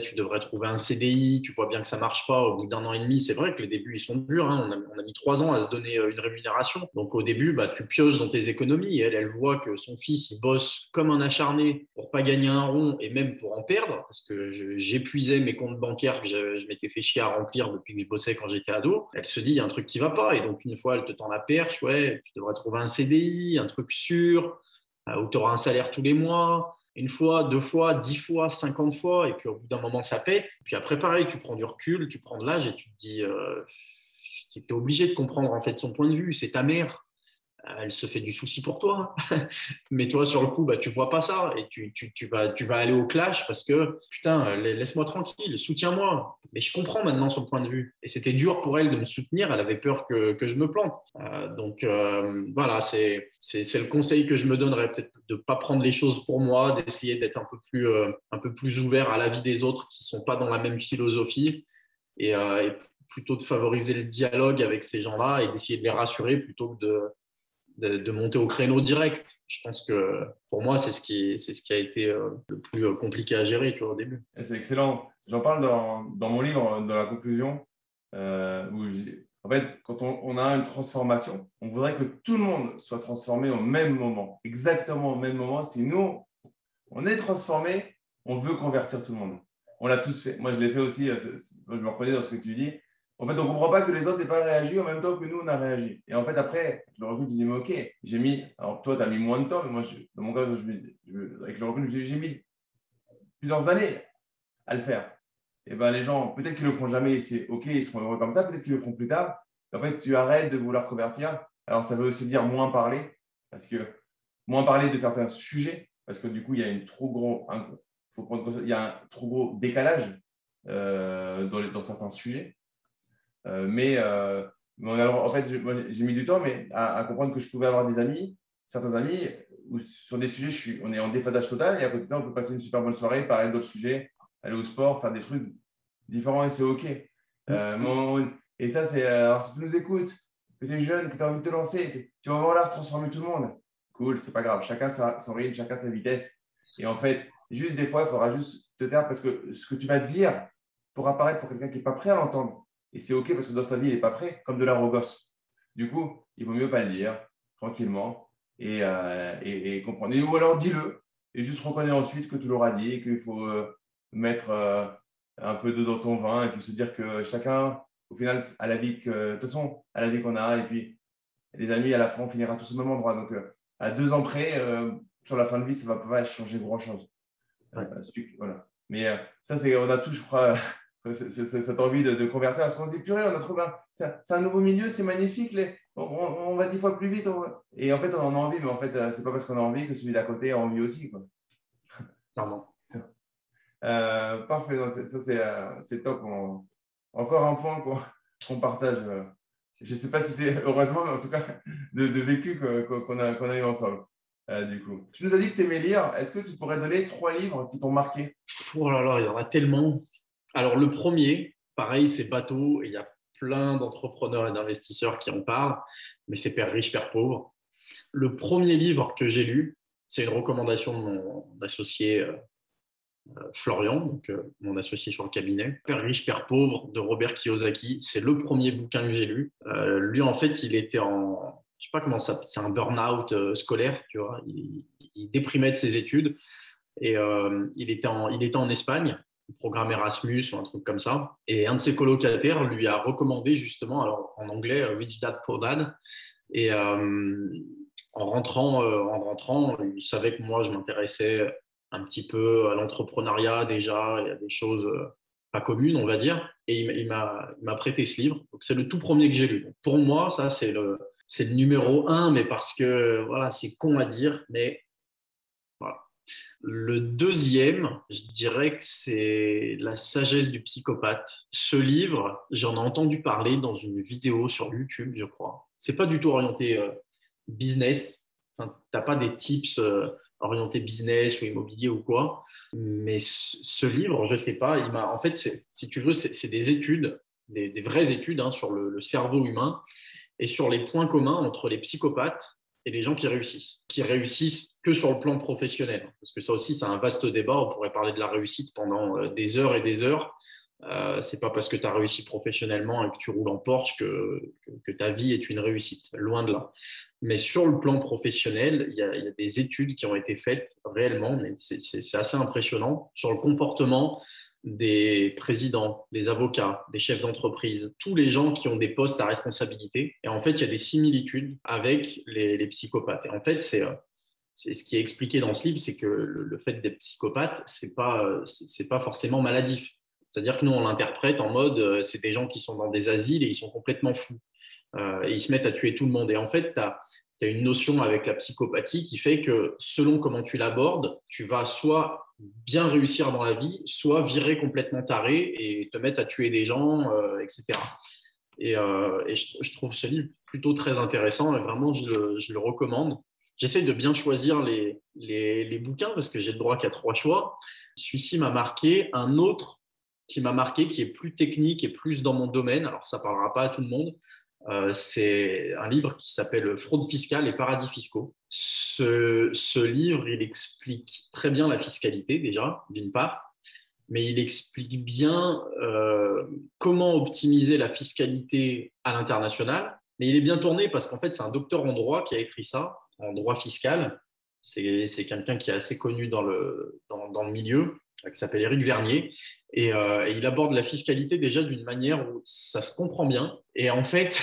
tu devrais trouver un CDI, tu vois bien que ça ne marche pas au bout d'1 an et demi. C'est vrai que les débuts, ils sont durs. Hein. On a mis 3 ans à se donner une rémunération. Donc, au début, bah, tu pioches dans tes économies. Et elle voit que son fils, il bosse comme un acharné pour ne pas gagner un rond et même pour en perdre, parce que j'épuisais mes comptes bancaires que je m'étais fait chier à remplir depuis que je bossais quand j'étais ado. Elle se dit, il y a un truc qui ne va pas. Et donc, une fois, elle te tend la perche. Ouais, tu devrais trouver un CDI, un truc sûr, où tu auras un salaire tous les mois. 1 fois, 2 fois, 10 fois, 50 fois, et puis au bout d'un moment, ça pète. Puis après, pareil, tu prends du recul, tu prends de l'âge et tu te dis, tu es obligé de comprendre en fait son point de vue. C'est ta mère, elle se fait du souci pour toi. Mais toi, sur le coup, bah, tu vois pas ça et tu vas aller au clash parce que, putain, laisse-moi tranquille, soutiens-moi. Mais je comprends maintenant son point de vue. Et c'était dur pour elle de me soutenir, elle avait peur que je me plante. Donc, voilà, c'est le conseil que je me donnerais, peut-être de ne pas prendre les choses pour moi, d'essayer d'être un peu plus ouvert à la vie des autres qui ne sont pas dans la même philosophie et plutôt de favoriser le dialogue avec ces gens-là et d'essayer de les rassurer plutôt que de monter au créneau direct. Je pense que pour moi, c'est ce qui a été le plus compliqué à gérer, tu vois, au début. C'est excellent. J'en parle dans mon livre, dans la conclusion, en fait, quand on a une transformation, on voudrait que tout le monde soit transformé au même moment, exactement au même moment. Si nous, on est transformé, on veut convertir tout le monde. On l'a tous fait. Moi, je l'ai fait aussi. Je me reconnais dans ce que tu dis. En fait, on ne comprend pas que les autres n'aient pas réagi en même temps que nous, on a réagi. Et en fait, après, je le recul, je dis, mais ok, j'ai mis, alors toi, tu as mis moins de temps, mais moi, dans mon cas, avec le recul, j'ai mis plusieurs années à le faire. Et ben les gens, peut-être qu'ils ne le feront jamais, c'est ok, ils seront heureux comme ça, peut-être qu'ils le feront plus tard. Et en fait, tu arrêtes de vouloir convertir. Alors, ça veut aussi dire moins parler, parce que moins parler de certains sujets, parce que du coup, il y a il y a un trop gros décalage dans certains sujets. En fait, j'ai mis du temps à comprendre que je pouvais avoir certains amis, où sur des sujets, on est en déphasage total, et à côté de ça, on peut passer une super bonne soirée, parler d'autres sujets, aller au sport, faire des trucs différents, et c'est OK. Et ça, c'est… Alors, si tu nous écoutes, que tu es jeune, que tu as envie de te lancer, tu vas voir transformer tout le monde. Cool, c'est pas grave. Chacun son rythme, chacun sa vitesse. Et en fait, juste des fois, il faudra juste te taire parce que ce que tu vas dire pourra paraître pour quelqu'un qui n'est pas prêt à l'entendre. Et c'est OK parce que dans sa vie, il n'est pas prêt, comme de la gosse. Du coup, il vaut mieux pas le dire, tranquillement, et comprendre. Ou alors, dis-le, et juste reconnais ensuite que tu l'auras dit, et qu'il faut mettre un peu d'eau dans ton vin, et puis se dire que chacun, au final, a la vie de toute façon, a la vie qu'on a, et puis les amis, à la fin, on finira tous au même endroit. Donc, à 2 ans près, sur la fin de vie, ça ne va pas changer grand-chose. Ouais. Voilà. Mais ça, on a tous, je crois, cette envie de convertir. Parce qu'on se dit, purée, on a trouvé c'est un nouveau milieu, c'est magnifique. On va 10 fois plus vite. Et en fait, on en a envie, mais en fait, ce n'est pas parce qu'on a envie que celui d'à côté a envie aussi, quoi. Clairement. Parfait. C'est top. Encore un point qu'on partage. Je ne sais pas si c'est heureusement, mais en tout cas, de vécu qu'on a eu ensemble. Du coup, tu nous as dit que tu aimais lire. Est-ce que tu pourrais donner 3 livres qui t'ont marqué? Oh là là, il y en a tellement. Alors, le premier, pareil, c'est bateau et il y a plein d'entrepreneurs et d'investisseurs qui en parlent, mais c'est Père riche, Père pauvre. Le premier livre que j'ai lu, c'est une recommandation de mon associé Florian, donc mon associé sur le cabinet. Père riche, Père pauvre de Robert Kiyosaki. C'est le premier bouquin que j'ai lu. Lui, en fait, il était je sais pas comment ça, c'est un burn-out scolaire, tu vois. Il déprimait de ses études et il était en Espagne, programme Erasmus ou un truc comme ça. Et un de ses colocataires lui a recommandé justement, alors en anglais, Rich Dad Poor Dad. Et en rentrant, il savait que moi, je m'intéressais un petit peu à l'entrepreneuriat déjà, il y a des choses pas communes, on va dire. Et il m'a prêté ce livre. Donc, c'est le tout premier que j'ai lu. Donc, pour moi, ça, c'est le numéro 1, mais parce que voilà, c'est con à dire, mais voilà. Le deuxième, je dirais que c'est La sagesse du psychopathe. Ce livre, j'en ai entendu parler dans une vidéo sur YouTube, je crois. C'est pas du tout orienté business. Enfin, tu n'as pas des tips orientés business ou immobilier ou quoi. Mais ce livre, je sais pas, en fait, si tu veux, c'est des études, des vraies études sur le cerveau humain et sur les points communs entre les psychopathes et les gens qui réussissent que sur le plan professionnel. Parce que ça aussi, c'est un vaste débat. On pourrait parler de la réussite pendant des heures et des heures. C'est pas parce que tu as réussi professionnellement et que tu roules en Porsche que ta vie est une réussite. Loin de là. Mais sur le plan professionnel, il y a des études qui ont été faites réellement, mais c'est assez impressionnant, sur le comportement des présidents, des avocats, des chefs d'entreprise, tous les gens qui ont des postes à responsabilité. Et en fait, il y a des similitudes avec les psychopathes. Et en fait, c'est ce qui est expliqué dans ce livre, c'est que le fait d'être psychopathe, c'est pas forcément maladif. C'est-à-dire que nous, on l'interprète en mode, c'est des gens qui sont dans des asiles et ils sont complètement fous. Et ils se mettent à tuer tout le monde. Et en fait, tu as une notion avec la psychopathie qui fait que selon comment tu l'abordes, tu vas soit bien réussir dans la vie, soit virer complètement taré et te mettre à tuer des gens, etc. Et je trouve ce livre plutôt très intéressant et vraiment, je le recommande. J'essaie de bien choisir les bouquins parce que j'ai le droit qu'à 3 choix. Celui-ci m'a marqué. Un autre qui m'a marqué, qui est plus technique et plus dans mon domaine, alors ça ne parlera pas à tout le monde, c'est un livre qui s'appelle Fraude fiscale et paradis fiscaux. Ce livre, il explique très bien la fiscalité déjà, d'une part, mais il explique bien comment optimiser la fiscalité à l'international. Mais il est bien tourné parce qu'en fait, c'est un docteur en droit qui a écrit ça, en droit fiscal. C'est quelqu'un qui est assez connu dans le milieu. qui s'appelle Éric Vernier. Et il aborde la fiscalité déjà d'une manière où ça se comprend bien. Et en fait,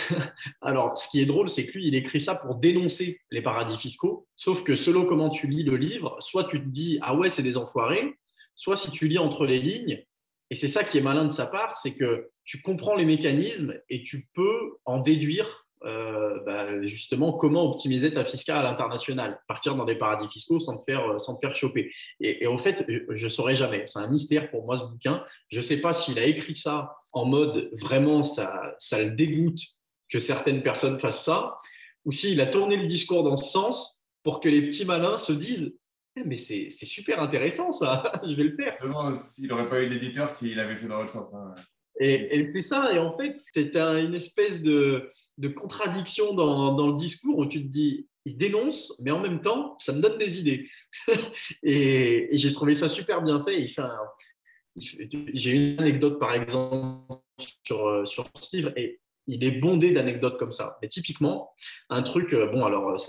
alors, ce qui est drôle, c'est que lui, il écrit ça pour dénoncer les paradis fiscaux. Sauf que selon comment tu lis le livre, soit tu te dis « Ah ouais, c'est des enfoirés », soit si tu lis entre les lignes, et c'est ça qui est malin de sa part, c'est que tu comprends les mécanismes et tu peux en déduire justement comment optimiser ta fiscale à l'international, partir dans des paradis fiscaux sans te faire choper. Et au fait, je ne saurais jamais. C'est un mystère pour moi ce bouquin. Je ne sais pas s'il a écrit ça en mode vraiment ça le dégoûte que certaines personnes fassent ça, ou s'il a tourné le discours dans ce sens pour que les petits malins se disent mais c'est super intéressant ça, je vais le faire. S'il n'aurait pas eu d'éditeur, s'il avait fait dans l'autre sens. Hein. Et c'est ça, et en fait, tu as une espèce de contradiction dans le discours où tu te dis, il dénonce, mais en même temps, ça me donne des idées. et j'ai trouvé ça super bien fait. J'ai une anecdote, par exemple, sur ce livre, et il est bondé d'anecdotes comme ça. Mais typiquement, un truc, bon, alors,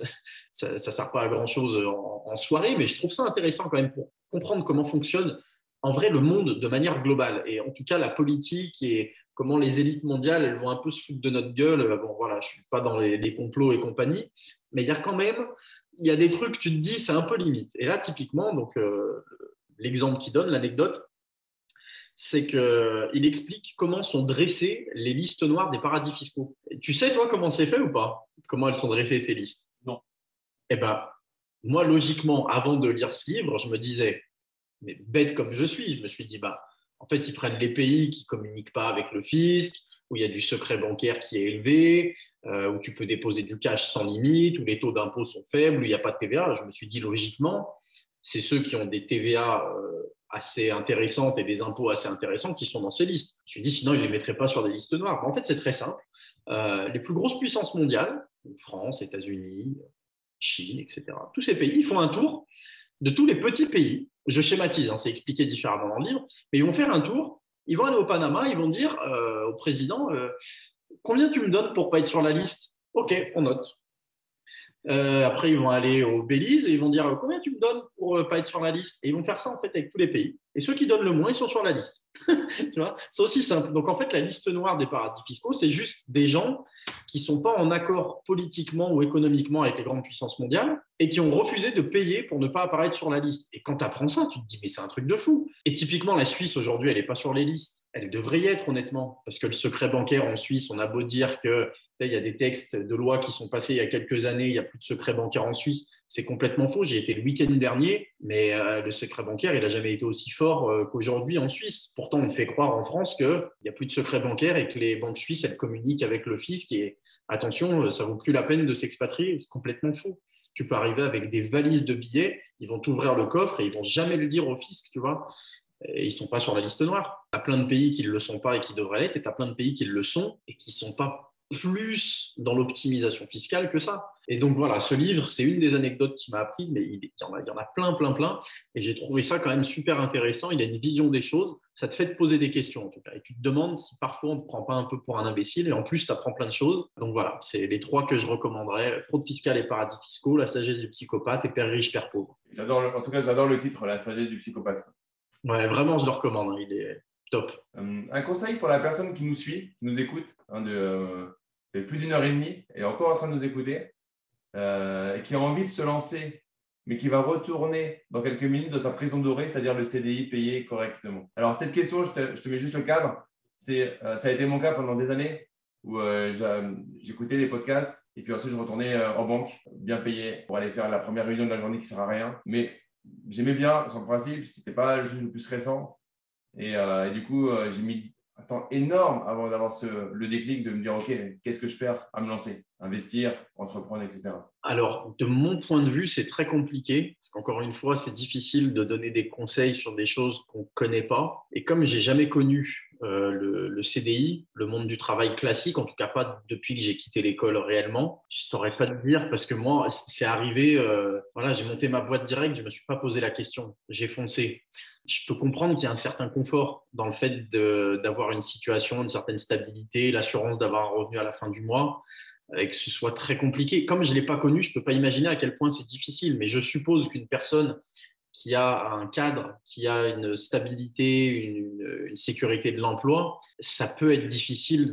ça ne sert pas à grand-chose en soirée, mais je trouve ça intéressant quand même pour comprendre comment fonctionne en vrai le monde de manière globale. Et en tout cas, la politique et comment les élites mondiales, elles vont un peu se foutre de notre gueule. Bon, voilà, je ne suis pas dans les complots et compagnie, mais il y a quand même, il y a des trucs, tu te dis, c'est un peu limite. Et là, typiquement, donc, l'exemple qu'il donne, l'anecdote, c'est qu'il explique comment sont dressées les listes noires des paradis fiscaux. Et tu sais, toi, comment c'est fait ou pas? Comment elles sont dressées, ces listes? Non. Eh bien, moi, logiquement, avant de lire ce livre, je me disais, mais bête comme je suis, je me suis dit, en fait, ils prennent les pays qui ne communiquent pas avec le fisc, où il y a du secret bancaire qui est élevé, où tu peux déposer du cash sans limite, où les taux d'impôt sont faibles, où il n'y a pas de TVA. Je me suis dit, logiquement, c'est ceux qui ont des TVA assez intéressantes et des impôts assez intéressants qui sont dans ces listes. Je me suis dit, sinon, ils ne les mettraient pas sur des listes noires. En fait, c'est très simple. Les plus grosses puissances mondiales, France, États-Unis, Chine, etc., tous ces pays, ils font un tour de tous les petits pays. Je schématise, c'est expliqué différemment dans le livre, mais ils vont faire un tour, ils vont aller au Panama, ils vont dire au président combien tu me donnes pour ne pas être sur la liste? Ok, on note. Après, ils vont aller au Belize et ils vont dire combien tu me donnes pour ne pas être sur la liste? Et ils vont faire ça en fait avec tous les pays. Et ceux qui donnent le moins, ils sont sur la liste. Tu vois, c'est aussi simple. Donc en fait, la liste noire des paradis fiscaux, c'est juste des gens qui ne sont pas en accord politiquement ou économiquement avec les grandes puissances mondiales et qui ont refusé de payer pour ne pas apparaître sur la liste. Et quand tu apprends ça, tu te dis mais c'est un truc de fou. Et typiquement, la Suisse aujourd'hui, elle n'est pas sur les listes. Elle devrait y être honnêtement, parce que le secret bancaire en Suisse, on a beau dire que il y a des textes de loi qui sont passés il y a quelques années, il n'y a plus de secret bancaire en Suisse. C'est complètement faux. J'ai été le week-end dernier, mais le secret bancaire, il n'a jamais été aussi fort qu'aujourd'hui en Suisse. Pourtant, on te fait croire en France qu'il n'y a plus de secret bancaire et que les banques suisses, elles communiquent avec le fisc. Et attention, ça ne vaut plus la peine de s'expatrier. C'est complètement faux. Tu peux arriver avec des valises de billets, ils vont t'ouvrir le coffre et ils ne vont jamais le dire au fisc, tu vois. Et ils ne sont pas sur la liste noire. Tu as plein de pays qui ne le sont pas et qui devraient l'être, et tu as plein de pays qui le sont et qui ne sont pas plus dans l'optimisation fiscale que ça. Et donc voilà, ce livre, c'est une des anecdotes qui m'a apprise, mais il y en a plein, et j'ai trouvé ça quand même super intéressant. Il a une vision des choses, ça te fait te poser des questions en tout cas, et tu te demandes si parfois on ne te prend pas un peu pour un imbécile, et en plus tu apprends plein de choses. Donc voilà, c'est les 3 que je recommanderais: fraude fiscale et paradis fiscaux, la sagesse du psychopathe et père riche, père pauvre. En tout cas, j'adore le titre, la sagesse du psychopathe. Ouais, vraiment, je le recommande, il est top. Un conseil pour la personne qui nous suit, qui nous écoute, fait plus d'1 heure et demie et encore en train de nous écouter, et qui a envie de se lancer, mais qui va retourner dans quelques minutes dans sa prison dorée, c'est-à-dire le CDI payé correctement. Alors, cette question, je te mets juste le cadre. Ça a été mon cas pendant des années où j'écoutais les podcasts et puis ensuite, je retournais en banque, bien payé, pour aller faire la première réunion de la journée qui ne sert à rien. Mais j'aimais bien son principe, ce n'était pas le truc le plus stressant. Et du coup, j'ai mis un temps énorme avant d'avoir le déclic de me dire, OK, qu'est-ce que je perds à me lancer, investir, entreprendre, etc. Alors, de mon point de vue, c'est très compliqué parce qu'encore une fois, c'est difficile de donner des conseils sur des choses qu'on ne connaît pas. Et comme j'ai jamais connu le CDI, le monde du travail classique, en tout cas pas depuis que j'ai quitté l'école réellement, je ne saurais pas te dire parce que moi, c'est arrivé, voilà, j'ai monté ma boîte direct, je ne me suis pas posé la question, j'ai foncé. Je peux comprendre qu'il y a un certain confort dans le fait d'avoir une situation, une certaine stabilité, l'assurance d'avoir un revenu à la fin du mois, et que ce soit très compliqué. Comme je ne l'ai pas connu, je ne peux pas imaginer à quel point c'est difficile, mais je suppose qu'une personne qui a un cadre, qui a une stabilité, une sécurité de l'emploi, ça peut être difficile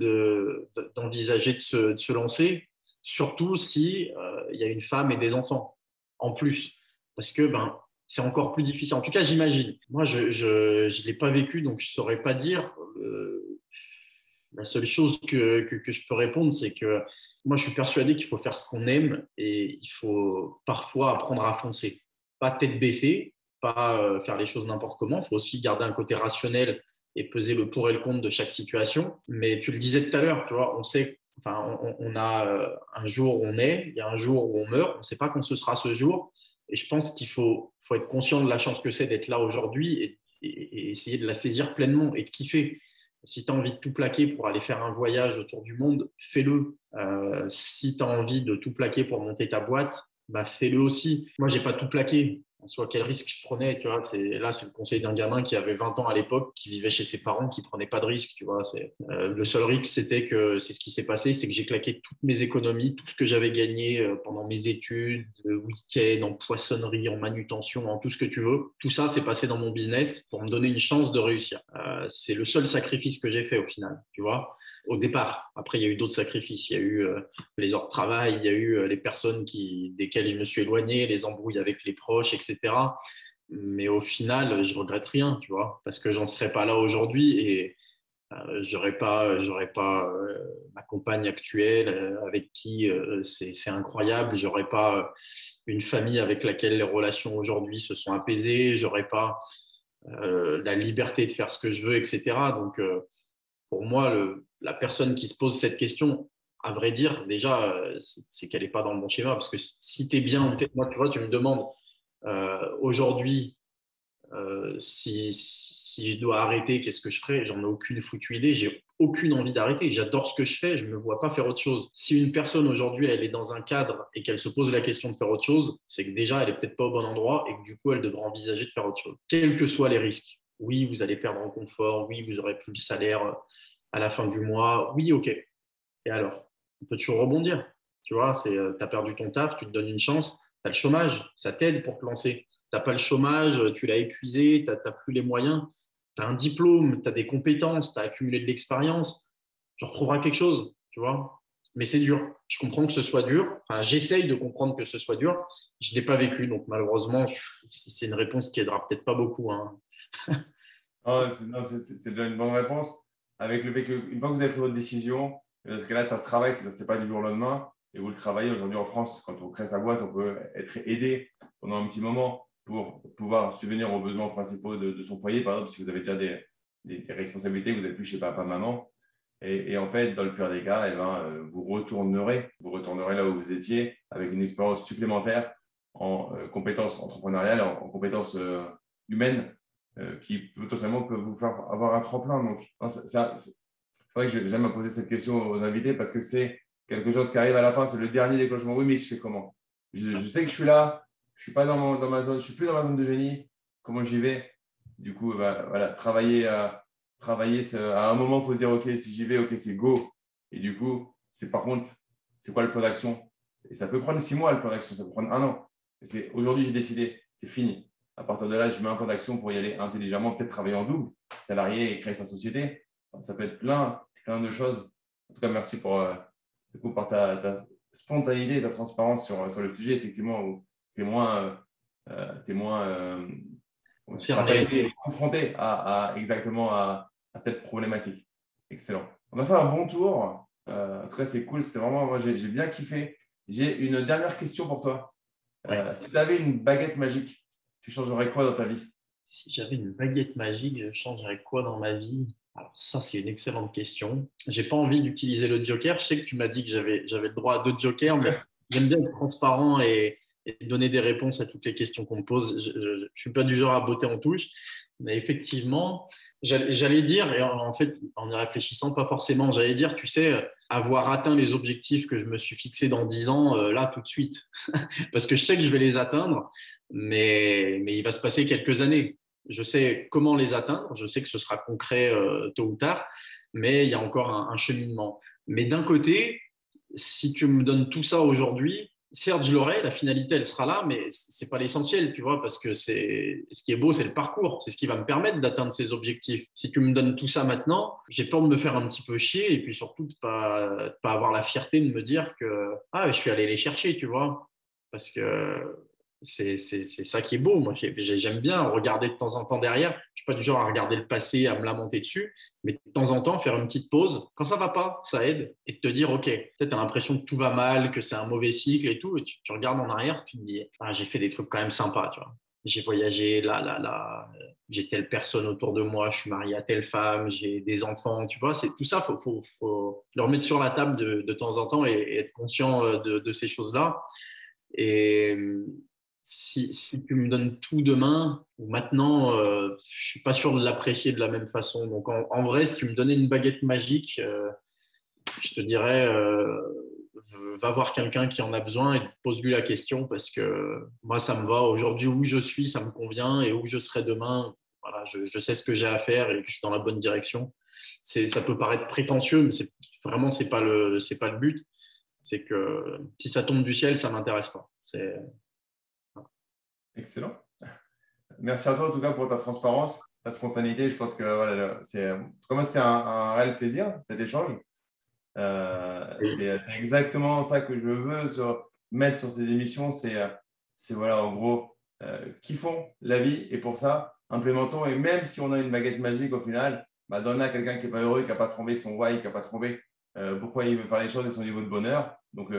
d'envisager de se lancer, surtout si il y a une femme et des enfants en plus, parce que c'est encore plus difficile. En tout cas, j'imagine. Moi, je l'ai pas vécu, donc je saurais pas dire. La seule chose que je peux répondre, c'est que moi, je suis persuadé qu'il faut faire ce qu'on aime et il faut parfois apprendre à foncer. Pas tête baissée, pas faire les choses n'importe comment. Il faut aussi garder un côté rationnel et peser le pour et le contre de chaque situation. Mais tu le disais tout à l'heure, tu vois, on sait, enfin, on a un jour où on est, il y a un jour où on meurt, on ne sait pas quand ce sera ce jour. Et je pense qu'il faut être conscient de la chance que c'est d'être là aujourd'hui et essayer de la saisir pleinement et de kiffer. Si tu as envie de tout plaquer pour aller faire un voyage autour du monde, fais-le. Si tu as envie de tout plaquer pour monter ta boîte, fais-le aussi. Moi, je n'ai pas tout plaqué. En soi, quel risque je prenais, tu vois, c'est le conseil d'un gamin qui avait 20 ans à l'époque, qui vivait chez ses parents, qui ne prenait pas de risque, tu vois. Le seul risque, c'est ce qui s'est passé, c'est que j'ai claqué toutes mes économies, tout ce que j'avais gagné pendant mes études, le week-end, en poissonnerie, en manutention, en tout ce que tu veux. Tout ça, c'est passé dans mon business pour me donner une chance de réussir. C'est le seul sacrifice que j'ai fait au final, tu vois. Au départ, après, il y a eu d'autres sacrifices. Il y a eu les heures de travail, il y a eu les personnes desquelles je me suis éloigné, les embrouilles avec les proches, etc. Mais au final, je regrette rien, tu vois, parce que j'en serais pas là aujourd'hui et j'aurais pas ma compagne actuelle avec qui c'est incroyable. J'aurais pas une famille avec laquelle les relations aujourd'hui se sont apaisées. J'aurais pas la liberté de faire ce que je veux, etc. Donc, pour moi, la personne qui se pose cette question, à vrai dire, déjà, c'est qu'elle n'est pas dans le bon schéma. Parce que si tu es bien, moi, tu vois, tu me demandes aujourd'hui si je dois arrêter, qu'est-ce que je ferais? J'en ai aucune foutue idée. J'ai aucune envie d'arrêter. J'adore ce que je fais. Je ne me vois pas faire autre chose. Si une personne aujourd'hui, elle est dans un cadre et qu'elle se pose la question de faire autre chose, c'est que déjà, elle n'est peut-être pas au bon endroit et que du coup, elle devrait envisager de faire autre chose. Quels que soient les risques. Oui, vous allez perdre en confort. Oui, vous aurez plus le salaire à la fin du mois. Oui, ok. Et alors, on peut toujours rebondir. Tu vois, tu as perdu ton taf, tu te donnes une chance. Tu as le chômage, ça t'aide pour te lancer. Tu n'as pas le chômage, tu l'as épuisé, tu n'as plus les moyens. Tu as un diplôme, tu as des compétences, tu as accumulé de l'expérience. Tu retrouveras quelque chose, tu vois. Mais c'est dur. Je comprends que ce soit dur. Enfin, j'essaye de comprendre que ce soit dur. Je ne l'ai pas vécu. Donc, malheureusement, c'est une réponse qui aidera peut-être pas beaucoup. Hein. C'est déjà une bonne réponse. Avec le fait qu'une fois que vous avez pris votre décision, parce que là, ça se travaille, ça ne se fait pas du jour au lendemain. Et vous le travaillez aujourd'hui en France. Quand on crée sa boîte, on peut être aidé pendant un petit moment pour pouvoir subvenir aux besoins principaux de son foyer. Par exemple, si vous avez déjà des responsabilités, vous n'êtes plus chez papa, maman. Et en fait, dans le pire des cas, vous retournerez là où vous étiez avec une expérience supplémentaire en compétences entrepreneuriales, en compétences humaines qui potentiellement peuvent vous faire avoir un tremplin. Donc, c'est vrai que j'aime poser cette question aux invités parce que c'est quelque chose qui arrive à la fin, c'est le dernier déclenchement. Oui, mais je fais comment? Je sais que je suis là, je ne suis pas dans ma zone, je ne suis plus dans ma zone de génie. Comment j'y vais? Du coup, voilà, travailler, à un moment, il faut se dire, OK, si j'y vais, OK, c'est go. Et du coup, par contre, c'est quoi le plan d'action? Et ça peut prendre 6 mois, le plan d'action, ça peut prendre 1 an. Aujourd'hui, j'ai décidé, c'est fini. À partir de là, je mets un plan d'action pour y aller intelligemment, peut-être travailler en double, salarié et créer sa société. Ça peut être plein de choses. En tout cas, merci pour ta spontanéité et ta transparence sur le sujet, effectivement, où tu es moins confronté exactement à cette problématique. Excellent. On a fait un bon tour. En tout cas, c'est cool. C'est vraiment, moi, j'ai bien kiffé. J'ai une dernière question pour toi. Si tu avais une baguette magique, tu changerais quoi dans ta vie? Si j'avais une baguette magique, je changerais quoi dans ma vie? Alors ça, c'est une excellente question. J'ai pas envie d'utiliser le joker. Je sais que tu m'as dit que j'avais le droit à 2 jokers, mais j'aime bien être transparent et donner des réponses à toutes les questions qu'on me pose. Je ne suis pas du genre à botter en touche, mais effectivement, j'allais dire, et en fait, en y réfléchissant, pas forcément, j'allais dire, tu sais, avoir atteint les objectifs que je me suis fixés dans 10 ans, là, tout de suite. Parce que je sais que je vais les atteindre, mais il va se passer quelques années. Je sais comment les atteindre, je sais que ce sera concret tôt ou tard, mais il y a encore un cheminement. Mais d'un côté, si tu me donnes tout ça aujourd'hui, certes, je l'aurai, la finalité, elle sera là, mais ce n'est pas l'essentiel, tu vois, parce que ce qui est beau, c'est le parcours. C'est ce qui va me permettre d'atteindre ces objectifs. Si tu me donnes tout ça maintenant, j'ai peur de me faire un petit peu chier et puis surtout de pas avoir la fierté de me dire que je suis allé les chercher, tu vois. Parce que c'est ça qui est beau. Moi, j'aime bien regarder de temps en temps derrière. Je ne suis pas du genre à regarder le passé, à me lamenter dessus, mais de temps en temps, faire une petite pause. Quand ça ne va pas, ça aide. Et de te dire, OK, peut-être tu as l'impression que tout va mal, que c'est un mauvais cycle et tout. Et tu regardes en arrière, tu te dis, j'ai fait des trucs quand même sympas, tu vois. J'ai voyagé là. J'ai telle personne autour de moi, je suis marié à telle femme, j'ai des enfants, tu vois. C'est tout ça, faut le remettre sur la table de temps en temps et être conscient de ces choses-là. Et si tu me donnes tout demain ou maintenant, je ne suis pas sûr de l'apprécier de la même façon. Donc, en vrai, si tu me donnais une baguette magique, je te dirais, va voir quelqu'un qui en a besoin et pose-lui la question parce que moi, ça me va. Aujourd'hui, où je suis, ça me convient et où je serai demain, voilà, je sais ce que j'ai à faire et que je suis dans la bonne direction. Ça peut paraître prétentieux, mais vraiment, ce n'est pas le but. C'est que si ça tombe du ciel, ça ne m'intéresse pas. Excellent. Merci à toi en tout cas pour ta transparence, ta spontanéité. Je pense que voilà, pour moi, c'était un réel plaisir cet échange. C'est exactement ça que je veux mettre sur ces émissions. C'est voilà, en gros, kiffons la vie et pour ça, implémentons. Et même si on a une baguette magique au final, donne à quelqu'un qui n'est pas heureux, qui n'a pas trouvé son why, qui n'a pas trouvé pourquoi il veut faire les choses et son niveau de bonheur. Donc,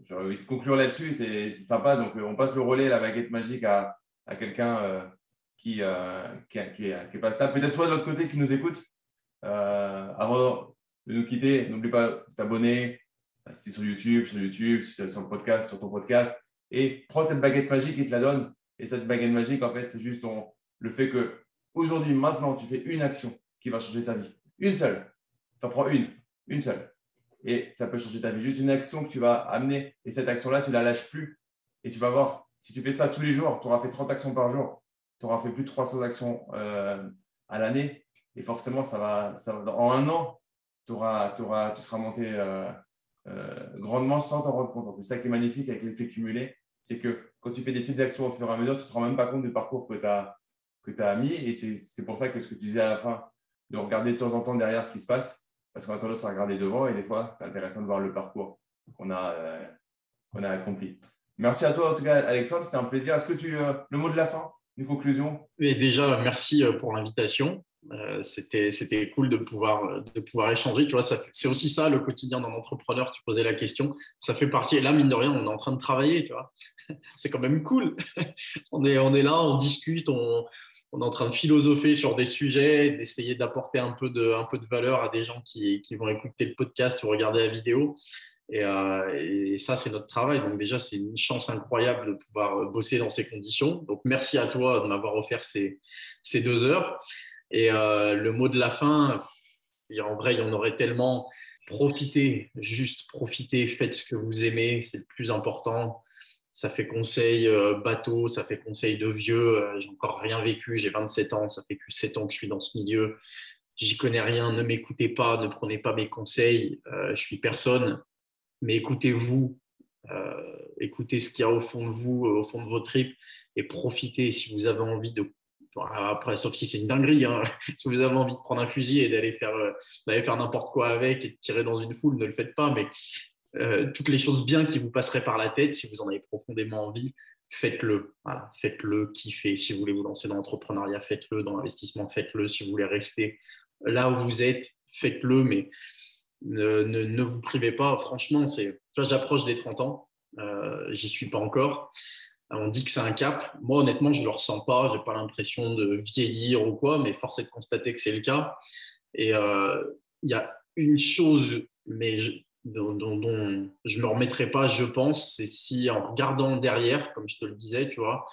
j'aurais envie de conclure là-dessus. C'est sympa. Donc, on passe le relais, la baguette magique à quelqu'un qui est pas stable. Peut-être toi de l'autre côté qui nous écoute. Avant de nous quitter, n'oublie pas de t'abonner. Si tu es sur YouTube, si tu es sur le podcast, sur ton podcast. Et prends cette baguette magique et te la donne. Et cette baguette magique, en fait, c'est juste le fait que aujourd'hui, maintenant, tu fais une action qui va changer ta vie. Une seule. Tu en prends une seule. Et ça peut changer ta vie. Juste une action que tu vas amener. Et cette action-là, tu ne la lâches plus. Et tu vas voir, si tu fais ça tous les jours, tu auras fait 30 actions par jour. Tu auras fait plus de 300 actions à l'année. Et forcément, en un an, tu seras monté grandement sans t'en rendre compte. Donc, c'est ça qui est magnifique avec l'effet cumulé. C'est que quand tu fais des petites actions au fur et à mesure, tu ne te rends même pas compte du parcours que tu as mis. Et c'est pour ça que ce que tu disais à la fin, de regarder de temps en temps derrière ce qui se passe, parce qu'on a tendance à regarder devant et des fois, c'est intéressant de voir le parcours qu'on a accompli. Merci à toi en tout cas, Alexandre. C'était un plaisir. Est-ce que le mot de la fin, une conclusion? Et déjà, merci pour l'invitation. C'était cool de pouvoir échanger. Tu vois, c'est aussi ça le quotidien d'un entrepreneur. Tu posais la question. Ça fait partie. Et là, mine de rien, on est en train de travailler. Tu vois, c'est quand même cool. on est là, on discute, on est en train de philosopher sur des sujets, d'essayer d'apporter un peu de valeur à des gens qui vont écouter le podcast ou regarder la vidéo. Et ça, c'est notre travail. Donc déjà, c'est une chance incroyable de pouvoir bosser dans ces conditions. Donc merci à toi de m'avoir offert ces 2 heures. Et le mot de la fin, en vrai, il y en aurait tellement. Profitez, juste profitez, faites ce que vous aimez, c'est le plus important. Ça fait conseil bateau, ça fait conseil de vieux. J'ai encore rien vécu, j'ai 27 ans, ça fait que 7 ans que je suis dans ce milieu. J'y connais rien, ne m'écoutez pas, ne prenez pas mes conseils. Je suis personne, mais écoutez-vous, écoutez ce qu'il y a au fond de vous, au fond de vos tripes et profitez si vous avez envie de. Après, sauf si c'est une dinguerie, hein. Si vous avez envie de prendre un fusil et d'aller faire n'importe quoi avec et de tirer dans une foule, ne le faites pas. Mais toutes les choses bien qui vous passeraient par la tête, si vous en avez profondément envie, faites-le. Voilà, faites-le, kiffez. Si vous voulez vous lancer dans l'entrepreneuriat, faites-le. Dans l'investissement, faites-le. Si vous voulez rester là où vous êtes, faites-le. Mais ne vous privez pas. Franchement, j'approche des 30 ans. J'y suis pas encore. On dit que c'est un cap. Moi, honnêtement, je ne le ressens pas. Je n'ai pas l'impression de vieillir ou quoi, mais force est de constater que c'est le cas. Et il y a une chose, mais dont je ne me remettrai pas, je pense, c'est si en regardant derrière, comme je te le disais, tu vois,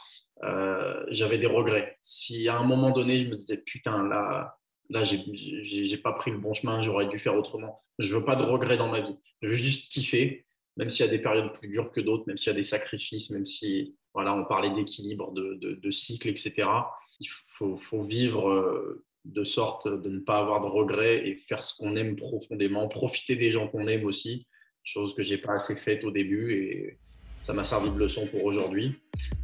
j'avais des regrets. Si à un moment donné, je me disais, putain, là, j'ai pas pris le bon chemin, j'aurais dû faire autrement. Je veux pas de regrets dans ma vie. Je veux juste kiffer, même s'il y a des périodes plus dures que d'autres, même s'il y a des sacrifices, même si, voilà, on parlait d'équilibre, de cycle, etc. Il faut vivre de sorte de ne pas avoir de regrets et faire ce qu'on aime profondément, profiter des gens qu'on aime aussi. chose que je n'ai pas assez faite au début et ça m'a servi de leçon pour aujourd'hui.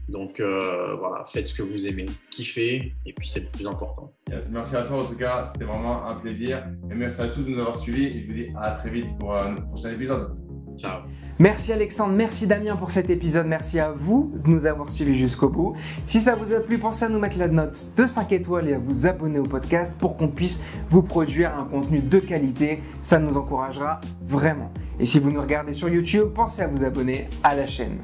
Donc voilà, faites ce que vous aimez, kiffez et puis c'est le plus important. Yes, merci à toi en tout cas, c'était vraiment un plaisir. Et merci à tous de nous avoir suivis et je vous dis à très vite pour un prochain épisode. Ciao. Merci Alexandre, merci Damien pour cet épisode, merci à vous de nous avoir suivis jusqu'au bout. Si ça vous a plu, pensez à nous mettre la note de 5 étoiles et à vous abonner au podcast pour qu'on puisse vous produire un contenu de qualité, ça nous encouragera vraiment. Et si vous nous regardez sur YouTube, pensez à vous abonner à la chaîne.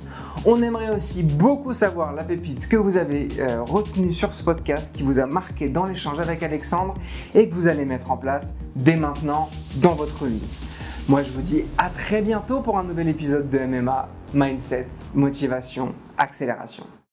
On aimerait aussi beaucoup savoir la pépite que vous avez retenue sur ce podcast, qui vous a marqué dans l'échange avec Alexandre et que vous allez mettre en place dès maintenant dans votre vie. Moi, je vous dis à très bientôt pour un nouvel épisode de MMA, Mindset, Motivation, Accélération.